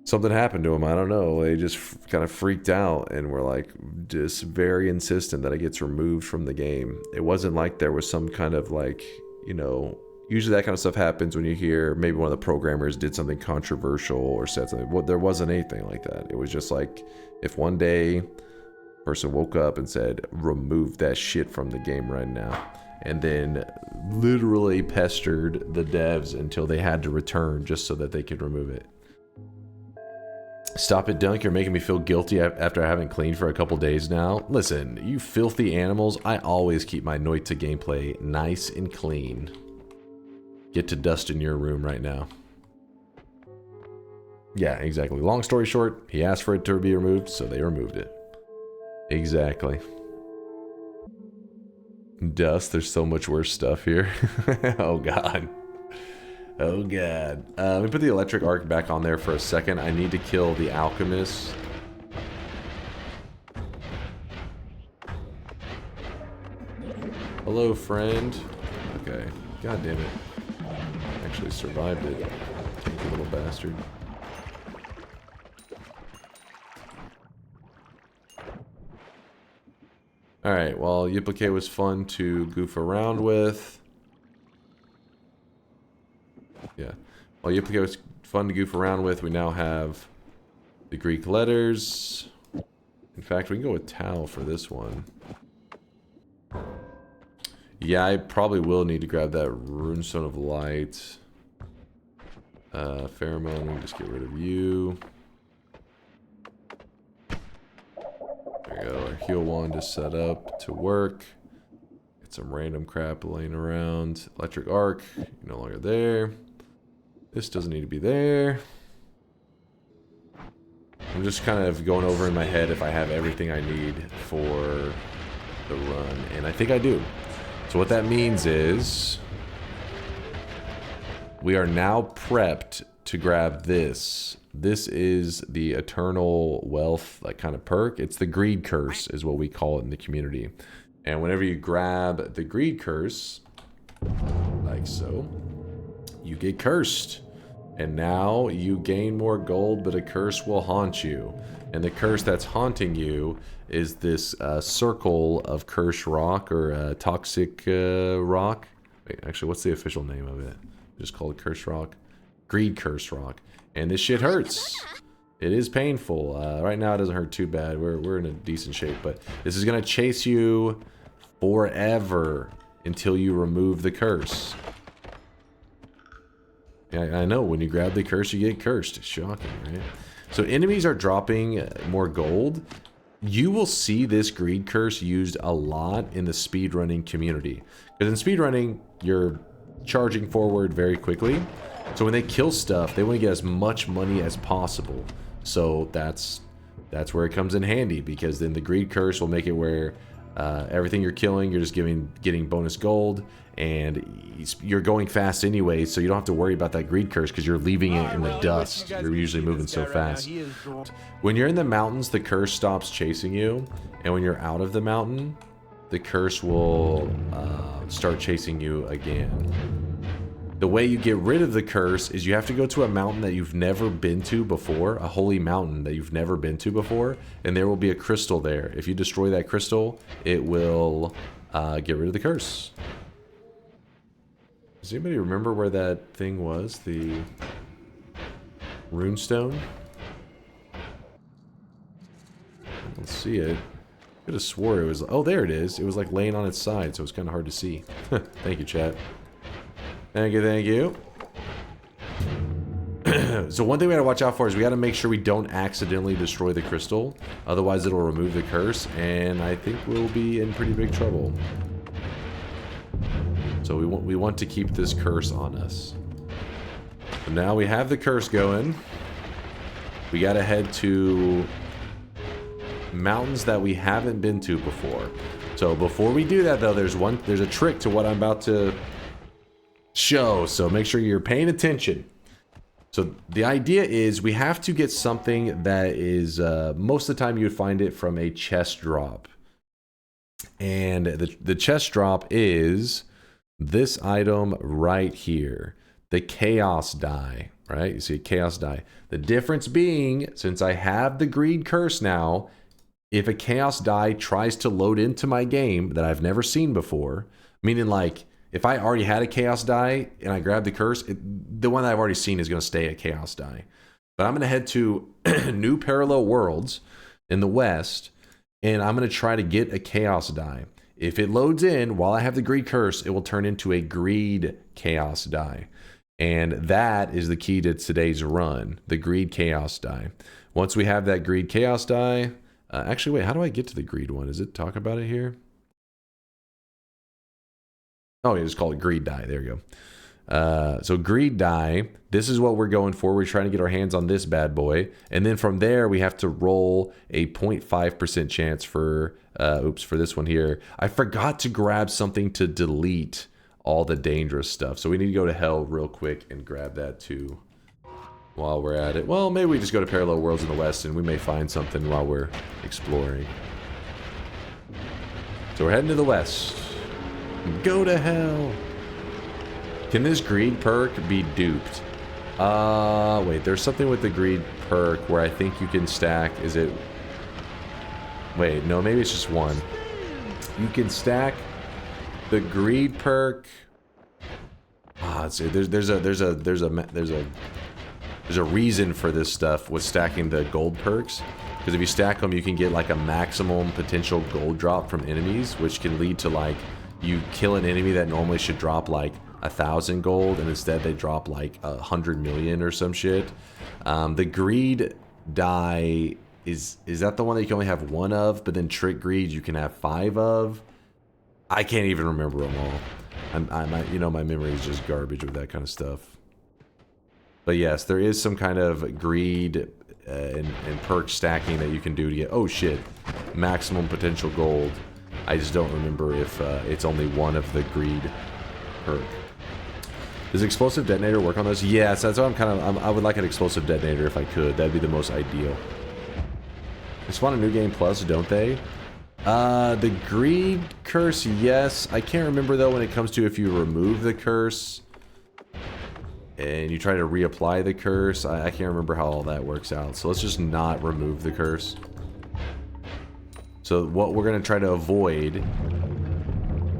Something happened to him. I don't know. They just kind of freaked out and were like just very insistent that it gets removed from the game. It wasn't like there was some kind of like, you know. Usually that kind of stuff happens when you hear maybe one of the programmers did something controversial or said something. Well, there wasn't anything like that. It was just like if one day a person woke up and said, remove that shit from the game right now. And then literally pestered the devs until they had to return just so that they could remove it. Stop it, Dunk. You're making me feel guilty after I haven't cleaned for a couple days now. Listen, you filthy animals. I always keep my Noita gameplay nice and clean. Get to dust in your room right now. Yeah, exactly. Long story short, he asked for it to be removed, so they removed it. Exactly. Dust, there's so much worse stuff here. Oh god. Oh god. Let me put the electric arc back on there for a second. I need to kill the alchemist. Hello, friend. Okay. God damn it. Actually survived it. Tanky little bastard. Alright, well, Plicate was fun to goof around with. Yeah. Well, Plicate was fun to goof around with. We now have the Greek letters. In fact, we can go with Tau for this one. Yeah, I probably will need to grab that Runestone of Light. Pheromone, we can just get rid of you. There we go, our heal wand is set up to work. Get some random crap laying around. Electric arc, no longer there. This doesn't need to be there. I'm just kind of going over in my head if I have everything I need for the run, and I think I do. So what that means is we are now prepped to grab this. This is the Eternal Wealth, like, kind of perk. It's the Greed Curse is what we call it in the community. And whenever you grab the Greed Curse, like so, you get cursed. And now you gain more gold, but a curse will haunt you. And the curse that's haunting you is this circle of cursed rock, or toxic rock. Wait, actually, what's the official name of it? Just call it cursed rock. Greed curse rock. And this shit hurts. It is painful. Right now it doesn't hurt too bad. We're in a decent shape, but this is gonna chase you forever until you remove the curse. Yeah, I know, when you grab the curse, you get cursed. It's shocking, right? So enemies are dropping more gold. You will see this greed curse used a lot in the speedrunning community. Because in speedrunning, you're charging forward very quickly. So when they kill stuff, they want to get as much money as possible. So that's where it comes in handy, because then the greed curse will make it where everything you're killing, you're just getting bonus gold, and you're going fast anyway, so you don't have to worry about that greed curse because you're leaving it in the dust. You're usually moving so fast. When you're in the mountains, the curse stops chasing you, and when you're out of the mountain, the curse will start chasing you again. The way you get rid of the curse is you have to go to a mountain that you've never been to before, a holy mountain that you've never been to before, and there will be a crystal there. If you destroy that crystal, it will get rid of the curse. Does anybody remember where that thing was? The runestone? I don't see it. I could have swore it was... Oh, there it is. It was like laying on its side, so it's kind of hard to see. Thank you, chat. Thank you, thank you. So one thing we gotta watch out for is we gotta make sure we don't accidentally destroy the crystal. Otherwise it'll remove the curse, and I think we'll be in pretty big trouble. So we want to keep this curse on us. So now we have the curse going. We gotta head to mountains that we haven't been to before. So before we do that though, there's a trick to what I'm about to show, so make sure you're paying attention. So the idea is we have to get something that is most of the time you would find it from a chest drop, and the chest drop is this item right here, the chaos die, right? You see chaos die. The difference being, since I have the greed curse now, if a chaos die tries to load into my game that I've never seen before, meaning like if I already had a chaos die and I grab the curse, the one that I've already seen is going to stay a chaos die. But I'm going to head to new parallel worlds in the west, and I'm going to try to get a chaos die. If it loads in while I have the greed curse, it will turn into a greed chaos die. And that is the key to today's run, the greed chaos die. Once we have that greed chaos die, actually, wait, how do I get to the greed one? Does it talk about it here? Oh, you just call it greed die. There you go. So greed die, this is what we're going for. We're trying to get our hands on this bad boy. And then from there, we have to roll a 0.5% chance for, for this one here. I forgot to grab something to delete all the dangerous stuff. So we need to go to hell real quick and grab that too while we're at it. Well, maybe we just go to parallel worlds in the west and we may find something while we're exploring. So we're heading to the west. Go to hell. Can this greed perk be duped? Wait, there's something with the greed perk where I think you can stack. Is it? Wait, no, maybe it's just one. You can stack the greed perk. Let's see. There's a reason for this stuff with stacking the gold perks. Because if you stack them, you can get like a maximum potential gold drop from enemies, which can lead to like you kill an enemy that normally should drop like 1,000 gold, and instead they drop like 100 million or some shit. The greed die is that the one that you can only have one of, but then trick greed you can have 5 of? I can't even remember them all. You know, my memory is just garbage with that kind of stuff. But yes, there is some kind of greed and perk stacking that you can do to get, oh shit, maximum potential gold. I just don't remember if it's only one of the greed perk. Does explosive detonator work on those? Yes, that's what I would like an explosive detonator if I could. That'd be the most ideal. They spawn a new game plus, don't they? The greed curse, yes. I can't remember though when it comes to if you remove the curse and you try to reapply the curse. I can't remember how all that works out. So let's just not remove the curse. So what we're gonna try to avoid.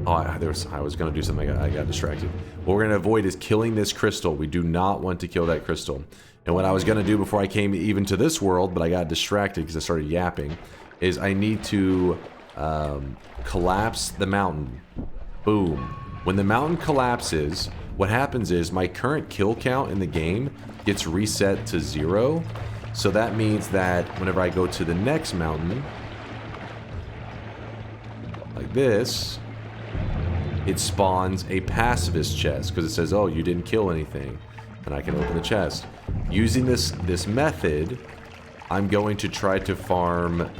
Oh, I was gonna do something. I got distracted. What we're gonna avoid is killing this crystal. We do not want to kill that crystal. And what I was gonna do before I came even to this world, but I got distracted because I started yapping, is I need to collapse the mountain. Boom. When the mountain collapses, what happens is my current kill count in the game gets reset to 0. So that means that whenever I go to the next mountain, like this, it spawns a pacifist chest because it says, oh, you didn't kill anything, and I can open the chest. Using this method, I'm going to try to farm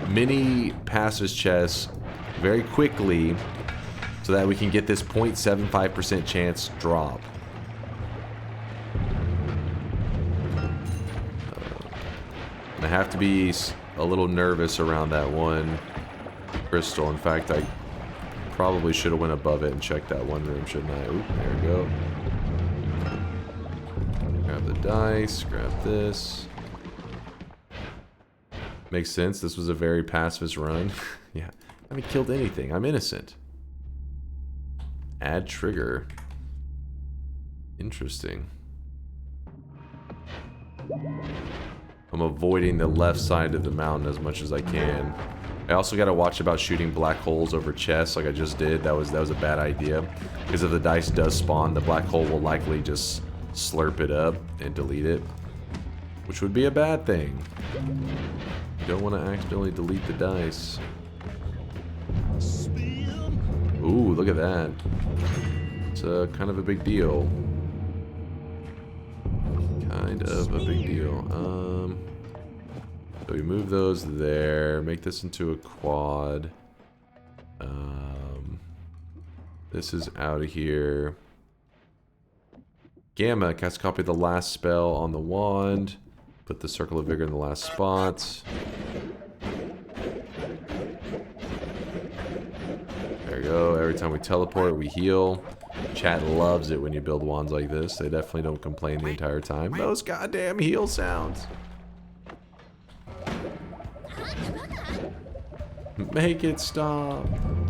mini pacifist chests very quickly so that we can get this 0.75% chance drop. And I have to be a little nervous around that one crystal. In fact, I probably should have went above it and checked that one room, shouldn't I? Oop, there we go. Grab the dice, grab this. Makes sense. This was a very pacifist run. Yeah, I haven't killed anything. I'm innocent. Add trigger. Interesting. I'm avoiding the left side of the mountain as much as I can. I also got to watch about shooting black holes over chests like I just did. That was a bad idea. Because if the dice does spawn, the black hole will likely just slurp it up and delete it. Which would be a bad thing. You don't want to accidentally delete the dice. Ooh, look at that. It's kind of a big deal. Kind of a big deal. So we move those there. Make this into a quad. This is out of here. Gamma, cast copy of the last spell on the wand. Put the circle of vigor in the last spot. There we go. Every time we teleport, we heal. Chat loves it when you build wands like this. They definitely don't complain the entire time. Those goddamn heal sounds. Make it stop.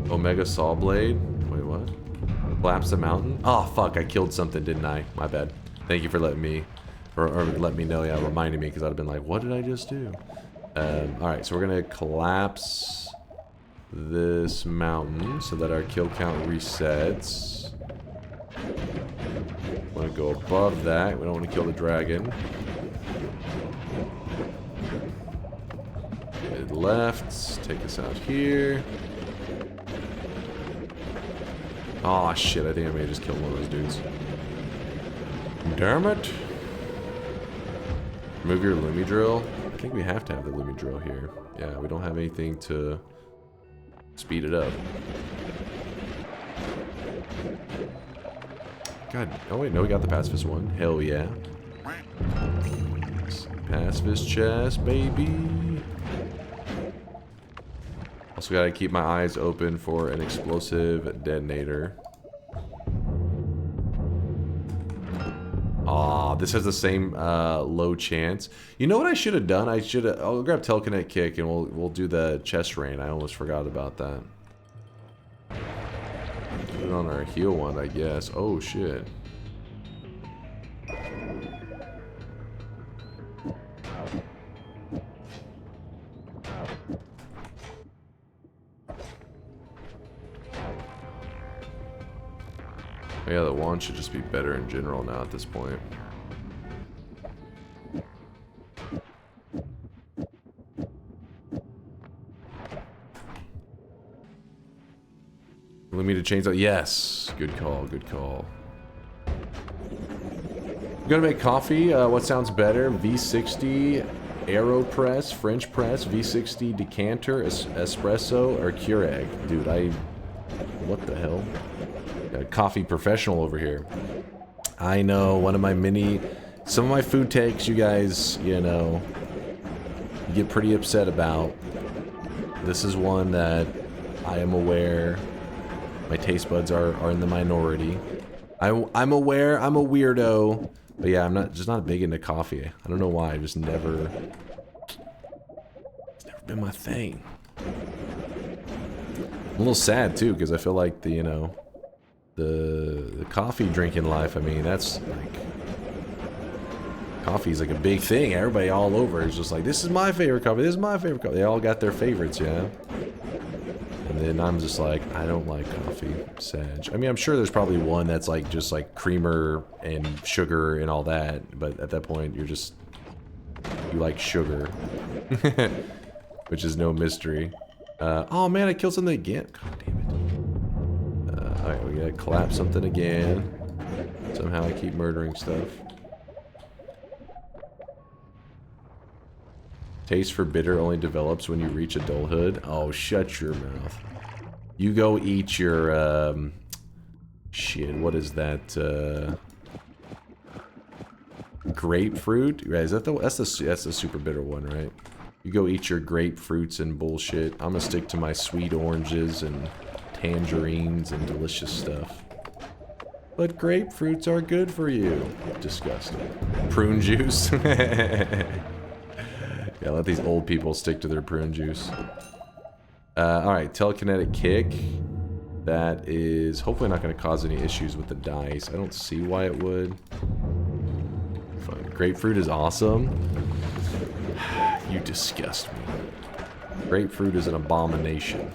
Omega Saw Blade. Wait, what? Collapse the mountain? Oh, fuck. I killed something, didn't I? My bad. Thank you for letting me, or let me know. Yeah, reminding me, because I'd have been like, what did I just do? Alright, so we're going to collapse this mountain so that our kill count resets. Want to go above that. We don't want to kill the dragon. Mid left. Take us out here. Aw, shit. I think I may have just killed one of those dudes. Damn it. Remove your Lumi drill. I think we have to have the Lumi drill here. Yeah, we don't have anything to speed it up. God, oh wait, no, we got the pacifist one. Hell yeah. Pacifist chest, baby. Also gotta keep my eyes open for an explosive detonator. Aw, this has the same low chance. You know what I should have done? I'll grab telekinetic kick and we'll do the chest rain. I almost forgot about that. Put it on our heal one, I guess. Oh shit. Yeah, the wand should just be better in general now at this point. Want me to change that? Yes! Good call, good call. I'm gonna make coffee. What sounds better? V60 AeroPress, French press, V60 decanter, espresso, or Keurig? Dude, what the hell? Got a coffee professional over here. I know, some of my food takes, you guys, you know, you get pretty upset about. This is one that I am aware my taste buds are in the minority. I'm aware I'm a weirdo, but yeah, I'm just not big into coffee. I don't know why. It's never been my thing. I'm a little sad too, because I feel like the coffee drinking life. I mean, that's like, coffee's like a big thing. Everybody all over is just like, this is my favorite coffee. This is my favorite coffee. They all got their favorites, you know. And then I'm just like, I don't like coffee. Sag. I mean, I'm sure there's probably one that's like just like creamer and sugar and all that, but at that point you like sugar, which is no mystery. Oh man, I killed something again. God damn it. Alright, we gotta collapse something again. Somehow I keep murdering stuff. Taste for bitter only develops when you reach adulthood. Oh, shut your mouth. You go eat your, shit, what is that, grapefruit? Right, is that that's the super bitter one, right? You go eat your grapefruits and bullshit. I'm gonna stick to my sweet oranges and tangerines and delicious stuff. But grapefruits are good for you. Disgusting. Prune juice? Yeah, let these old people stick to their prune juice. Alright, telekinetic kick. That is hopefully not going to cause any issues with the dice. I don't see why it would. Fine. Grapefruit is awesome. You disgust me. Grapefruit is an abomination.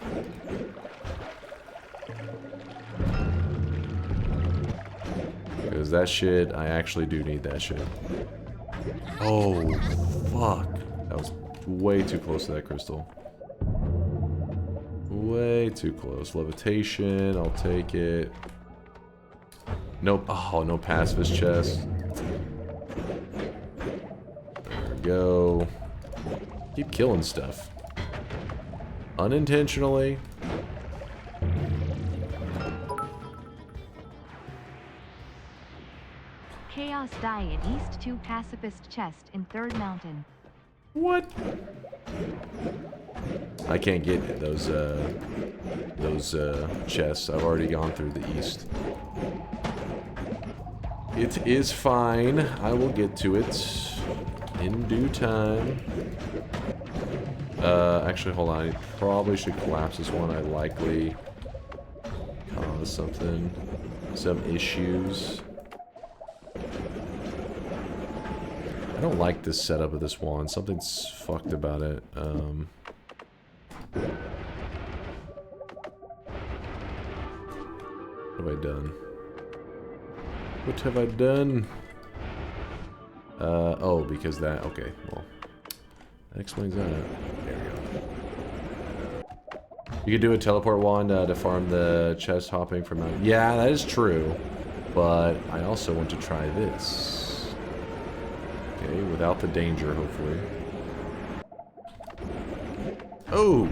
Because that shit, I actually do need that shit. Oh, fuck. That was way too close to that crystal. Way too close. Levitation, I'll take it. Nope. Oh, no pacifist chest. There we go. Keep killing stuff. Unintentionally. Chaos die in East 2 pacifist chest in 3rd mountain. What? I can't get those chests. I've already gone through the east. It is fine. I will get to it in due time. Actually, hold on. I probably should collapse this one. I likely caused some issues. I don't like this setup of this wand. Something's fucked about it. What have I done? What have I done? Oh, because that... Okay, well. That explains that. There we go. You can do a teleport wand to farm the chest hopping from... Yeah, that is true. But I also want to try this. Okay, without the danger, hopefully. Oh!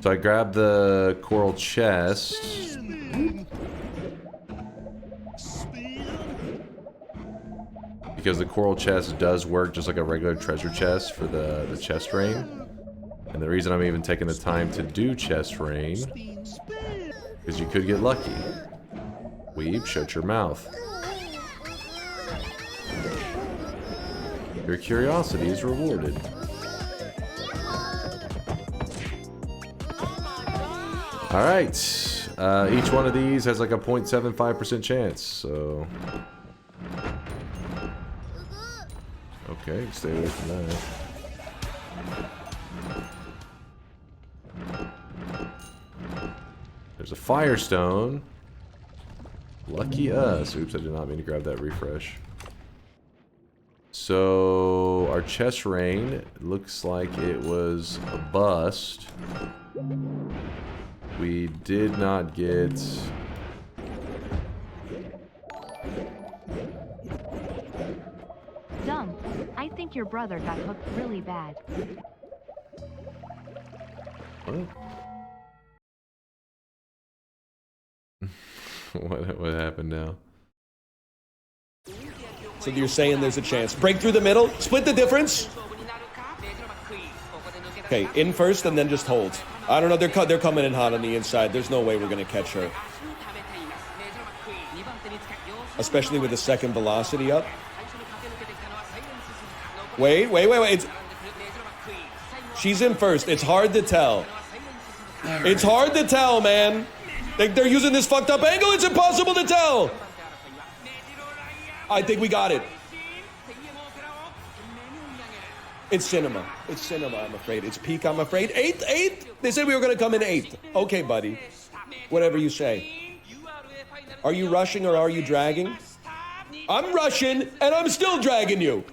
So I grabbed the coral chest. Because the coral chest does work just like a regular treasure chest for the chest rain. And the reason I'm even taking the time to do chest rain is you could get lucky. Weeb, shut your mouth. Your curiosity is rewarded. Alright. Each one of these has like a 0.75% chance, so... Okay, stay away from that. There's a firestone. Lucky us. Oops, I did not mean to grab that refresh. So, our chest rain looks like it was a bust. We did not get... Dunk, I think your brother got hooked really bad. What? What happened now? So you're saying there's a chance. Break through the middle, split the difference. Okay, in first and then just hold. I don't know, they're coming in hot on the inside. There's no way we're gonna catch her. Especially with the second velocity up. Wait. She's in first. It's hard to tell. It's hard to tell, man. They're using this fucked up angle. It's impossible to tell. I think we got it. It's cinema. It's cinema, I'm afraid. It's peak, I'm afraid. Eighth? They said we were going to come in 8th. Okay, buddy. Whatever you say. Are you rushing or are you dragging? I'm rushing, and I'm still dragging you.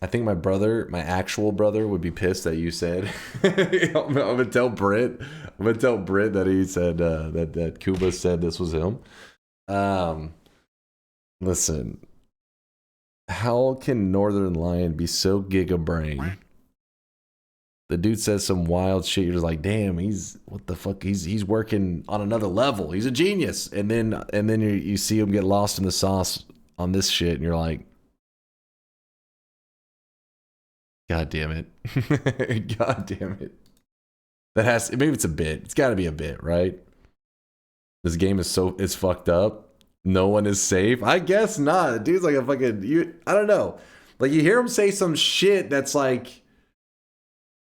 I think my brother, my actual brother, would be pissed that you said. I'm gonna tell Britt. I'm gonna tell Britt that he said that Kuba said this was him. Listen, how can Northern Lion be so giga-brain? The dude says some wild shit. You're just like, damn, what the fuck? He's working on another level. He's a genius. And then you see him get lost in the sauce on this shit, and you're like, God damn it. God damn it. Maybe it's a bit. It's got to be a bit, right? This game is fucked up. No one is safe. I guess not. Dude's like a fucking, I don't know. Like, you hear him say some shit that's like,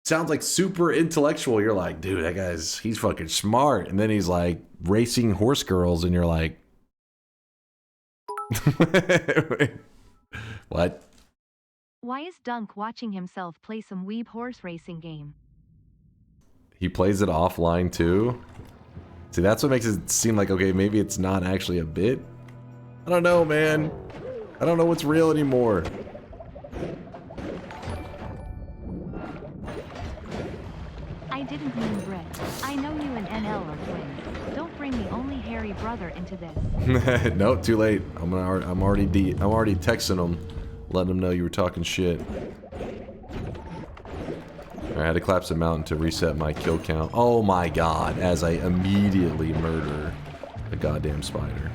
sounds like super intellectual. You're like, dude, that he's fucking smart. And then he's like racing horse girls, and you're like, what? Why is Dunk watching himself play some weeb horse racing game? He plays it offline too? See, that's what makes it seem like, okay, maybe it's not actually a bit. I don't know, man. I don't know what's real anymore. I didn't mean Brett. I know you and NL are twins. Don't bring the only hairy brother into this. No, too late. I'm already texting him, letting him know you were talking shit. I had to collapse a mountain to reset my kill count. Oh my god, as I immediately murder a goddamn spider.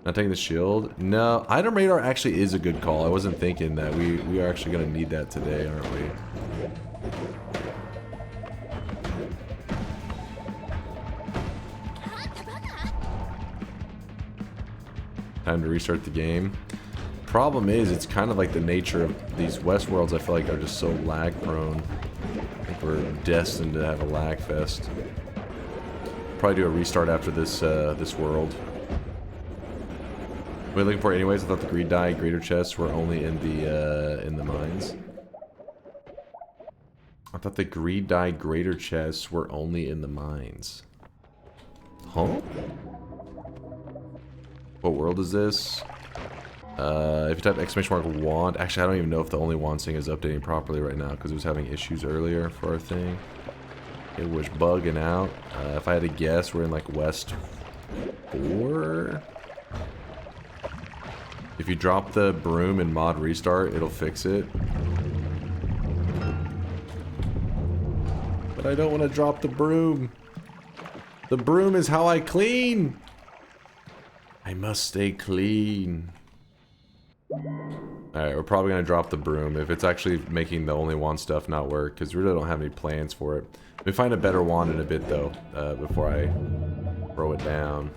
Not taking the shield? No, item radar actually is a good call. I wasn't thinking that. We are actually going to need that today, aren't we? Time to restart the game. Problem is, it's kind of like the nature of these Westworlds. I feel like are just so lag prone. I think we're destined to have a lag fest. Probably do a restart after this this world. What are you looking for anyways? I thought the greed die greater chests were only in the mines. I thought the greed die greater chests were only in the mines. Huh? What world is this? If you type exclamation mark wand, actually I don't even know if the only wand thing is updating properly right now because it was having issues earlier for our thing. It was bugging out. If I had to guess, we're in like West 4. If you drop the broom and mod restart, it'll fix it. But I don't want to drop the broom. The broom is how I clean. I must stay clean. Alright, we're probably going to drop the broom if it's actually making the only wand stuff not work, because we really don't have any plans for it. We find a better wand in a bit, though, before I throw it down.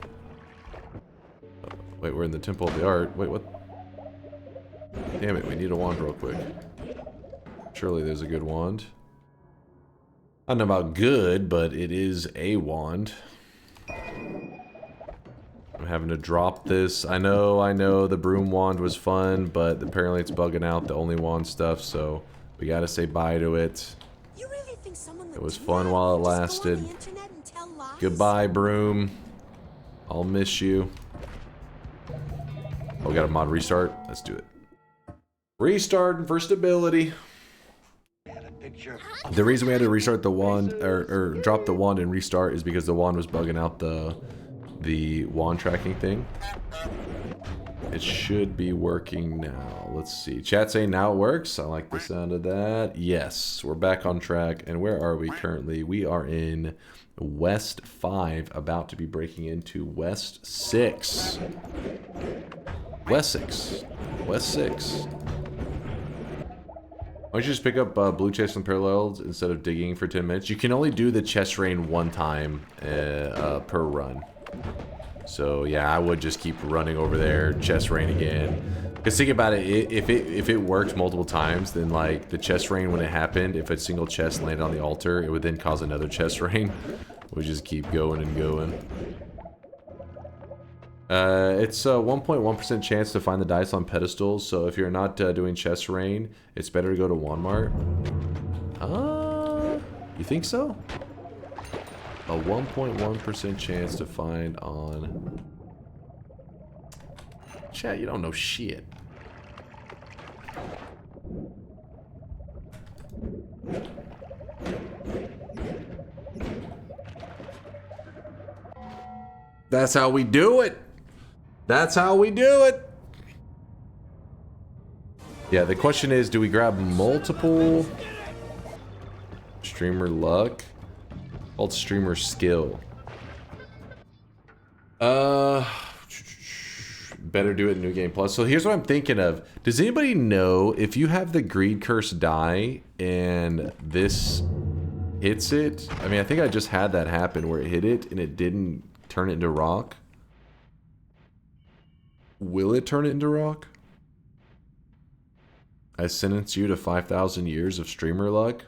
Wait, we're in the Temple of the Art. Wait, what? Damn it, we need a wand real quick. Surely there's a good wand. I don't know about good, but it is a wand. I'm having to drop this. I know the broom wand was fun, but apparently it's bugging out the only wand stuff, so we gotta say bye to it. You really think someone It was fun while it lasted. Goodbye, broom. I'll miss you. Oh, we got a mod restart. Let's do it. Restart for stability. The reason we had to restart the wand or drop the wand and restart is because the wand was bugging out the wand tracking thing. It should be working now. Let's see. Chat saying now it works. I like the sound of that. Yes, we're back on track. And where are we currently? We are in West 5, about to be breaking into West 6. West 6. West 6. Why don't you just pick up blue chest and parallels instead of digging for 10 minutes? You can only do the chest rain one time per run. So yeah, I would just keep running over there, chest rain again. Because think about it, if it worked multiple times, then like the chest rain when it happened, if a single chest landed on the altar, it would then cause another chest rain. We'll just keep going and going. It's a 1.1% chance to find the dice on pedestals, so if you're not doing chest rain, it's better to go to Walmart. You think so? A 1.1% chance to find on... Chat, you don't know shit. That's how we do it. That's how we do it. Yeah, the question is, do we grab multiple? Streamer luck? Called streamer skill. Better do it in New Game Plus. So here's what I'm thinking of. Does anybody know if you have the greed curse die and this hits it? I mean, I think I just had that happen where it hit it and it didn't turn it into rock. Will it turn it into rock? I sentence you to 5,000 years of streamer luck.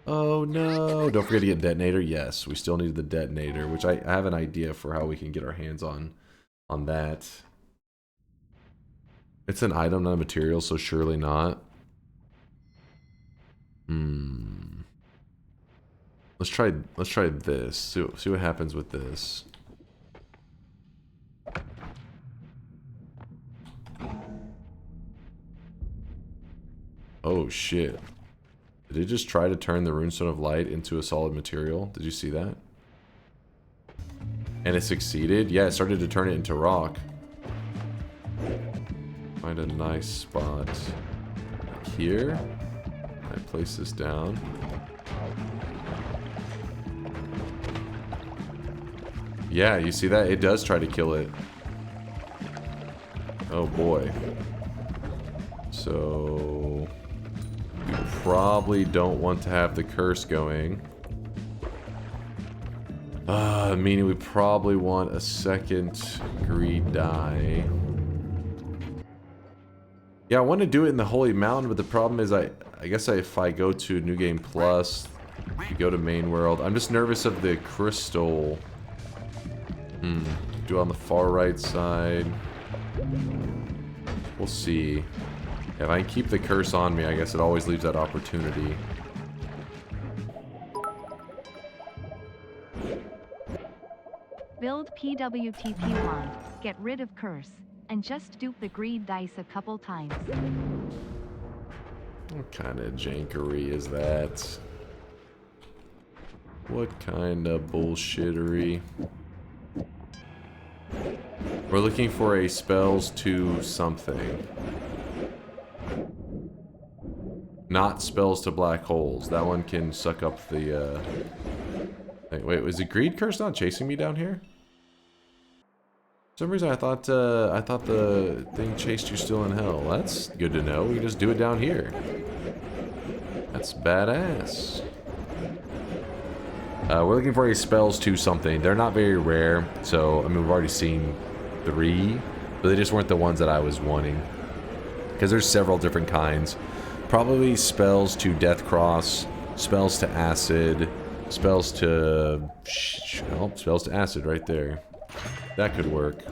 Oh no, don't forget to get detonator. Yes, we still need the detonator, which I have an idea for how we can get our hands on that. It's an item, not a material, so surely not. Let's try this. See what happens with this. Oh shit. Did it just try to turn the Runestone of Light into a solid material? Did you see that? And it succeeded? Yeah, it started to turn it into rock. Find a nice spot here. I place this down. Yeah, you see that? It does try to kill it. Oh boy. So... we probably don't want to have the curse going. Meaning we probably want a second greed die. Yeah, I want to do it in the Holy Mountain, but the problem is I guess if I go to New Game Plus, you go to Main World. I'm just nervous of the crystal. Do it on the far right side. We'll see. If I keep the curse on me, I guess it always leaves that opportunity. Build PWTP wand, get rid of curse, and just dupe the greed dice a couple times. What kind of jankery is that? What kind of bullshittery? We're looking for a spells to something. Not spells to black holes. That one can suck up the, Wait, was the greed curse not chasing me down here? For some reason I thought the thing chased you still in hell. That's good to know. We can just do it down here. That's badass. We're looking for a spells to something. They're not very rare, so I mean we've already seen 3, but they just weren't the ones that I was wanting. Because there's several different kinds. Probably spells to Death Cross, spells to Acid, spells to... oh, spells to Acid right there. That could work.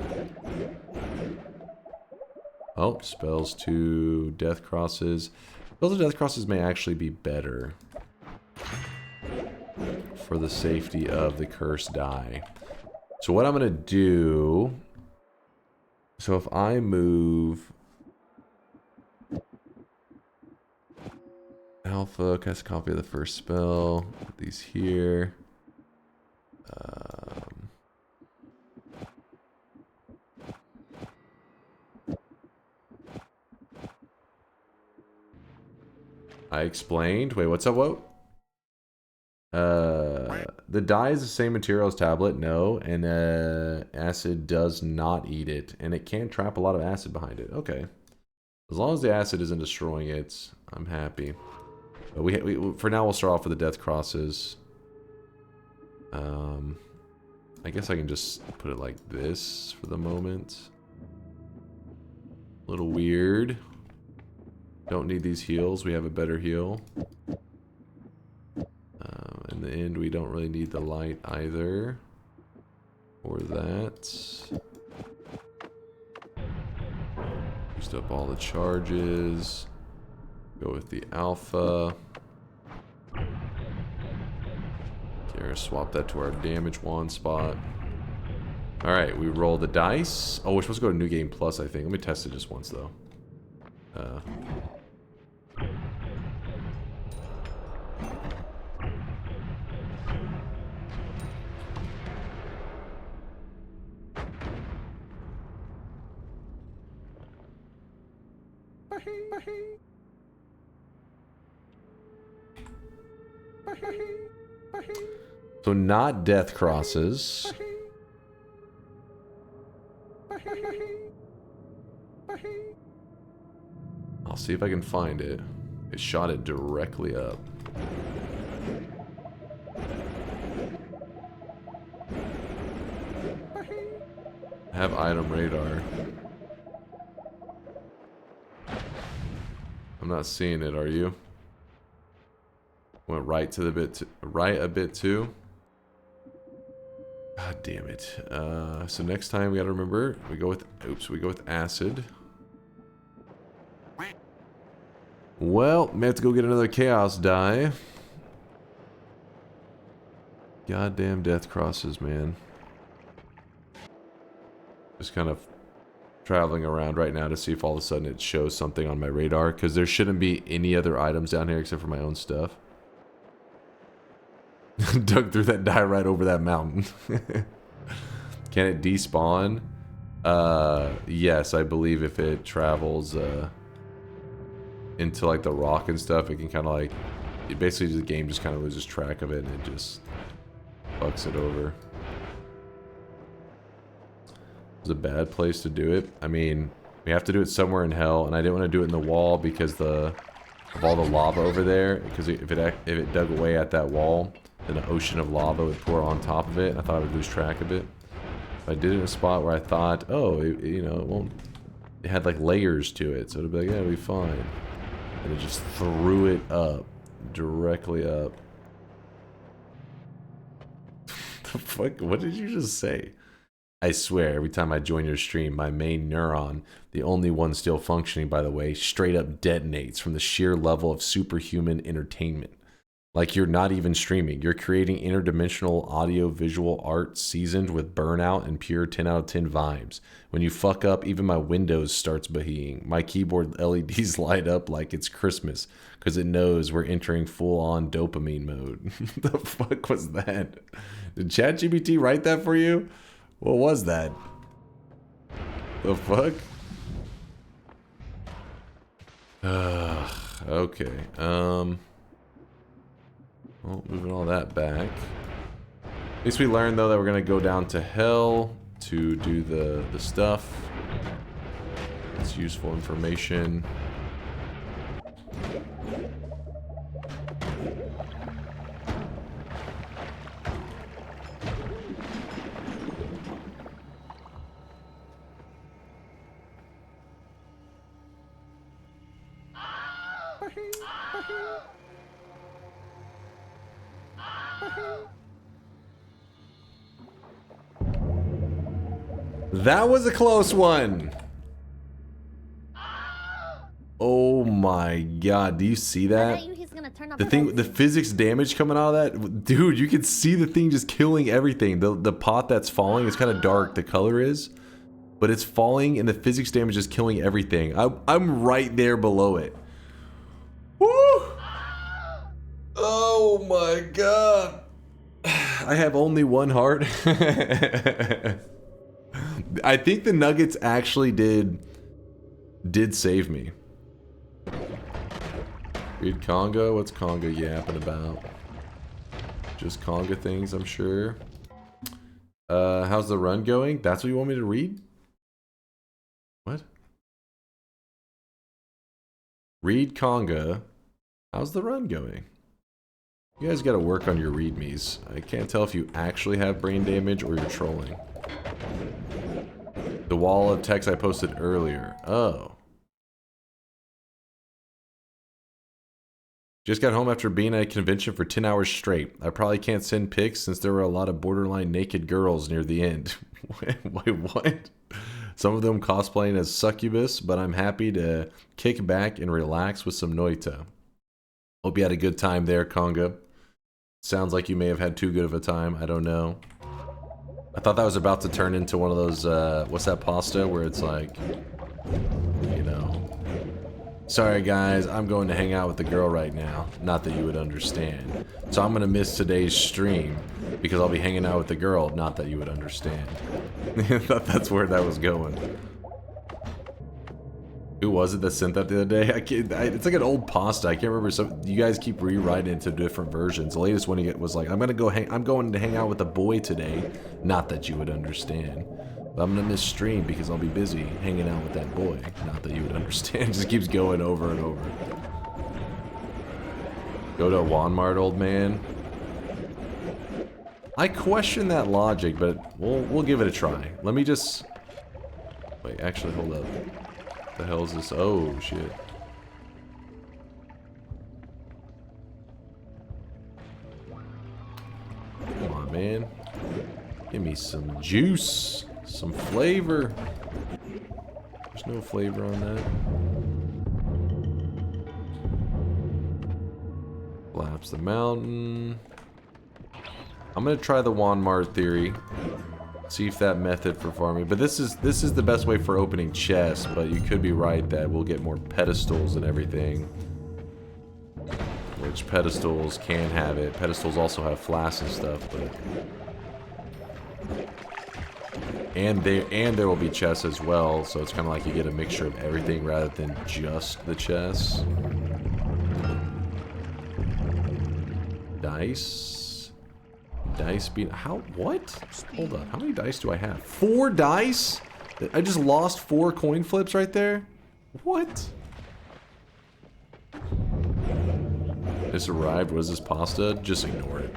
Oh, spells to Death Crosses. Spells to Death Crosses may actually be better. For the safety of the curse die. So what I'm going to do... So if I move Alpha, cast a copy of the first spell. Put these here. I explained. Wait, what's up, Woat? The dye is the same material as tablet, no, and acid does not eat it, and it can trap a lot of acid behind it. Okay, as long as the acid isn't destroying it, I'm happy. But we for now we'll start off with the death crosses. I guess I can just put it like this for the moment. A little weird. Don't need these heals. We have a better heal. In the end, we don't really need the light either. Or that. Used up all the charges. Go with the alpha. Here, swap that to our damage wand spot. Alright, we roll the dice. Oh, we're supposed to go to New Game Plus, I think. Let me test it just once, though. So not death crosses. I'll see if I can find it. It shot it directly up. I have item radar. I'm not seeing it, are you? Went right to the bit, right a bit too. God damn it. So next time we gotta remember, we go with, we go with acid. Well, may have to go get another chaos die. Goddamn death crosses, man. Just kind of traveling around right now to see if all of a sudden it shows something on my radar, because there shouldn't be any other items down here except for my own stuff. Dug through that die right over that mountain. Can it despawn? Yes, I believe if it travels into like the rock and stuff, it can kind of like, it basically the game just kind of loses track of it and it just fucks it over. It's a bad place to do it. I mean, we have to do it somewhere in hell, and I didn't want to do it in the wall because of all the lava over there. Because if it dug away at that wall, then an ocean of lava would pour on top of it. I thought I would lose track of it. If I did it in a spot where I thought, oh, you know, it won't. It had like layers to it, so it'd be like, yeah, it'll be fine. And it just threw it up, directly up. The fuck? What did you just say? I swear, every time I join your stream, my main neuron, the only one still functioning, by the way, straight up detonates from the sheer level of superhuman entertainment. Like you're not even streaming. You're creating interdimensional audio-visual art seasoned with burnout and pure 10 out of 10 vibes. When you fuck up, even my Windows starts beheeing. My keyboard LEDs light up like it's Christmas because it knows we're entering full-on dopamine mode. The fuck was that? Did ChatGPT write that for you? What was that? The fuck? Okay. Well, moving all that back. At least we learned, though, that we're gonna go down to hell to do the stuff. It's useful information. That was a close one. Oh my god, do you see that? The thing, the physics damage coming out of that, dude, you can see the thing just killing everything. The pot that's falling is kind of dark, the color is. but it's falling and the physics damage is killing everything. I'm right there below it. Woo! Oh my god. I have only one heart. I think the nuggets actually did save me. Read Conga? What's Conga yapping about? Just Conga things, I'm sure. How's the run going? That's what you want me to read? What? Read Conga. How's the run going? You guys gotta work on your readmes. I can't tell if you actually have brain damage or you're trolling. The wall of text I posted earlier. Oh. Just got home after being at a convention for 10 hours straight. I probably can't send pics since there were a lot of borderline naked girls near the end. Wait, what? Some of them cosplaying as succubus, but I'm happy to kick back and relax with some Noita. Hope you had a good time there, Conga. Sounds like you may have had too good of a time. I don't know. I thought that was about to turn into one of those, what's that pasta where it's like, you know, sorry guys, I'm going to hang out with the girl right now. Not that you would understand. So I'm going to miss today's stream because I'll be hanging out with the girl. Not that you would understand. I thought that's where that was going. Who was it that sent that the other day? It's like an old pasta. I can't remember. You guys keep rewriting into different versions. The latest one was like, I'm going to hang out with a boy today. Not that you would understand. But I'm gonna miss stream because I'll be busy hanging out with that boy. Not that you would understand. Just keeps going over and over. Go to Walmart, old man. I question that logic, but we'll give it a try. Let me just wait. Actually, hold up. What the hell is this? Oh shit. Come on, man. Give me some juice. Some flavor. There's no flavor on that. Collapse the mountain. I'm gonna try the Walmart theory. See if that method for farming. But this is the best way for opening chests. But you could be right that we'll get more pedestals and everything. Which pedestals can have it. Pedestals also have flasks and stuff, but. And there will be chests as well, so it's kind of like you get a mixture of everything rather than just the chests. Dice being what? Hold up, how many dice do I have? 4 dice? I just lost 4 coin flips right there. What? This arrived. What is this pasta? Just ignore it.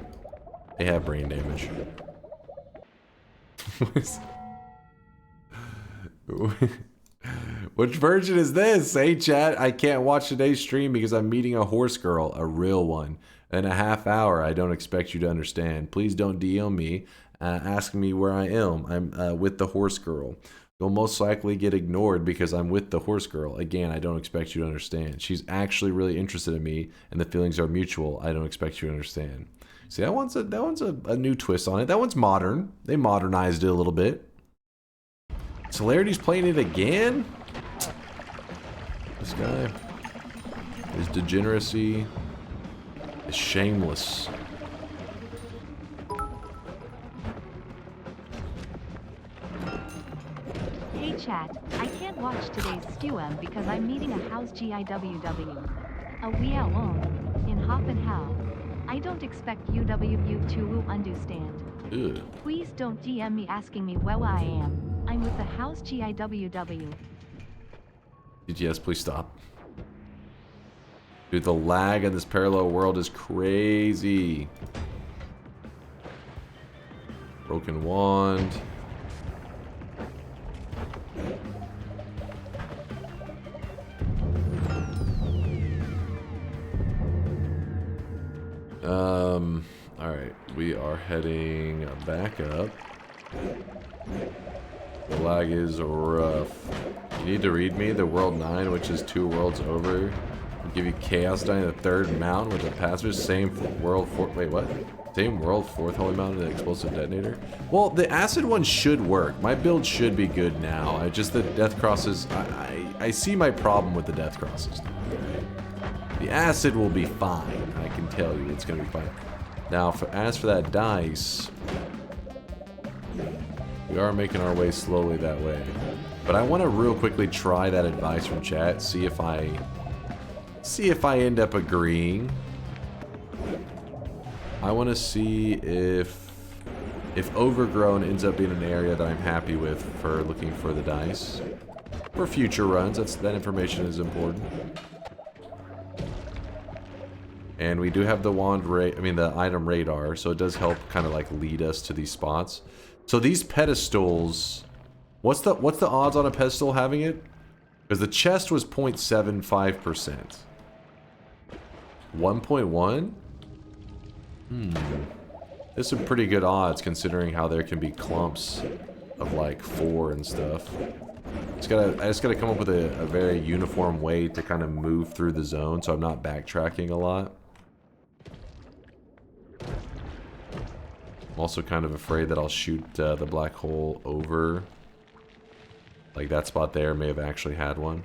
They have brain damage. Which version is this? Hey chat, I can't watch today's stream because I'm meeting a horse girl, a real one, in a half hour. I don't expect you to understand. Please don't DM me, ask me where I am. I'm with the horse girl. You'll most likely get ignored because I'm with the horse girl. Again, I don't expect you to understand. She's actually really interested in me and the feelings are mutual. I don't expect you to understand. See, that one's a new twist on it. That one's modern. They modernized it a little bit. Celerity's playing it again? This guy. His degeneracy is shameless. Hey chat, I can't watch today's STUM because I'm meeting a house GIWW. A WEOM in Hoffenhau. I don't expect UWU to understand. Ew. Please don't DM me asking me where I am. I'm with the house GIWW. DTS, please stop. Dude, the lag in this parallel world is crazy. Broken wand. Alright, we are heading back up. The lag is rough. You need to read me the world 9, which is 2 worlds over. Give you chaos die in the third mountain with the passers. Same world fourth. Wait, what? Same world fourth holy mountain and the explosive detonator. Well, the acid one should work. My build should be good now. I just the death crosses. I see my problem with the death crosses. The acid will be fine. I can tell you, it's gonna be fine. Now, as for that dice, we are making our way slowly that way. But I want to real quickly try that advice from chat. See if I end up agreeing. I want to see if overgrown ends up being an area that I'm happy with for looking for the dice for future runs. That information is important. And we do have the the item radar, so it does help kind of like lead us to these spots. So these pedestals, what's the odds on a pedestal having it? Because the chest was 0.75%. 1.1? There's some pretty good odds considering how there can be clumps of like 4 and stuff. I just gotta come up with a very uniform way to kind of move through the zone so I'm not backtracking a lot. I'm also kind of afraid that I'll shoot the black hole over. Like that spot there may have actually had one.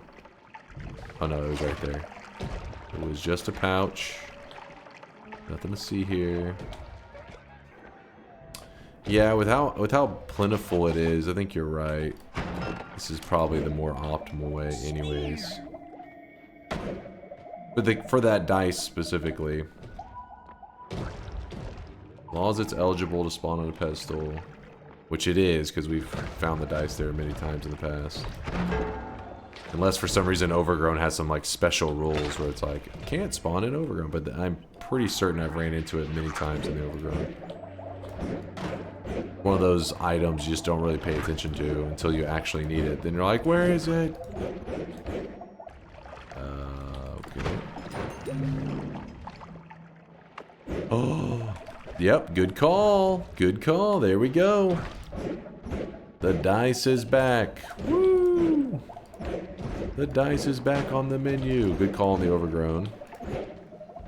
Oh no, it was right there. It was just a pouch. Nothing to see here. Yeah, with how plentiful it is, I think you're right. This is probably the more optimal way anyways. But for that dice specifically. As long as it's eligible to spawn on a pedestal. Which it is, because we've found the dice there many times in the past. Unless for some reason Overgrown has some like special rules where it's like, can't spawn in Overgrown, but I'm pretty certain I've ran into it many times in the Overgrown. One of those items you just don't really pay attention to until you actually need it. Then you're like, where is it? Okay. Oh, yep, good call. Good call. There we go. The dice is back. Woo! The dice is back on the menu. Good call on the Overgrown.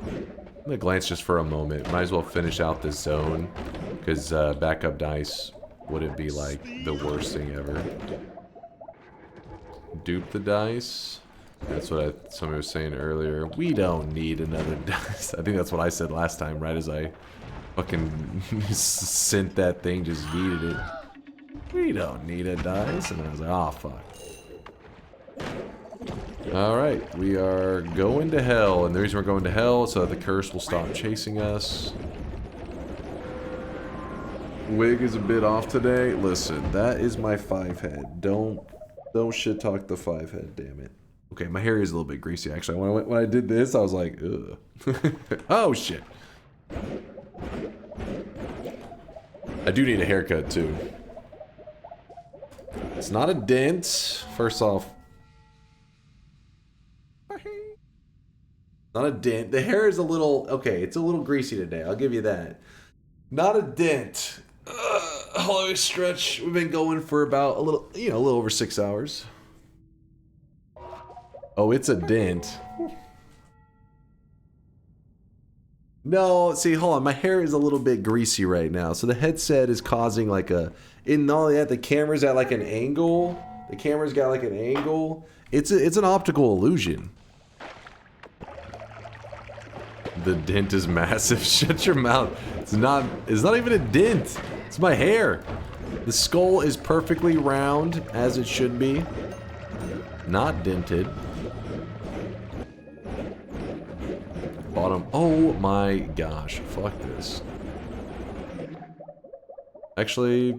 I'm gonna glance just for a moment. Might as well finish out this zone. Because backup dice wouldn't be like the worst thing ever. Dupe the dice. That's what somebody was saying earlier. We don't need another dice. I think that's what I said last time, right as I fucking sent that thing, just yeeted it. We don't need a dice. And I was like, oh fuck. Alright, we are going to hell. And the reason we're going to hell is so that the curse will stop chasing us. Wig is a bit off today. Listen, that is my 5 head. Don't shit talk the 5 head, damn it. Okay, my hair is a little bit greasy actually. When I did this, I was like, ugh. Oh shit. I do need a haircut too. It's not a dent. First off, not a dent. The hair is a little, okay, it's a little greasy today. I'll give you that. Not a dent. Hello, stretch. We've been going for about a little over 6 hours. Oh, it's a dent. No, see, hold on. My hair is a little bit greasy right now. So the headset is causing like a... And not only that, the camera's at like an angle. The camera's got like an angle. It's an optical illusion. The dent is massive. Shut your mouth. It's not even a dent. It's my hair. The skull is perfectly round, as it should be. Not dented. Bottom. Oh my gosh. Fuck this. Actually,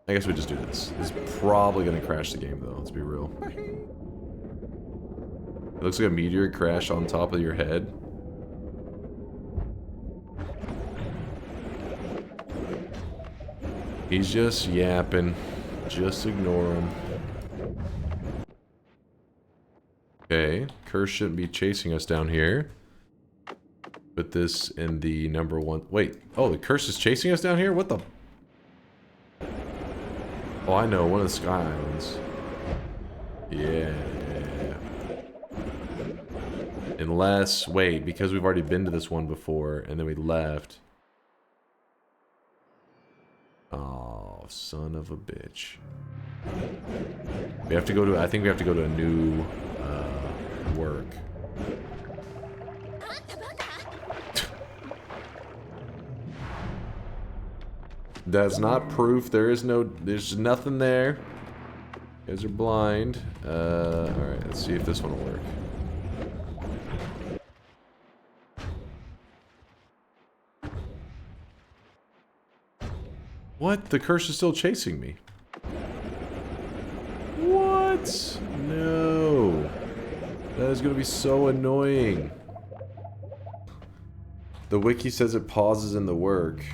I guess we just do this. This is probably going to crash the game, though. Let's be real. It looks like a meteor crash on top of your head. He's just yapping. Just ignore him. Okay. Curse shouldn't be chasing us down here. Put this in the #1. Wait. Oh, the curse is chasing us down here? What the... Oh, I know. One of the Sky Islands. Yeah. Unless, wait, because we've already been to this one before, and then we left. Oh, son of a bitch. We have to go to, I think we have to go to a new, work. That's not proof. There's nothing there. You guys are blind. Alright, let's see if this one will work. What? The curse is still chasing me. What? No. That is gonna be so annoying. The wiki says it pauses in the work.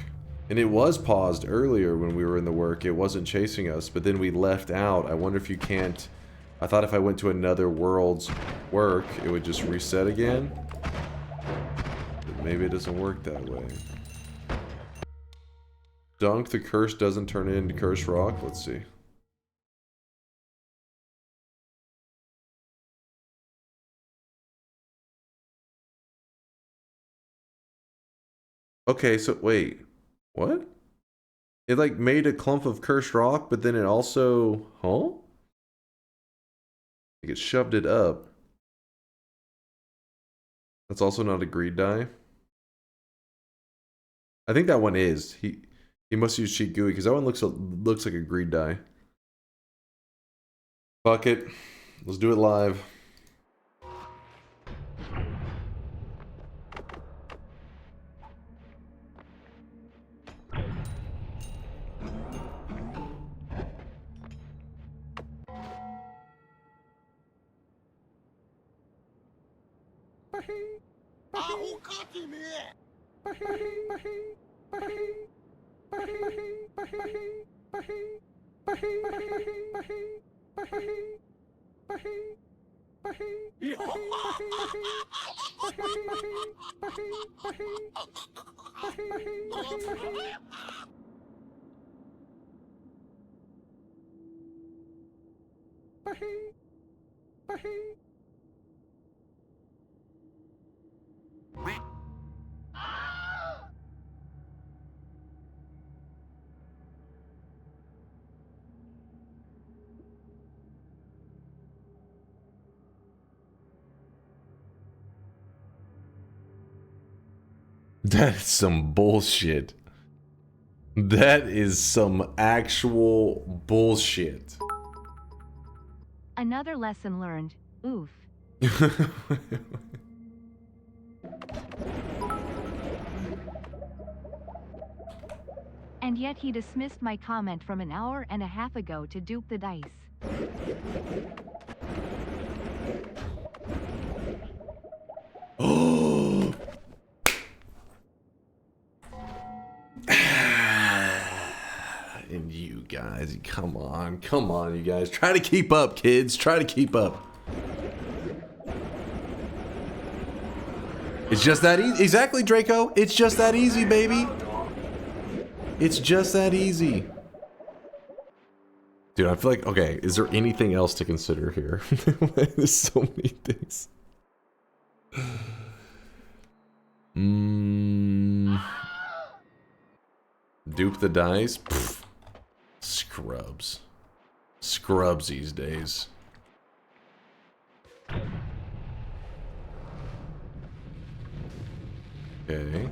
And it was paused earlier when we were in the work. It wasn't chasing us, but then we left out. I wonder if you can't... I thought if I went to another world's work, it would just reset again. But maybe it doesn't work that way. Dunk, the curse doesn't turn into curse rock. Let's see. Okay, so wait. What? It like made a clump of cursed rock, but then it also... Huh? Like it shoved it up. That's also not a greed die. I think that one is. He must use cheat GUI because that one looks like a greed die. Fuck it. Let's do it live. That is some bullshit. That is some actual bullshit. Another lesson learned. Oof. And yet he dismissed my comment from an hour and a half ago to dupe the dice. And you guys, come on, you guys. Try to keep up, kids. Try to keep up. It's just that easy. Exactly, Draco. It's just that easy, baby. It's just that easy. Dude, I feel like, okay, is there anything else to consider here? There's so many things. Dupe the dice? Pfft. Scrubs. Scrubs these days. Okay.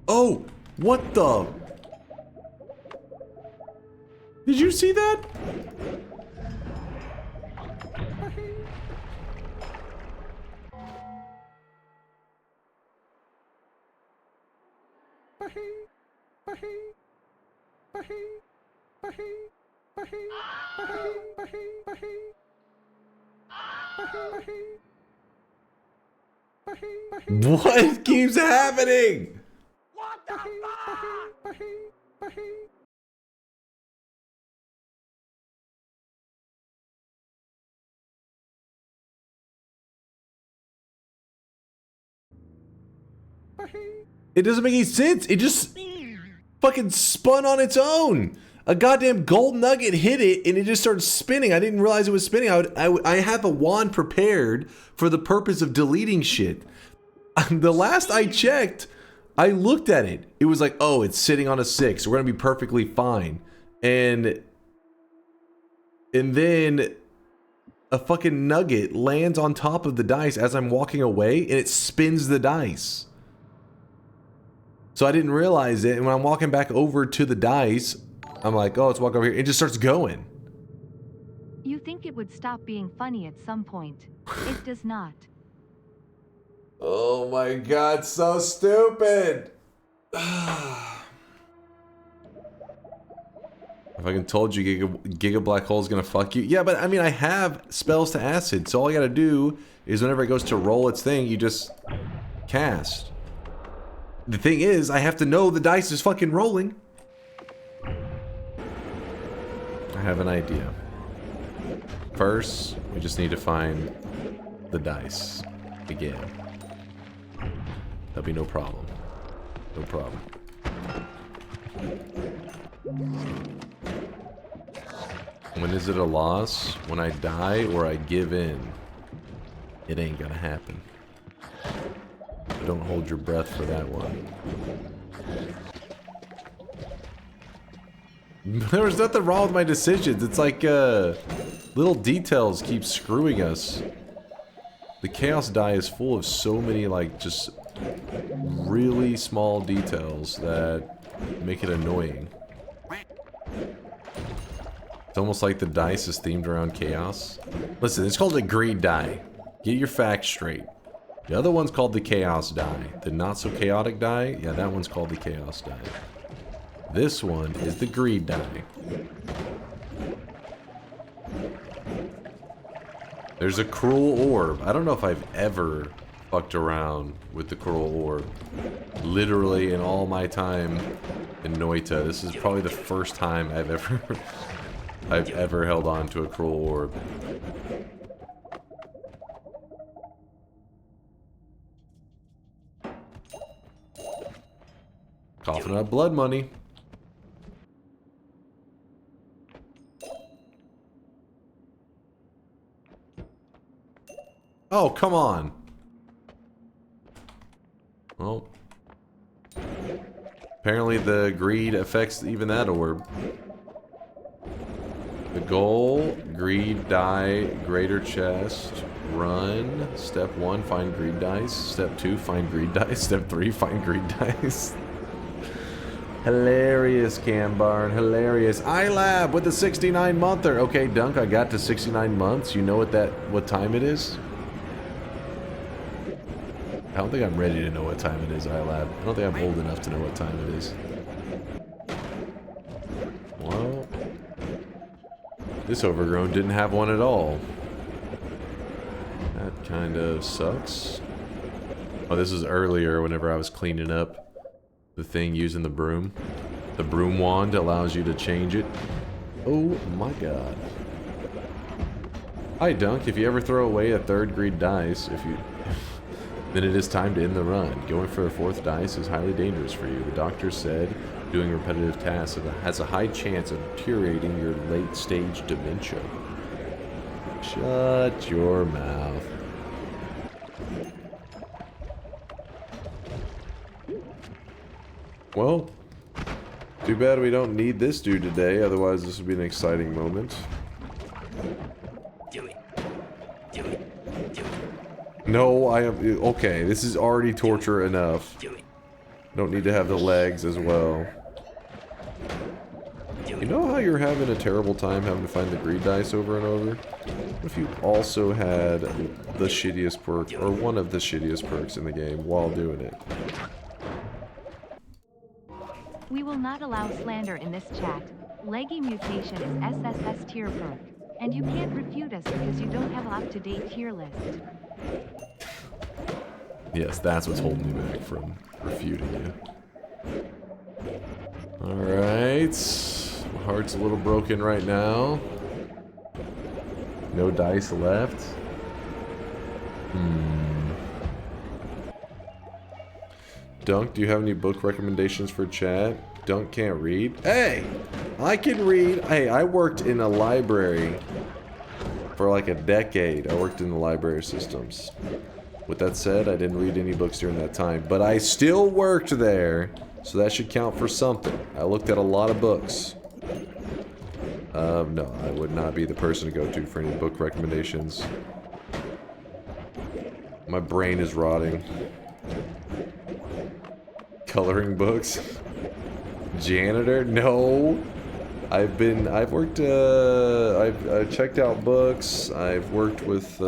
Oh! What the? Did you see that? What keeps happening? What the fuck? It doesn't make any sense. It just fucking spun on its own. A goddamn gold nugget hit it and it just started spinning. I didn't realize it was spinning. I have a wand prepared for the purpose of deleting shit. The last I checked, I looked at it. It was like, oh, it's sitting on a 6. We're gonna be perfectly fine. And then a fucking nugget lands on top of the dice as I'm walking away, and it spins the dice. So I didn't realize it, and when I'm walking back over to the dice, I'm like, oh, let's walk over here. It just starts going. You think it would stop being funny at some point. It does not. Oh my god, so stupid! If I fucking told you Giga Black Hole is gonna fuck you. Yeah, but I mean, I have spells to acid, so all I gotta do is whenever it goes to roll its thing, you just cast. The thing is, I have to know the dice is fucking rolling. I have an idea. First, we just need to find the dice again. That'll be no problem. No problem. When is it a loss? When I die or I give in? It ain't gonna happen. Don't hold your breath for that one. There was nothing wrong with my decisions. It's like little details keep screwing us. The chaos die is full of so many like just really small details that make it annoying. It's almost like the dice is themed around chaos. Listen, it's called a greed die. Get your facts straight. The other one's called the chaos die. The not so chaotic die, yeah, that one's called the chaos die. This one is the greed die. There's a cruel orb. I don't know if I've ever fucked around with the cruel orb. Literally in all my time in Noita, this is probably the first time I've ever held on to a cruel orb. Coughing up blood money. Oh, come on. Well, apparently the greed affects even that orb. The goal, greed die, greater chest, run. Step 1, find greed dice. Step 2, find greed dice. Step 3, find greed dice. Hilarious, Cambarn. Hilarious. iLab with the 69-monther. Okay, Dunk, I got to 69 months. You know what time it is? I don't think I'm ready to know what time it is, iLab. I don't think I'm old enough to know what time it is. Well, this overgrown didn't have one at all. That kind of sucks. Oh, this is earlier whenever I was cleaning up the thing using the broom. The broom wand allows you to change it. Oh my god. Hi, Dunk. If you ever throw away a 3rd greed dice, then it is time to end the run. Going for a 4th dice is highly dangerous for you. The doctor said doing repetitive tasks has a high chance of deteriorating your late-stage dementia. Shut your mouth. Well, too bad we don't need this dude today, otherwise this would be an exciting moment. Do it. Do it. Do it. No, I am... Okay, this is already torture enough. Don't need to have the legs as well. You know how you're having a terrible time having to find the greed dice over and over? What if you also had the shittiest perk, or one of the shittiest perks in the game while doing it? We will not allow slander in this chat. Leggy mutation is SSS tier perk. And you can't refute us because you don't have an up-to-date tier list. Yes, that's what's holding me back from refuting you. Alright. My heart's a little broken right now. No dice left. Dunk, do you have any book recommendations for chat? Dunk can't read. Hey! I can read. Hey, I worked in a library for like a decade. I worked in the library systems. With that said, I didn't read any books during that time, but I still worked there, so that should count for something. I looked at a lot of books. No, I would not be the person to go to for any book recommendations. My brain is rotting. Coloring books? Janitor? No. I've worked, I've checked out books. I've worked with,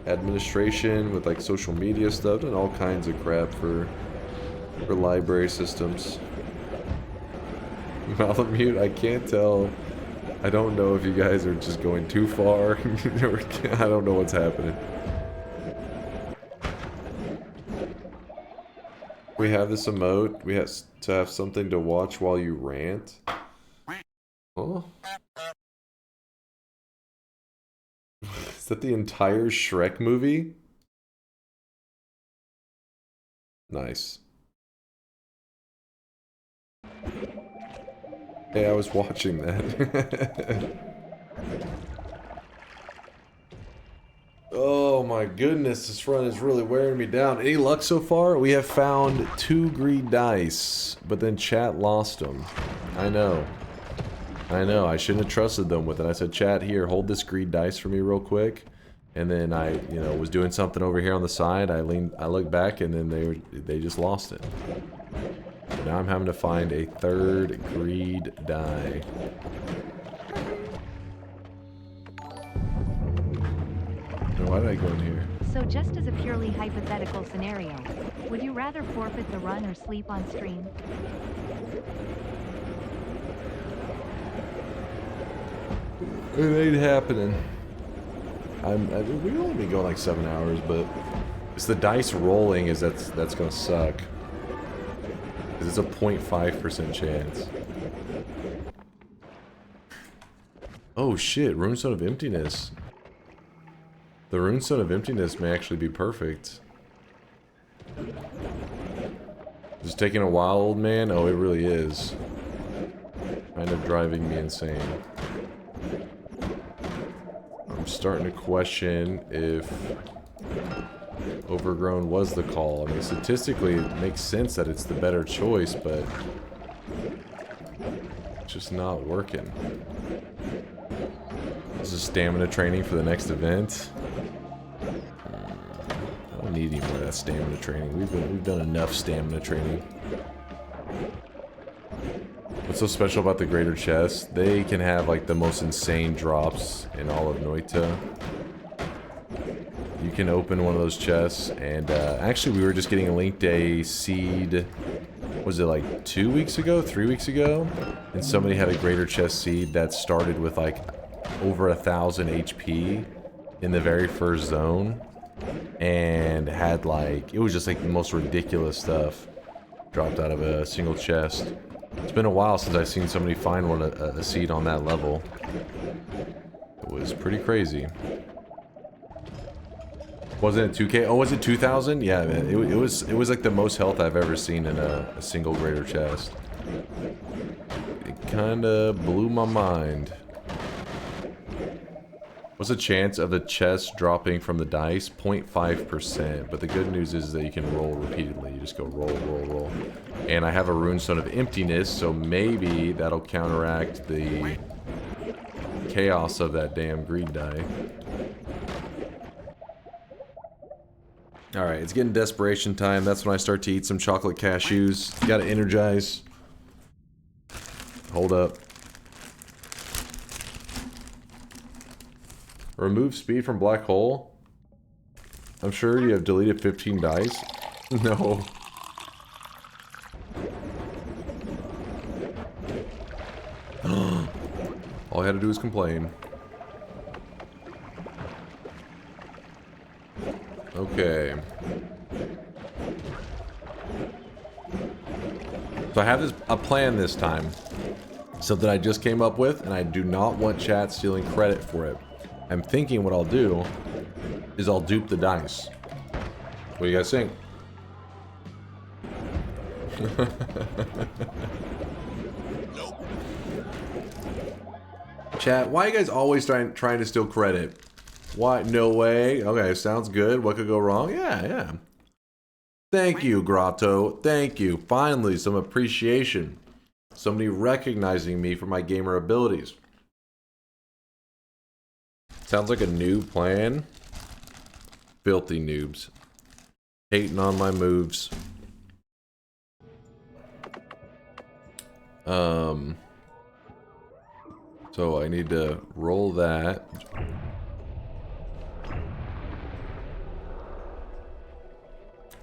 administration, with like social media stuff, and all kinds of crap for library systems. Malamute, I can't tell. I don't know if you guys are just going too far. I don't know what's happening. We have this emote. We have to have something to watch while you rant. Oh. Is that the entire Shrek movie? Nice. Hey, I was watching that. Oh my goodness, this run is really wearing me down. Any luck so far? We have found 2 green dice, but then chat lost them. I know. I shouldn't have trusted them with it. I said, chat, here, hold this green dice for me real quick. And then I, you know, was doing something over here on the side. I looked back, and then they just lost it. So now I'm having to find a 3rd greed die. Why did I go in here? So just as a purely hypothetical scenario, would you rather forfeit the run or sleep on stream? It ain't happening. We've only been going like 7 hours, but it's the dice rolling that's gonna suck. 'Cause it's a 0.5% chance. Oh shit, Runestone of Emptiness. The Runestone of Emptiness may actually be perfect. Just taking a while, old man? Oh, it really is. Kind of driving me insane. I'm starting to question if Overgrown was the call. I mean, statistically, it makes sense that it's the better choice, but it's just not working. This is stamina training for the next event. I don't need any more of that stamina training. We've done enough stamina training. What's so special about the greater chest? They can have like the most insane drops in all of Noita. You can open one of those chests, and actually we were just getting linked a seed, was it like 2 weeks ago, 3 weeks ago? And somebody had a greater chest seed that started with like over 1,000 HP in the very first zone, and had like, it was just like the most ridiculous stuff dropped out of a single chest. It's been a while since I've seen somebody find one a seed on that level. It was pretty crazy. Wasn't it 2K? Oh, was it 2,000? Yeah, man. It was like the most health I've ever seen in a single greater chest. It kind of blew my mind. What's the chance of the chest dropping from the dice? 0.5%. But the good news is that you can roll repeatedly. You just go roll, roll, roll. And I have a Runestone of Emptiness, so maybe that'll counteract the chaos of that damn greed die. Alright, it's getting desperation time. That's when I start to eat some chocolate cashews. Gotta energize. Hold up. Remove speed from black hole? I'm sure you have deleted 15 dice. No. All I had to do was complain. Okay. So I have a plan this time. Something I just came up with, and I do not want chat stealing credit for it. I'm thinking what I'll do is I'll dupe the dice. What do you guys think? Chat, why are you guys always trying to steal credit? Why? No way. Okay, sounds good. What could go wrong? Yeah. Thank you, Grotto. Thank you. Finally, some appreciation. Somebody recognizing me for my gamer abilities. Sounds like a new plan. Filthy noobs. Hating on my moves. So I need to roll that.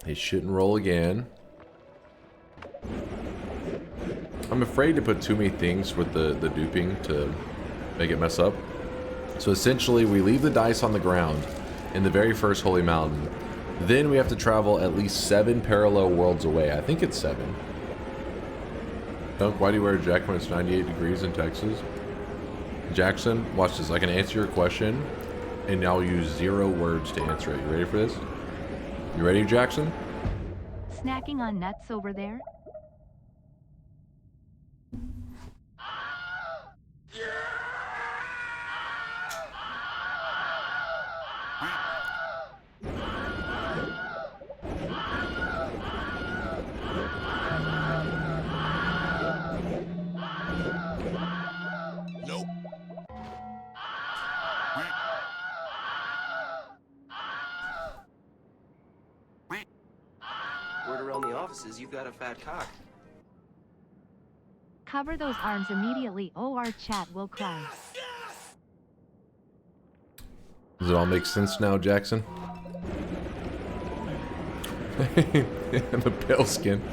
It shouldn't roll again. I'm afraid to put too many things with the duping to make it mess up. So essentially, we leave the dice on the ground in the very first Holy Mountain. Then we have to travel at least 7 parallel worlds away. I think it's 7. Dunk, why do you wear a jacket when it's 98 degrees in Texas? Jackson, watch this. I can answer your question, and I'll use 0 words to answer it. You ready for this? You ready, Jackson? Snacking on nuts over there? Word around the offices, you've got a fat cock. Cover those arms immediately, or our chat will cry. Does it all make sense now, Jackson? The pale skin.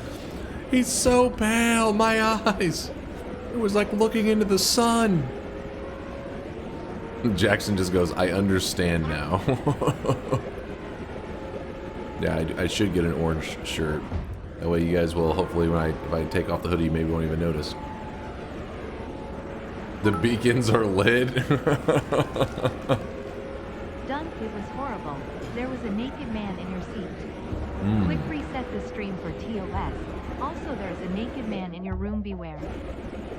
He's so pale, my eyes. It was like looking into the sun. Jackson just goes, I understand now. Yeah, I should get an orange shirt. That way you guys will, hopefully, if I take off the hoodie, maybe won't even notice. The beacons are lit. Dunk, it was horrible. There was a naked man in your seat. Quick reset the stream for TOS. Also, there's a naked man in your room, beware.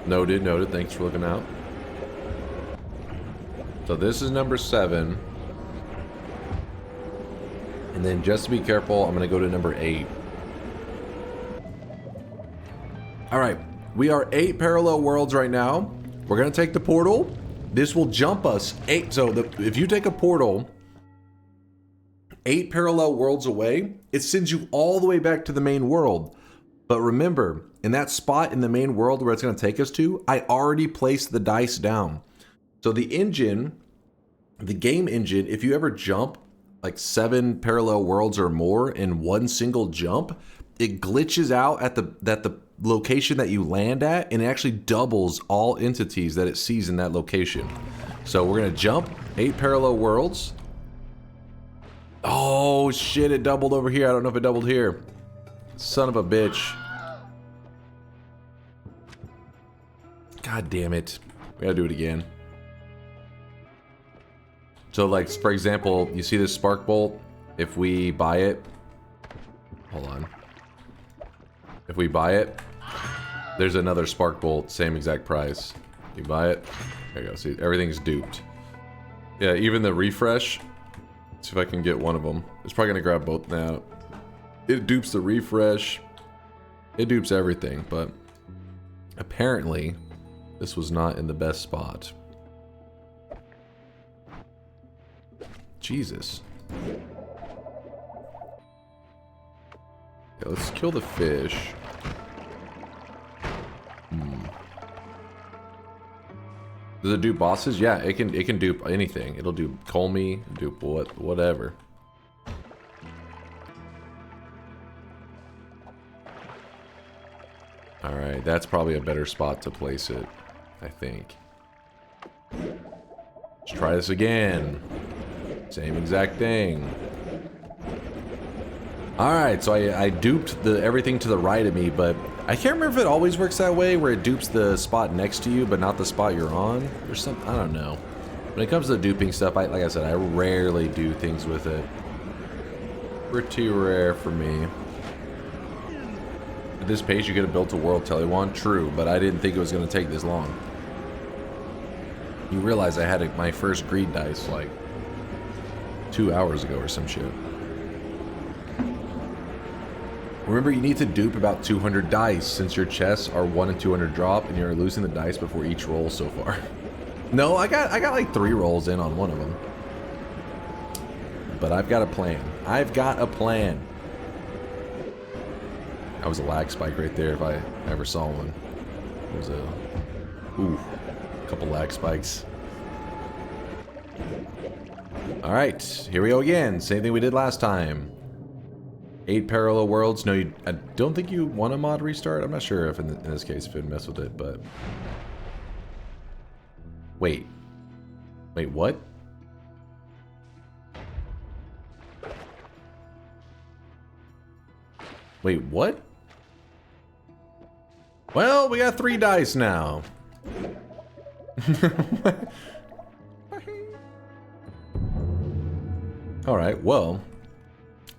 Noted. Thanks for looking out. So this is number 7. And then just to be careful, I'm going to go to number 8. Alright, we are 8 parallel worlds right now. We're going to take the portal. This will jump us 8. So if you take a portal 8 parallel worlds away, it sends you all the way back to the main world. But remember, in that spot in the main world where it's going to take us to, I already placed the dice down. So the engine, the game engine, if you ever jump like 7 parallel worlds or more in one single jump, it glitches out at the location that you land at, and it actually doubles all entities that it sees in that location. So we're gonna jump 8 parallel worlds. Oh shit, it doubled over here. I don't know if it doubled here. Son of a bitch. God damn it. We gotta do it again. So like, for example, you see this spark bolt? If we buy it, hold on. If we buy it, there's another spark bolt, same exact price. You buy it, there you go, see, everything's duped. Yeah, even the refresh, let's see if I can get one of them. It's probably gonna grab both now. It dupes the refresh, it dupes everything, but apparently this was not in the best spot. Jesus. Yeah, let's kill the fish. Does it dupe bosses? Yeah, it can dupe anything. It'll do Kolmi, dupe whatever. Alright, that's probably a better spot to place it, I think. Let's try this again. Same exact thing. Alright, so I duped everything to the right of me, but I can't remember if it always works that way, where it dupes the spot next to you, but not the spot you're on. There's some, I don't know. When it comes to duping stuff, like I said, I rarely do things with it. Pretty rare for me. At this pace, you get a built-to-world Telewan. True, but I didn't think it was going to take this long. You realize I had my first greed dice like 2 hours ago or some shit. Remember, you need to dupe about 200 dice since your chests are 1 and 200 drop, and you're losing the dice before each roll so far. No, I got like 3 rolls in on one of them. But I've got a plan. I've got a plan. That was a lag spike right there if I ever saw one. It was a couple lag spikes. Alright, here we go again. Same thing we did last time. 8 parallel worlds. No, I don't think you want a mod restart. I'm not sure if in this case if it'd mess with it, but... Wait. Wait, what? Wait, what? Well, we got 3 dice now. Alright, well.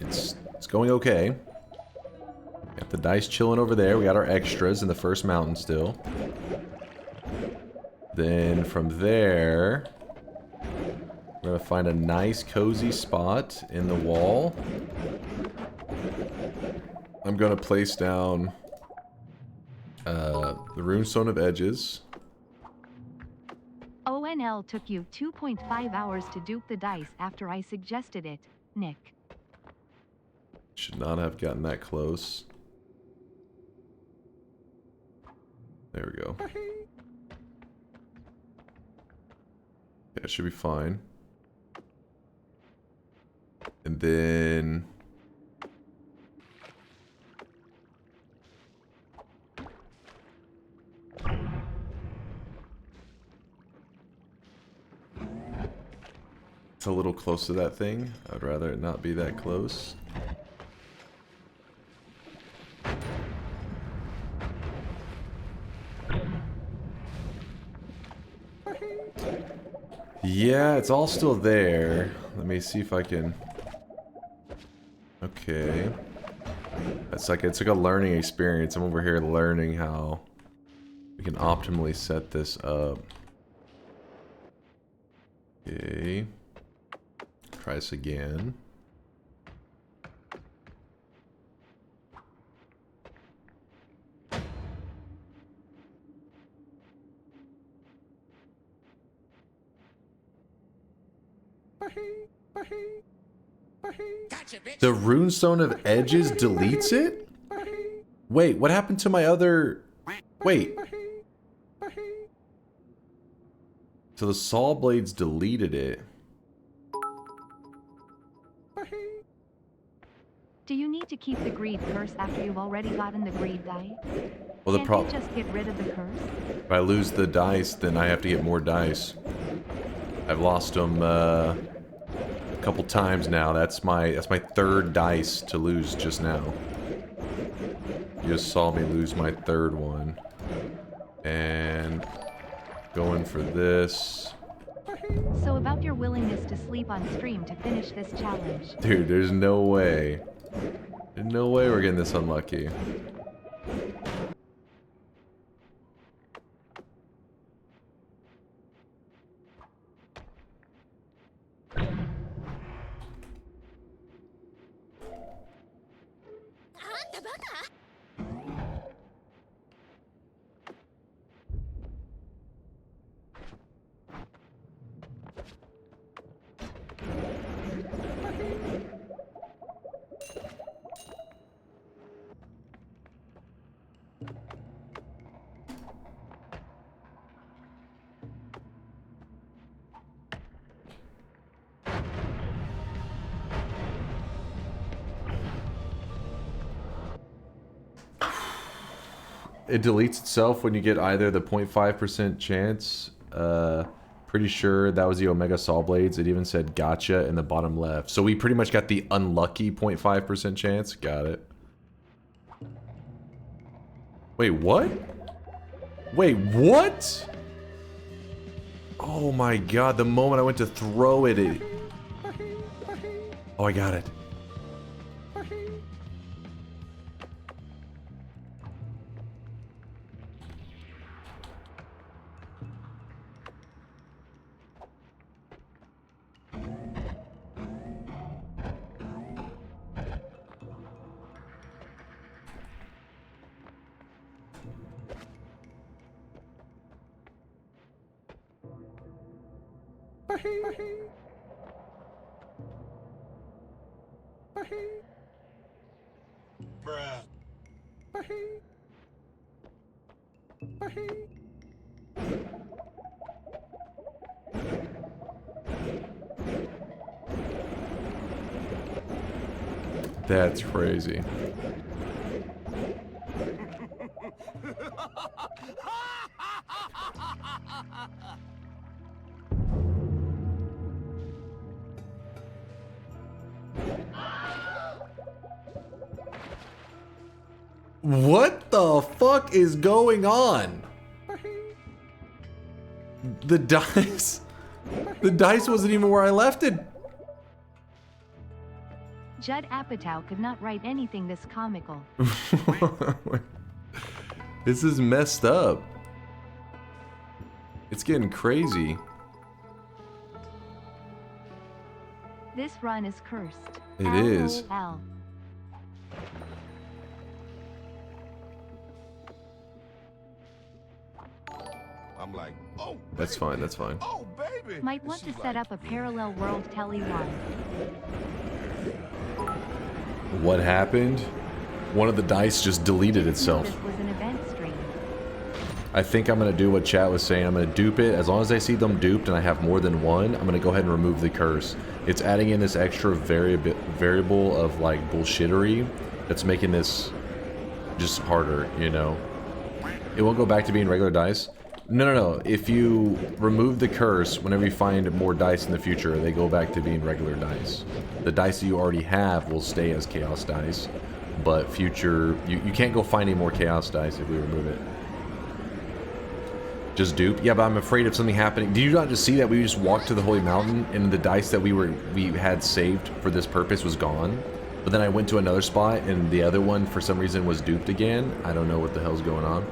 It's going okay. Got the dice chilling over there. We got our extras in the first mountain still. Then from there, we're gonna find a nice cozy spot in the wall. I'm gonna place down the runestone of edges. ONL took you 2.5 hours to dupe the dice after I suggested it, Nick. Should not have gotten that close. There we go. Yeah, it should be fine. And then... it's a little close to that thing. I'd rather it not be that close. Yeah, it's all still there. Let me see if I can... Okay. It's like a learning experience. I'm over here learning how we can optimally set this up. Okay. Try this again. The runestone of edges deletes it? Wait, what happened to my other... Wait. So the saw blades deleted it. Do you need to keep the greed curse after you've already gotten the greed die? Well, the Can't you just get rid of the curse? If I lose the dice, then I have to get more dice. I've lost them a couple times now. That's my 3rd dice to lose just now. You just saw me lose my 3rd one. And going for this. So about your willingness to sleep on stream to finish this challenge. Dude, there's no way. There's no way we're getting this unlucky. It deletes itself when you get either the 0.5% chance. Pretty sure that was the Omega Saw Blades. It even said gotcha in the bottom left. So we pretty much got the unlucky 0.5% chance. Got it. Wait, what? Wait, what? Oh my god, the moment I went to throw it, Oh, I got it. That's crazy. What the fuck is going on? The dice... The dice wasn't even where I left it. Judd Apatow could not write anything this comical. This is messed up. It's getting crazy. This run is cursed. It is. LOL. I'm like, oh, That's fine, that's fine. oh, baby. Might want to set up a parallel world telly one. What happened? One of the dice just deleted itself. This was an event stream. I think I'm gonna do what chat was saying. I'm gonna dupe it. As long as I see them duped and I have more than one, I'm gonna go ahead and remove the curse. It's adding in this extra variable of like bullshittery that's making this just harder, you know? It won't go back to being regular dice. No. If you remove the curse, whenever you find more dice in the future, they go back to being regular dice. The dice that you already have will stay as chaos dice, but future... You can't go find any more chaos dice if we remove it. Just dupe? Yeah, but I'm afraid of something happening. Did you not just see that we just walked to the Holy Mountain and the dice that we had saved for this purpose was gone? But then I went to another spot and the other one for some reason was duped again. I don't know what the hell's going on.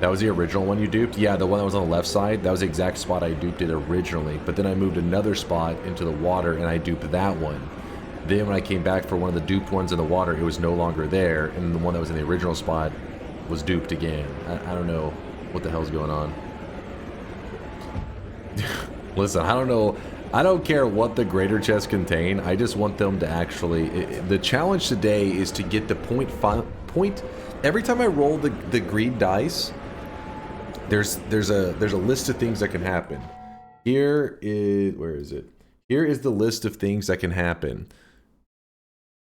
That was the original one you duped? Yeah, the one that was on the left side. That was the exact spot I duped it originally. But then I moved another spot into the water and I duped that one. Then when I came back for one of the duped ones in the water, it was no longer there. And the one that was in the original spot was duped again. I don't know what the hell's going on. Listen, I don't know. I don't care what the greater chests contain. I just want them to actually... the challenge today is to get the point... Every time I roll the greed dice... There's a list of things that can happen. Here is... Where is it? Here is the list of things that can happen.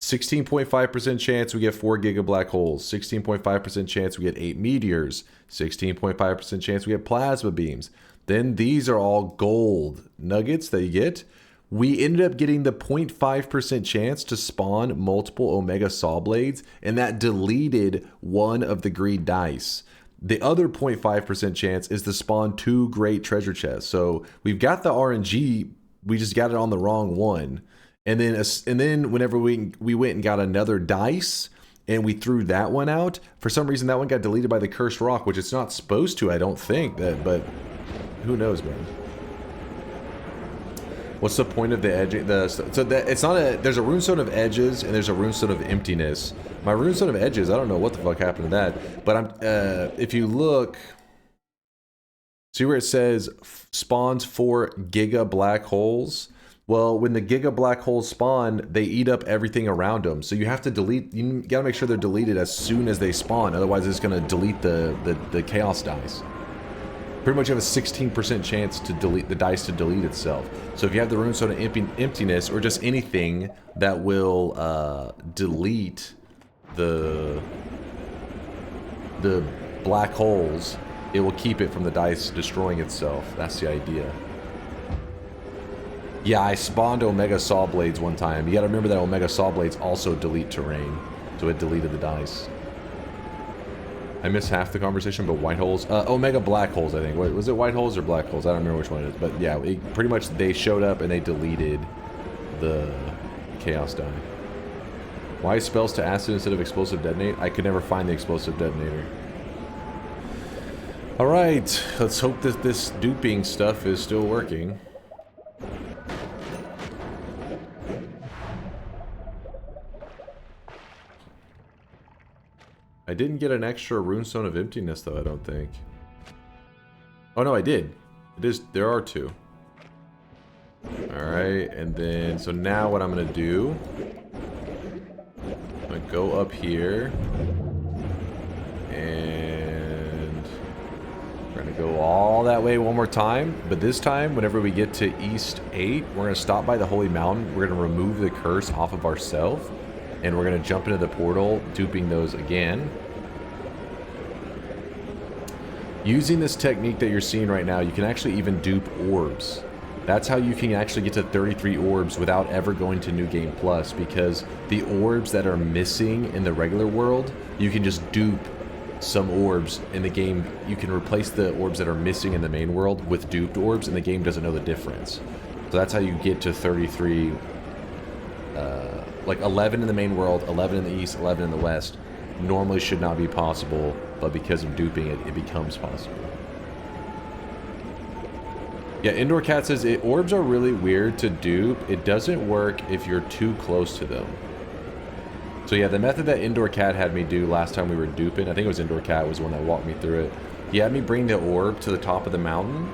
16.5% chance we get 4 giga black holes. 16.5% chance we get 8 meteors. 16.5% chance we get plasma beams. Then these are all gold nuggets that you get. We ended up getting the 0.5% chance to spawn multiple Omega Saw Blades, and that deleted one of the greed dice. The other 0.5% chance is to spawn 2 great treasure chests. So we've got the RNG, we just got it on the wrong one. And then whenever we went and got another dice and we threw that one out, for some reason that one got deleted by the cursed rock, which it's not supposed to, I don't think. But who knows, man? What's the point of the edge? It's not a. There's a runestone of edges and there's a runestone of emptiness. My runestone of edges, I don't know what the fuck happened to that. But if you look, see where it says spawns 4 giga black holes. Well, when the giga black holes spawn, they eat up everything around them. So you have to delete. You gotta make sure they're deleted as soon as they spawn. Otherwise, it's gonna delete the chaos dice. Pretty much have a 16% chance to delete the dice to delete itself. So if you have the runestone of emptiness or just anything that will delete the black holes, it will keep it from the dice destroying itself. That's the idea. Yeah, I spawned Omega Saw Blades one time. You gotta remember that Omega Saw Blades also delete terrain, so it deleted the dice. I missed half the conversation, but white holes. Omega black holes, I think. Wait, was it white holes or black holes? I don't remember which one it is. But yeah, pretty much they showed up and they deleted the chaos die. Why spells to acid instead of explosive detonate? I could never find the explosive detonator. Alright, let's hope that this duping stuff is still working. I didn't get an extra runestone of emptiness though, I don't think. Oh no, I did. It is. There are 2. Alright, and then, so now what I'm going to do, I'm going to go up here, and we're going to go all that way one more time, but this time, whenever we get to East 8, we're going to stop by the Holy Mountain, we're going to remove the curse off of ourselves, and we're going to jump into the portal, duping those again. Using this technique that you're seeing right now, you can actually even dupe orbs. That's how you can actually get to 33 orbs without ever going to New Game Plus, because the orbs that are missing in the regular world, you can just dupe some orbs in the game. You can replace the orbs that are missing in the main world with duped orbs, and the game doesn't know the difference. So that's how you get to 33, like 11 in the main world, 11 in the east, 11 in the west. Normally should not be possible, but because of duping it, it becomes possible. Yeah, Indoor Cat says, orbs are really weird to dupe. It doesn't work if you're too close to them. So yeah, the method that Indoor Cat had me do last time we were duping, I think it was Indoor Cat was the one that walked me through it. He had me bring the orb to the top of the mountain,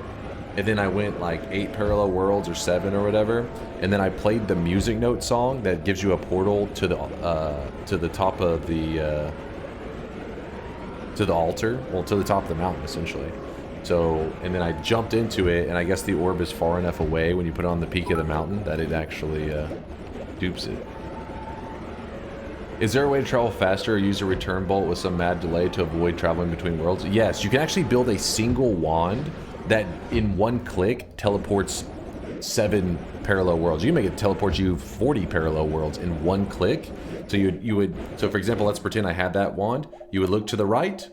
and then I went like 8 parallel worlds or 7 or whatever, and then I played the music note song that gives you a portal to the top of the altar, well, to the top of the mountain essentially. So, and then I jumped into it, and I guess the orb is far enough away when you put it on the peak of the mountain that it actually dupes it. Is there a way to travel faster or use a return bolt with some mad delay to avoid traveling between worlds? Yes, you can actually build a single wand that in one click teleports 7 parallel worlds. You can make it teleport you 40 parallel worlds in one click. So you would, so for example, let's pretend I had that wand. You would look to the right,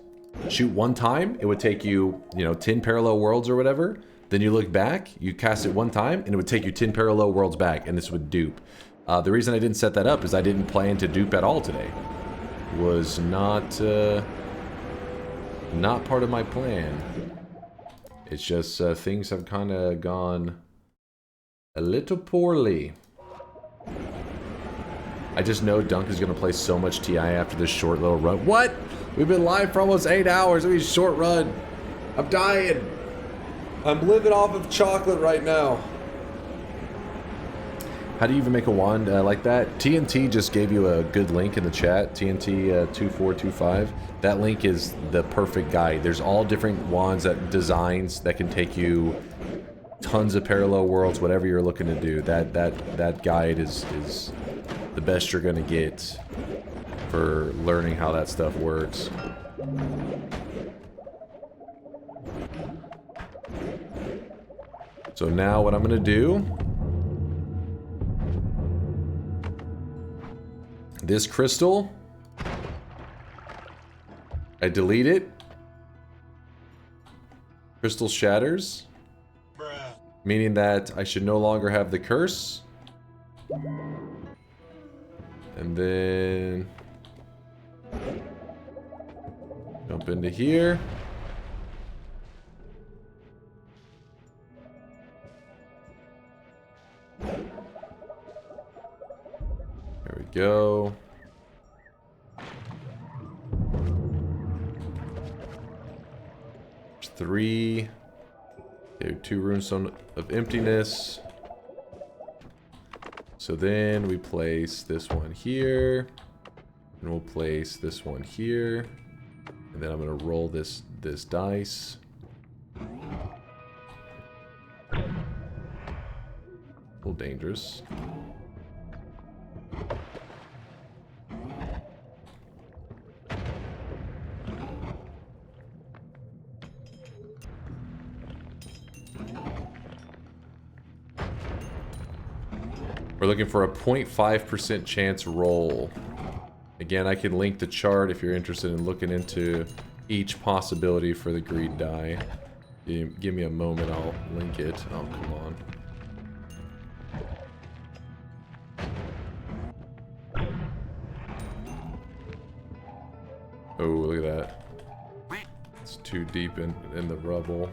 shoot one time, it would take you, 10 parallel worlds or whatever. Then you look back, you cast it one time, and it would take you 10 parallel worlds back, and this would dupe. The reason I didn't set that up is I didn't plan to dupe at all today. Was not part of my plan. It's just things have kind of gone a little poorly. I just know Dunk is going to play so much TI after this short little run. What? We've been live for almost 8 hours. Let me short run. I'm dying. I'm living off of chocolate right now. How do you even make a wand like that? TNT just gave you a good link in the chat. TNT 2425. That link is the perfect guide. There's all different wands, designs that can take you tons of parallel worlds, whatever you're looking to do. That guide is the best you're gonna get for learning how that stuff works. So now what I'm gonna do, this crystal, I delete it. Crystal shatters, meaning that I should no longer have the curse. And then jump into here. There we go. There's 3. Okay, 2 runestone of emptiness. So then we place this one here, and we'll place this one here, and then I'm gonna roll this dice. A little dangerous. We're looking for a 0.5% chance roll. Again, I can link the chart if you're interested in looking into each possibility for the greed die. Give me a moment, I'll link it. Oh, come on. Oh, look at that. It's too deep in the rubble.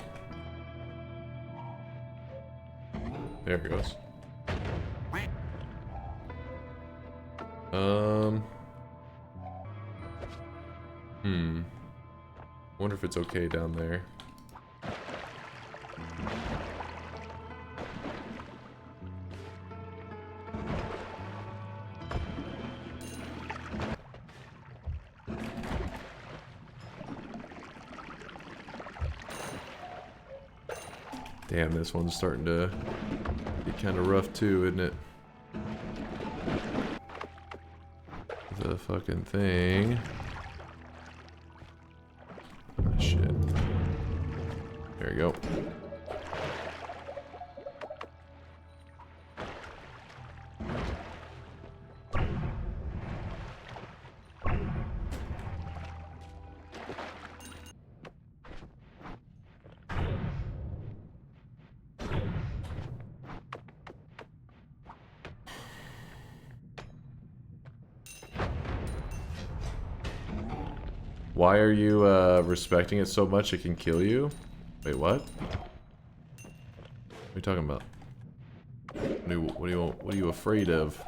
There it goes. Wonder if it's okay down there. Damn, this one's starting to get kind of rough too, isn't it? The fucking thing. Oh, shit. There we go. Why are you respecting it so much it can kill you? Wait, what? What are you talking about? What are you afraid of?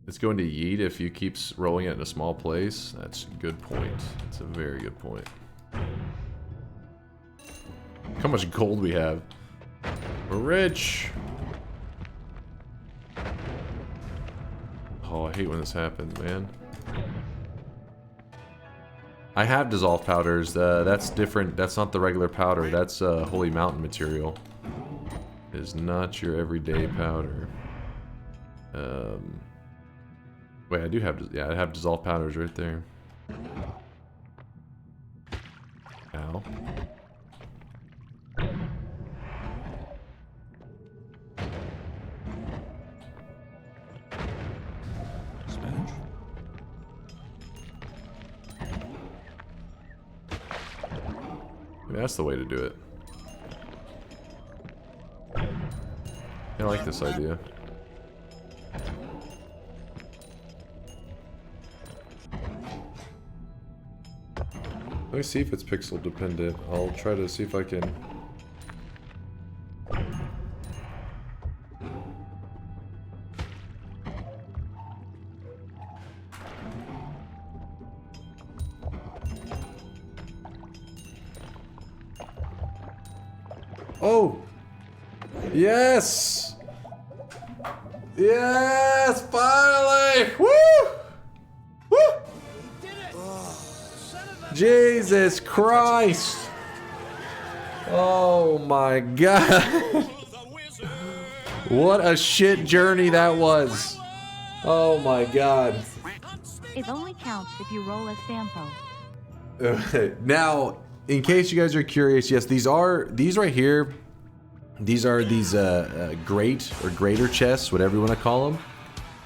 It's going to yeet if you keep rolling it in a small place. That's a good point. That's a very good point. How much gold we have? We're rich. Oh, I hate when this happens, man. I have dissolved powders. That's different. That's not the regular powder. That's holy mountain material. It is not your everyday powder. Wait, I do have. Yeah, I have dissolved powders right there. Ow. That's the way to do it. I like this idea. Let me see if it's pixel dependent. I'll try to see if I can... Oh! Yes! Yes! Finally! Woo! Woo! Jesus Christ! Oh my God! What a shit journey that was! Oh my God! It only counts if you roll a sample. Now, in case you guys are curious, yes, these right here. These are these great or greater chests, whatever you want to call them.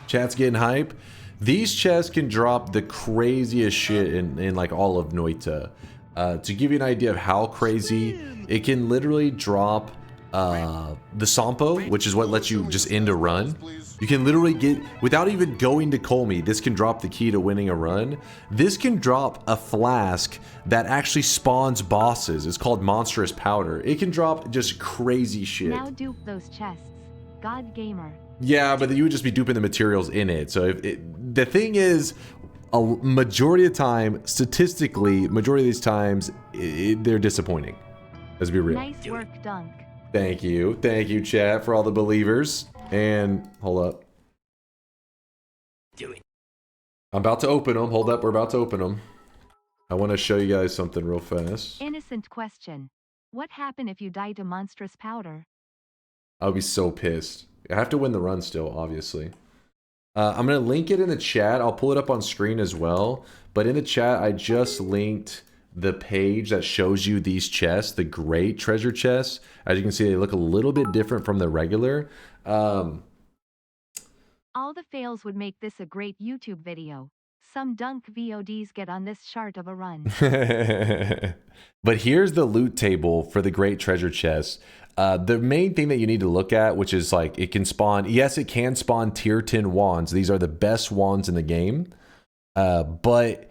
Chat's getting hype. These chests can drop the craziest shit in like all of Noita. To give you an idea of how crazy, it can literally drop the Sampo, which is what lets you just end a run. You can literally get, without even going to Kolmi, this can drop the key to winning a run. This can drop a flask that actually spawns bosses. It's called Monstrous Powder. It can drop just crazy shit. Now dupe those chests. God Gamer. Yeah, but you would just be duping the materials in it. So the thing is, a majority of the time, statistically, majority of these times, they're disappointing. Let's be real. Nice work, Dunk. Thank you, chat, for all the believers. And hold up. Do it. I'm about to open them. Hold up, we're about to open them. I want to show you guys something real fast. Innocent question. What happened if you died to monstrous powder? I'll be so pissed. I have to win the run still, obviously. I'm going to link it in the chat. I'll pull it up on screen as well. But in the chat, I just linked the page that shows you these chests, the great treasure chests. As you can see, they look a little bit different from the regular. All the fails would make this a great YouTube video. Some Dunk VODs get on this chart of a run. But here's the loot table for the great treasure chest. The main thing that you need to look at, which is like it can spawn, yes, it can spawn tier 10 wands. These are the best wands in the game. But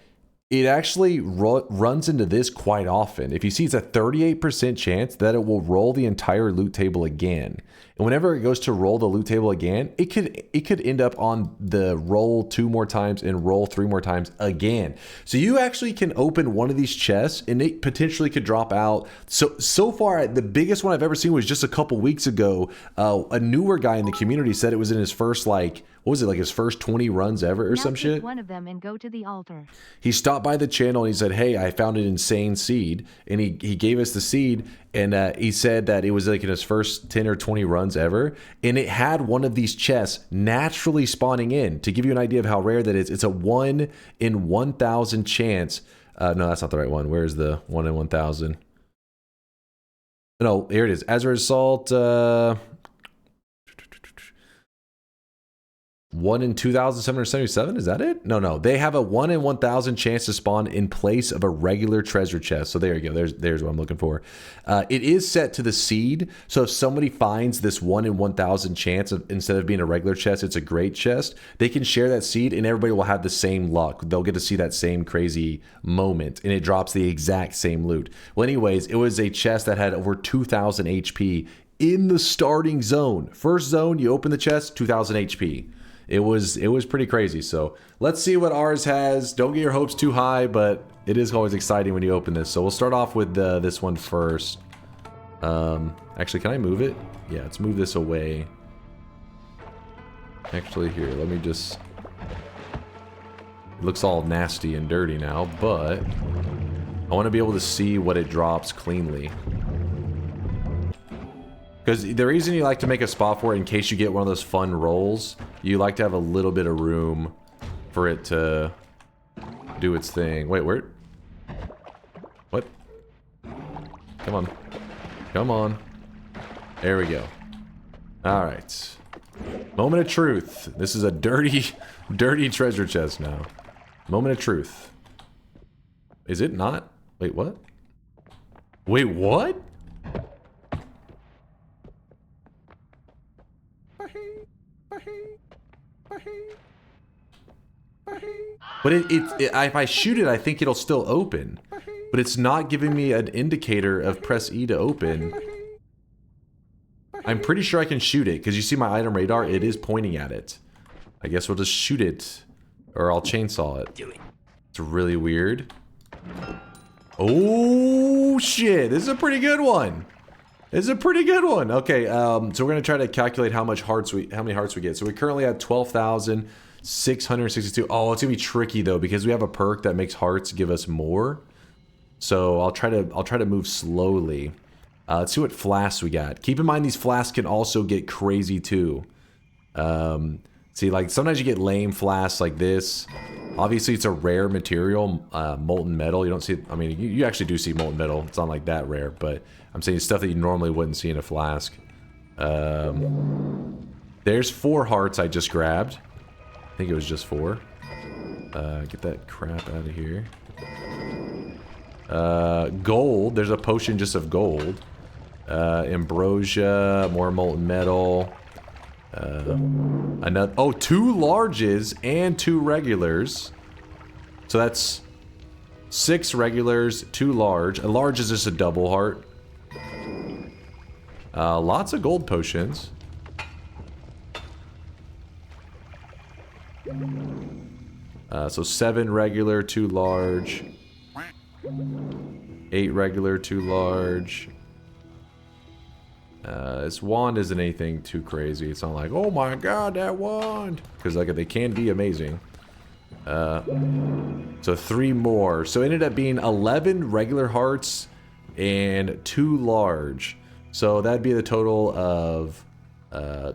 it actually runs into this quite often. If you see, it's a 38% chance that it will roll the entire loot table again. And whenever it goes to roll the loot table again, it could end up on the roll 2 more times and roll 3 more times again. So you actually can open one of these chests and it potentially could drop out. So far, the biggest one I've ever seen was just a couple weeks ago. A newer guy in the community said it was in his first, like, what was it, like his first 20 runs ever or some shit? One of them and go to the altar. He stopped stopped by the channel and he said, hey, I found an insane seed. And he gave us the seed, and he said that it was like in his first 10 or 20 runs ever. And it had one of these chests naturally spawning in. To give you an idea of how rare that is, it's a 1 in 1,000 chance. No, that's not the right one. Where's the 1 in 1,000? No, here it is. As a result, 1 in 2,777, is that it? No. They have a 1 in 1,000 chance to spawn in place of a regular treasure chest. So there you go. There's what I'm looking for. It is set to the seed. So if somebody finds this 1 in 1,000 chance of, instead of being a regular chest, it's a great chest, they can share that seed and everybody will have the same luck. They'll get to see that same crazy moment and it drops the exact same loot. Well, anyways, it was a chest that had over 2,000 HP in the starting zone. First zone, you open the chest, 2,000 HP. It was pretty crazy. So let's see what ours has. Don't get your hopes too high, but it is always exciting when you open this. So we'll start off with this one first. Actually, can I move it? Yeah, let's move this away. Actually, here, let me just... It looks all nasty and dirty now, but I want to be able to see what it drops cleanly. Because the reason you like to make a spot for it, in case you get one of those fun rolls, you like to have a little bit of room for it to do its thing. Wait, where? What? Come on. Come on. There we go. Alright. Moment of truth. This is a dirty, dirty treasure chest now. Moment of truth. Is it not? Wait, what? Wait, what? But if I shoot it, I think it'll still open. But it's not giving me an indicator of press E to open. I'm pretty sure I can shoot it, because you see my item radar, it is pointing at it. I guess we'll just shoot it, or I'll chainsaw it. It's really weird. Oh, shit. This is a pretty good one. This is a pretty good one. Okay, so we're going to try to calculate how many hearts we get. So we currently have 12,662. Oh, it's going to be tricky, though, because we have a perk that makes hearts give us more. So I'll try to move slowly. Let's see what flasks we got. Keep in mind these flasks can also get crazy too. See, like sometimes you get lame flasks like this. Obviously it's a rare material, molten metal. You don't see, I mean, you actually do see molten metal. It's not like that rare, but I'm saying stuff that you normally wouldn't see in a flask. There's 4 hearts I just grabbed. I think it was just 4. Get that crap out of here. Gold. There's a potion just of gold. Ambrosia, more molten metal. Another. Oh, 2 larges and 2 regulars. So that's 6 regulars, 2 large. A large is just a double heart. Lots of gold potions. So 7 regular, 2 large. 8 regular, 2 large. This wand isn't anything too crazy. It's not like, oh my god, that wand! Because like they can be amazing. So 3 more. So it ended up being 11 regular hearts and 2 large. So that'd be the total of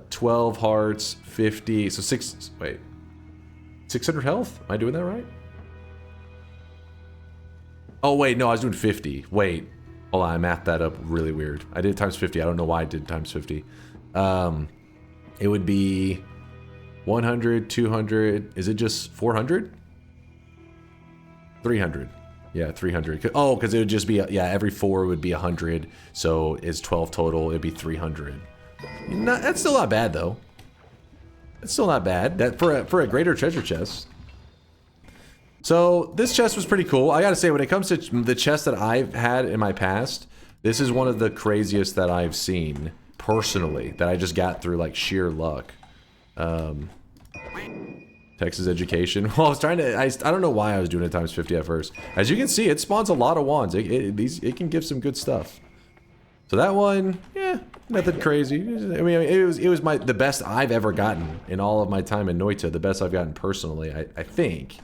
12 hearts, 50. So 600 health? Am I doing that right? Oh wait, no, I was doing 50. Wait. Hold on, I mathed that up really weird. I did times 50. I don't know why I did times 50. It would be 100, 200. Is it just 400? 300. Yeah, 300. Oh, because it would just be, yeah, every 4 would be 100. So it's 12 total. It'd be 300. That's still not bad, though. It's still not bad. That for a greater treasure chest. So this chest was pretty cool. I gotta say, when it comes to the chests that I've had in my past, this is one of the craziest that I've seen personally, that I just got through like sheer luck. Texas education. Well, I was trying to, I don't know why I was doing it times 50 at first. As you can see, it spawns a lot of wands. It can give some good stuff. So that one, yeah, nothing crazy. I mean, it was the best I've ever gotten in all of my time in Noita. The best I've gotten personally, I think.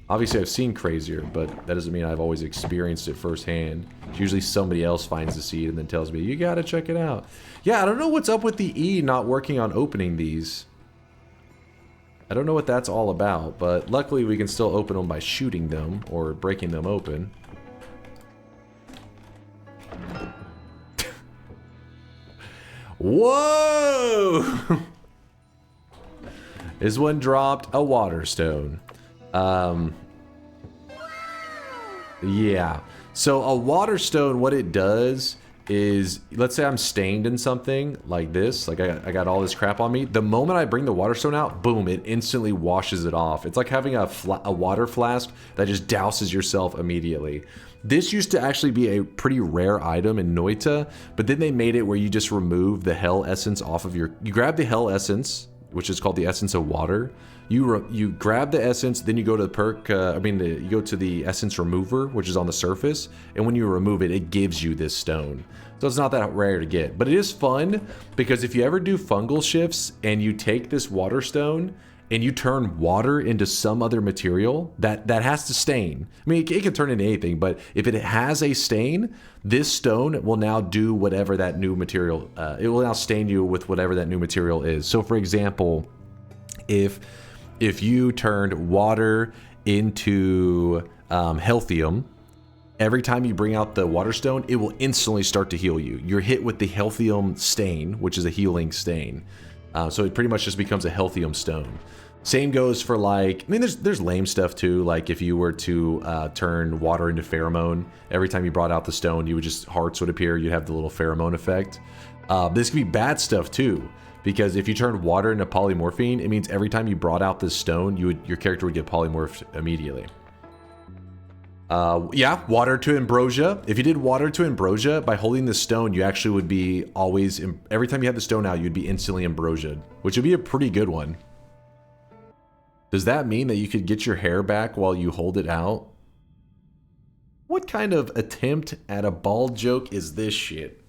Obviously, I've seen crazier, but that doesn't mean I've always experienced it firsthand. It's usually somebody else finds the seed and then tells me, you gotta check it out. Yeah, I don't know what's up with the E not working on opening these. I don't know what that's all about, but luckily we can still open them by shooting them or breaking them open. Whoa! This one dropped a water stone. Yeah. So a water stone, what it does is, let's say I'm stained in something like this, like I got all this crap on me. The moment I bring the water stone out, boom, it instantly washes it off. It's like having a water flask that just douses yourself immediately. This used to actually be a pretty rare item in Noita, but then they made it where you just remove the hell essence off of your... You grab the hell essence, which is called the essence of water. You grab the essence, then you go to the perk, you go to the essence remover, which is on the surface, and when you remove it, it gives you this stone. So it's not that rare to get, but it is fun, because if you ever do fungal shifts, and you take this water stone, and you turn water into some other material that has to stain. I mean, it can turn into anything, but if it has a stain, this stone will now do whatever that new material, it will now stain you with whatever that new material is. So for example, if you turned water into healthium, every time you bring out the water stone, it will instantly start to heal you. You're hit with the healthium stain, which is a healing stain. So it pretty much just becomes a healthium stone. Same goes for like, I mean, there's lame stuff too. Like if you were to turn water into pheromone, every time you brought out the stone, you would just, hearts would appear. You'd have the little pheromone effect. This could be bad stuff too, because if you turned water into polymorphine, it means every time you brought out this stone, your character would get polymorphed immediately. Yeah, water to ambrosia. If you did water to ambrosia, by holding the stone, you actually would be always, every time you had the stone out, you'd be instantly ambrosiaed, which would be a pretty good one. Does that mean that you could get your hair back while you hold it out? What kind of attempt at a bald joke is this shit?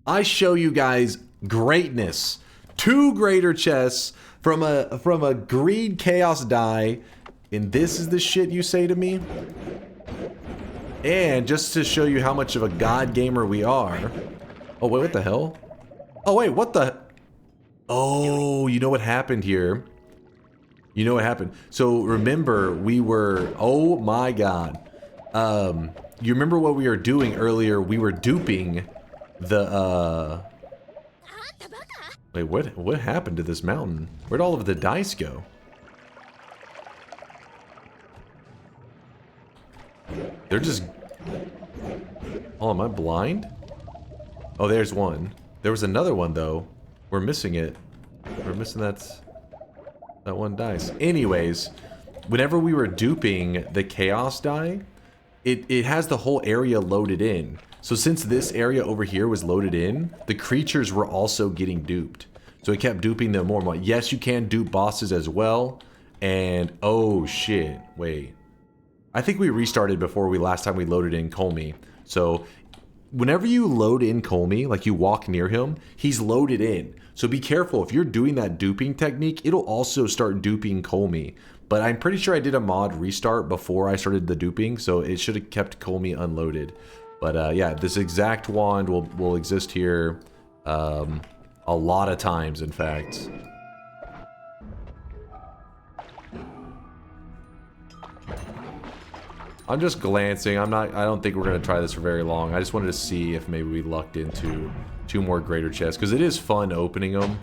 I show you guys greatness. 2 greater chests from a greed chaos die, and this is the shit you say to me? And just to show you how much of a god gamer we are. Oh, wait, what the hell? Oh, wait, what the? Oh, you know what happened here? You know what happened? So remember, we were, oh my god. You remember what we were doing earlier? We were duping the, wait, what happened to this mountain? Where'd all of the dice go? They're just... Oh, am I blind? Oh, there's one. There was another one, though. We're missing it. We're missing that one dice. Anyways, whenever we were duping the chaos die, it has the whole area loaded in. So since this area over here was loaded in, the creatures were also getting duped. So it kept duping them more and more. Yes, you can dupe bosses as well. And, oh shit, wait. I think we restarted before last time we loaded in Kolmi. So whenever you load in Kolmi, like you walk near him, he's loaded in. So be careful. If you're doing that duping technique, it'll also start duping Kolmi. But I'm pretty sure I did a mod restart before I started the duping, so it should have kept Kolmi unloaded. But yeah, this exact wand will exist here a lot of times, in fact. I'm just glancing. I don't think we're going to try this for very long. I just wanted to see if maybe we lucked into 2 more greater chests, because it is fun opening them.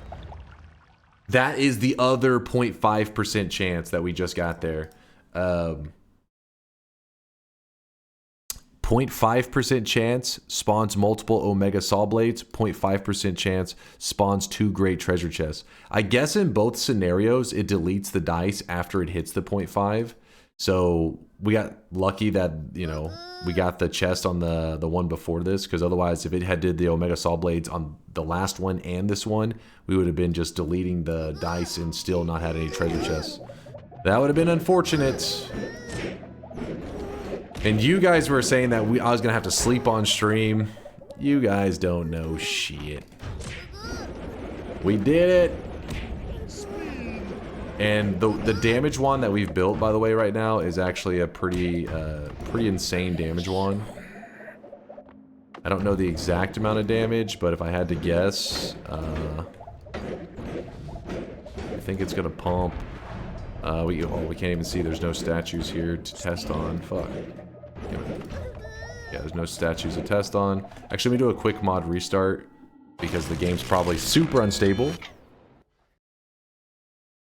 That is the other 0.5% chance that we just got there. 0.5% chance spawns multiple Omega Saw Blades. 0.5% chance spawns 2 great treasure chests. I guess in both scenarios, it deletes the dice after it hits the 0.5. So we got lucky that, you know, we got the chest on the one before this, because otherwise if it had did the Omega Saw Blades on the last one and this one, we would have been just deleting the dice and still not had any treasure chests. That would have been unfortunate. And you guys were saying that I was going to have to sleep on stream. You guys don't know shit. We did it. And the damage wand that we've built, by the way, right now is actually a pretty insane damage wand. I don't know the exact amount of damage, but if I had to guess, I think it's gonna pump. We can't even see. There's no statues here to test on. Fuck. Damn it. Yeah, there's no statues to test on. Actually, let me do a quick mod restart because the game's probably super unstable.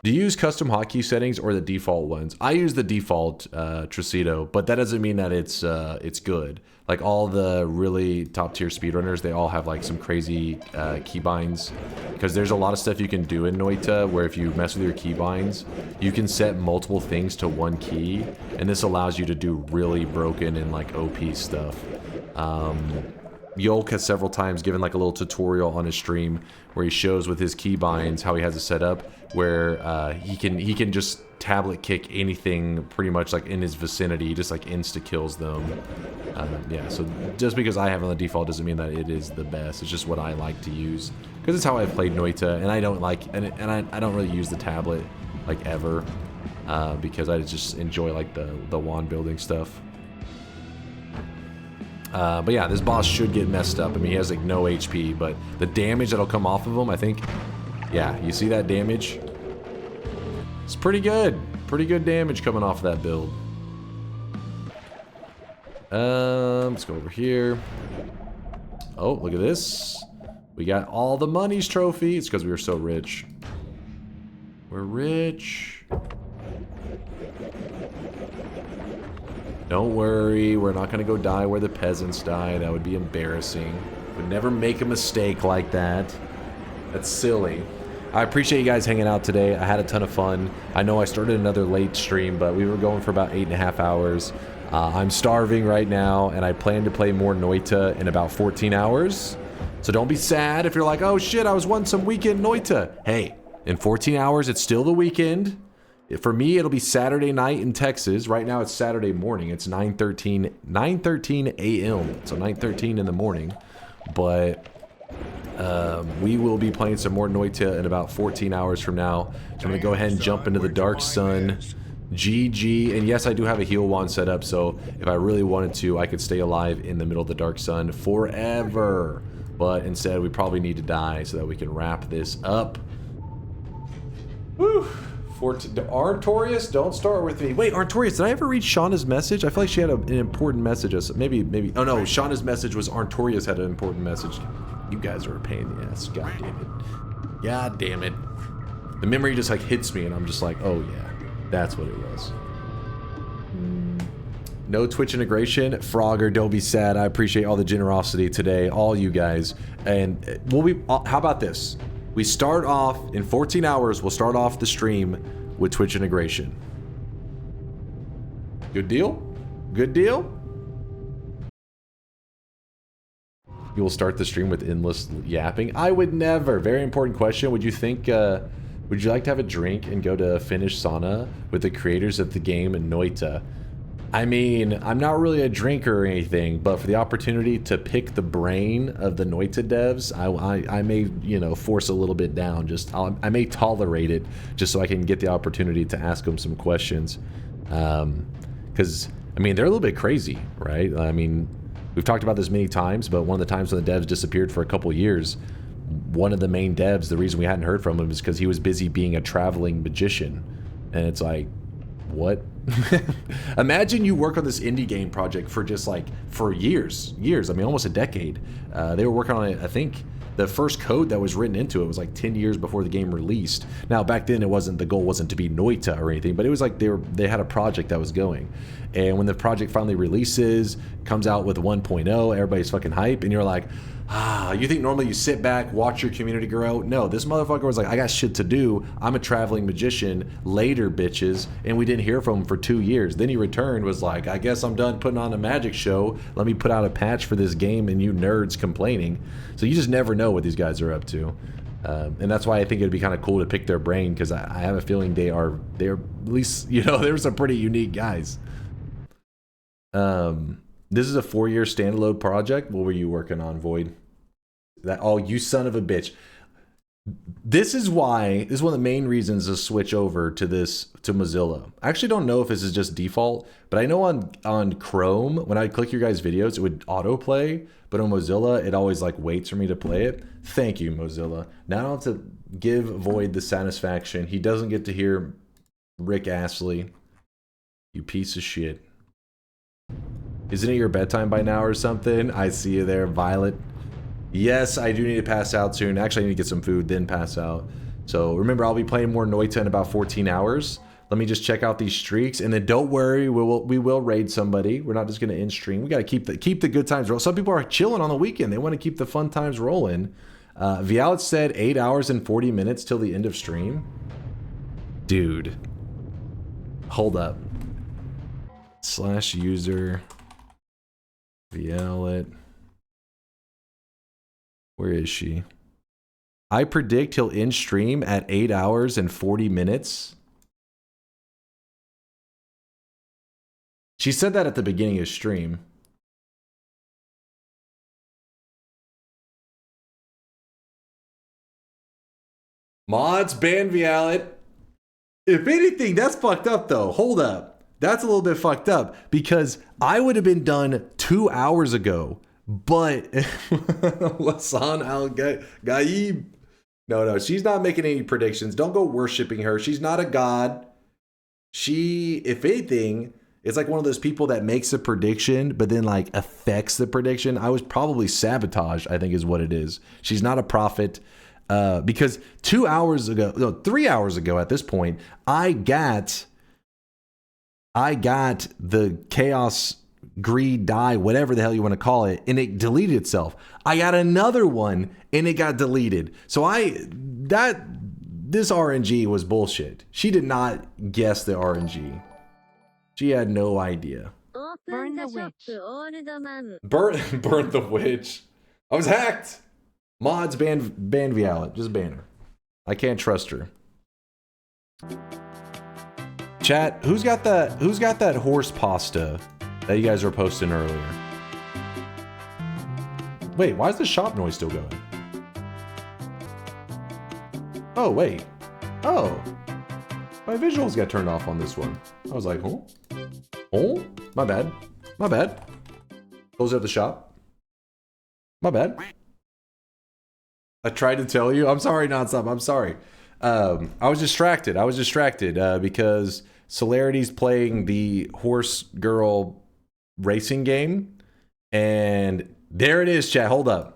Do you use custom hotkey settings or the default ones? I use the default Tricito, but that doesn't mean that it's good. Like all the really top tier speedrunners, they all have like some crazy keybinds, because there's a lot of stuff you can do in Noita where if you mess with your keybinds, you can set multiple things to one key, and this allows you to do really broken and like OP stuff. Yolk has several times given like a little tutorial on his stream where he shows with his keybinds how he has it set up, where he can just tablet kick anything pretty much like in his vicinity. He just like insta kills them. Yeah, so just because I have it on the default doesn't mean that it is the best. It's just what I like to use because it's how I've played Noita, and I don't like I don't really use the tablet like ever because I just enjoy like the wand building stuff. But yeah, this boss should get messed up. I mean, he has like no HP, but the damage that'll come off of him, I think, yeah, you see that damage? It's pretty good. Pretty good damage coming off of that build. Let's go over here. Oh, look at this. We got all the monies trophy. It's because we were so rich. We're rich. Don't worry, we're not gonna go die where the peasants die. That would be embarrassing. Would never make a mistake like that. That's silly. I appreciate you guys hanging out today. I had a ton of fun. I know I started another late stream, but we were going for about 8.5 hours. I'm starving right now, and I plan to play more Noita in about 14 hours. So don't be sad if you're like, oh shit, I was wanting some weekend Noita. Hey, in 14 hours, it's still the weekend. For me, it'll be Saturday night in Texas. Right now, it's Saturday morning. It's 9:13 a.m. So 9:13 in the morning. But we will be playing some more Noita in about 14 hours from now. So I'm going to go ahead and jump into the Dark Sun. GG. And yes, I do have a heal wand set up. So if I really wanted to, I could stay alive in the middle of the Dark Sun forever. But instead, we probably need to die so that we can wrap this up. Woo! Artorius, don't start with me. Wait, Artorius, did I ever read Shauna's message? I feel like she had an important message. Maybe. Oh no, Shauna's message was Artorius had an important message. You guys are a pain in the ass. God damn it. God damn it. The memory just like hits me and I'm just like, oh yeah, that's what it was. No Twitch integration. Frogger, don't be sad. I appreciate all the generosity today, all you guys. And how about this? We start off, in 14 hours, we'll start off the stream with Twitch integration. Good deal? Good deal? You will start the stream with endless yapping? I would never. Very important question. Would you think, would you like to have a drink and go to Finnish sauna with the creators of the game Noita? I mean, I'm not really a drinker or anything, but for the opportunity to pick the brain of the Noita devs, I may, you know, force a little bit down. I may tolerate it just so I can get the opportunity to ask them some questions. Because, I mean, they're a little bit crazy, right? I mean, we've talked about this many times, but one of the times when the devs disappeared for a couple years, one of the main devs, the reason we hadn't heard from him is because he was busy being a traveling magician. And it's like, what? Imagine you work on this indie game project for just like for years, I mean almost a decade. They were working on it. I think the first code that was written into it was like 10 years before the game released. Now back then the goal wasn't to be Noita or anything, but it was like they had a project that was going. And when the project finally releases, comes out with 1.0, everybody's fucking hype, and you're like, you think normally you sit back, watch your community grow? No, this motherfucker was like, I got shit to do. I'm a traveling magician. Later, bitches. And we didn't hear from him for 2 years. Then he returned, was like, I guess I'm done putting on a magic show. Let me put out a patch for this game and you nerds complaining. So you just never know what these guys are up to. And that's why I think it'd be kind of cool to pick their brain, because I have a feeling they're at least, you know, they're some pretty unique guys. This is a 4-year standalone project. What were you working on, Void? Oh, you son of a bitch. This is why, this is one of the main reasons to switch over to Mozilla. I actually don't know if this is just default, but I know on Chrome, when I click your guys' videos, it would autoplay, but on Mozilla, it always like waits for me to play it. Thank you, Mozilla. Now I don't have to give Void the satisfaction. He doesn't get to hear Rick Astley. You piece of shit. Isn't it your bedtime by now or something? I see you there, Violet. Yes, I do need to pass out soon. Actually, I need to get some food, then pass out. So remember, I'll be playing more Noita in about 14 hours. Let me just check out these streaks, and then don't worry, we will raid somebody. We're not just going to end stream. We got to keep the good times rolling. Some people are chilling on the weekend. They want to keep the fun times rolling. Vialet said 8 hours and 40 minutes till the end of stream. Dude, hold up. /user Vialet. Where is she? I predict he'll end stream at 8 hours and 40 minutes. She said that at the beginning of stream. Mods ban Vialet. If anything, that's fucked up though. Hold up. That's a little bit fucked up because I would have been done 2 hours ago. But Lasan Al Gaib. No, she's not making any predictions. Don't go worshiping her. She's not a god. She, if anything, is like one of those people that makes a prediction, but then like affects the prediction. I was probably sabotaged, I think is what it is. She's not a prophet. Because 2 hours ago, no, 3 hours ago at this point, I got the chaos greed die, whatever the hell you want to call it, and it deleted itself. I got another one and it got deleted. So this RNG was bullshit. She did not guess the RNG. She had no idea. Burn the witch. Burn the witch. I was hacked. Mods ban Vialet. Just ban her. I can't trust her. Chat, who's got that horse pasta that you guys were posting earlier? Wait, why is the shop noise still going? Oh, wait. Oh. My visuals got turned off on this one. I was like, oh? Oh? My bad. My bad. Close up the shop. My bad. I tried to tell you. I'm sorry, Nonstop. I'm sorry. I was distracted. Because Celerity's playing the horse girl racing game, and there it is, chat. Hold up.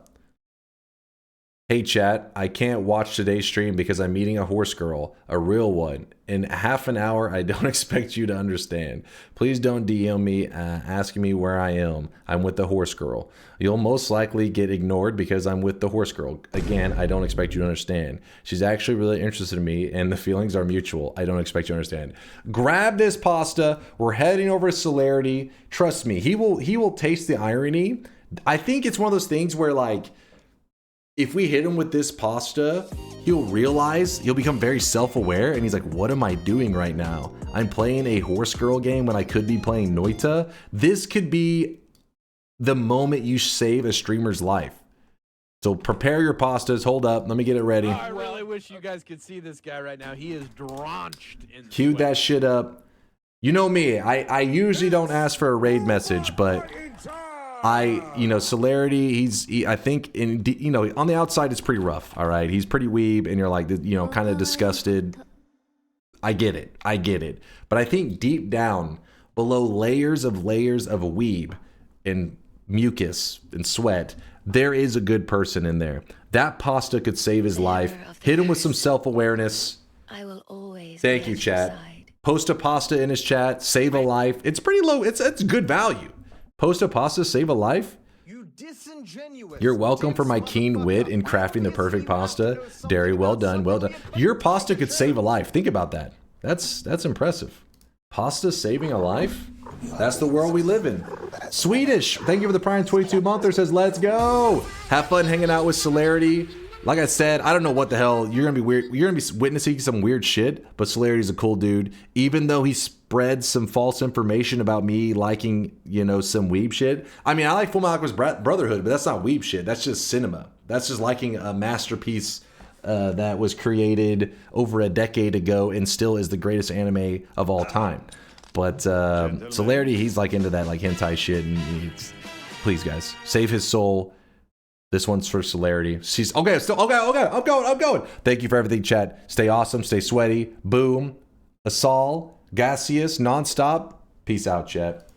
Hey chat, I can't watch today's stream because I'm meeting a horse girl, a real one. In half an hour, I don't expect you to understand. Please don't DM me asking me where I am. I'm with the horse girl. You'll most likely get ignored because I'm with the horse girl. Again, I don't expect you to understand. She's actually really interested in me and the feelings are mutual. I don't expect you to understand. Grab this pasta. We're heading over to Celerity. Trust me, he will taste the irony. I think it's one of those things where like, if we hit him with this pasta, he'll become very self-aware, and he's like, what am I doing right now? I'm playing a horse girl game when I could be playing Noita. This could be the moment you save a streamer's life. So prepare your pastas. Hold up. Let me get it ready. I really wish you guys could see this guy right now. He is drenched in Cue sweat. that shit up. You know me. I usually don't ask for a raid message, but Celerity, I think, on the outside, it's pretty rough, all right? He's pretty weeb, and you're like, kind of disgusted. I get it. But I think deep down, below layers of weeb and mucus and sweat, there is a good person in there. That pasta could save his life. Hit him with some self-awareness. I will always Thank you, chat. Post a pasta in his chat. Save a life. It's pretty low. It's good value. Post a pasta, save a life. You're welcome for my keen wit in crafting the perfect pasta. Derry, well done, well done. Your pasta could save a life. Think about that. That's impressive. Pasta saving a life? That's the world we live in. Swedish, thank you for the Prime 22 monther, says let's go. Have fun hanging out with Celerity. Like I said, I don't know what the hell. You're gonna be weird. You're gonna be witnessing some weird shit, but Celerity's a cool dude. Even though he spread some false information about me liking, some weeb shit. I mean, I like Fullmetal Alchemist Brotherhood, but that's not weeb shit. That's just cinema. That's just liking a masterpiece that was created over a decade ago and still is the greatest anime of all time. But Celerity, he's like into that like hentai shit, and please guys, save his soul. This one's for Celerity. She's okay. I'm going. Thank you for everything, chat. Stay awesome. Stay sweaty. Boom. Asal. Gaseous. Nonstop. Peace out, chat.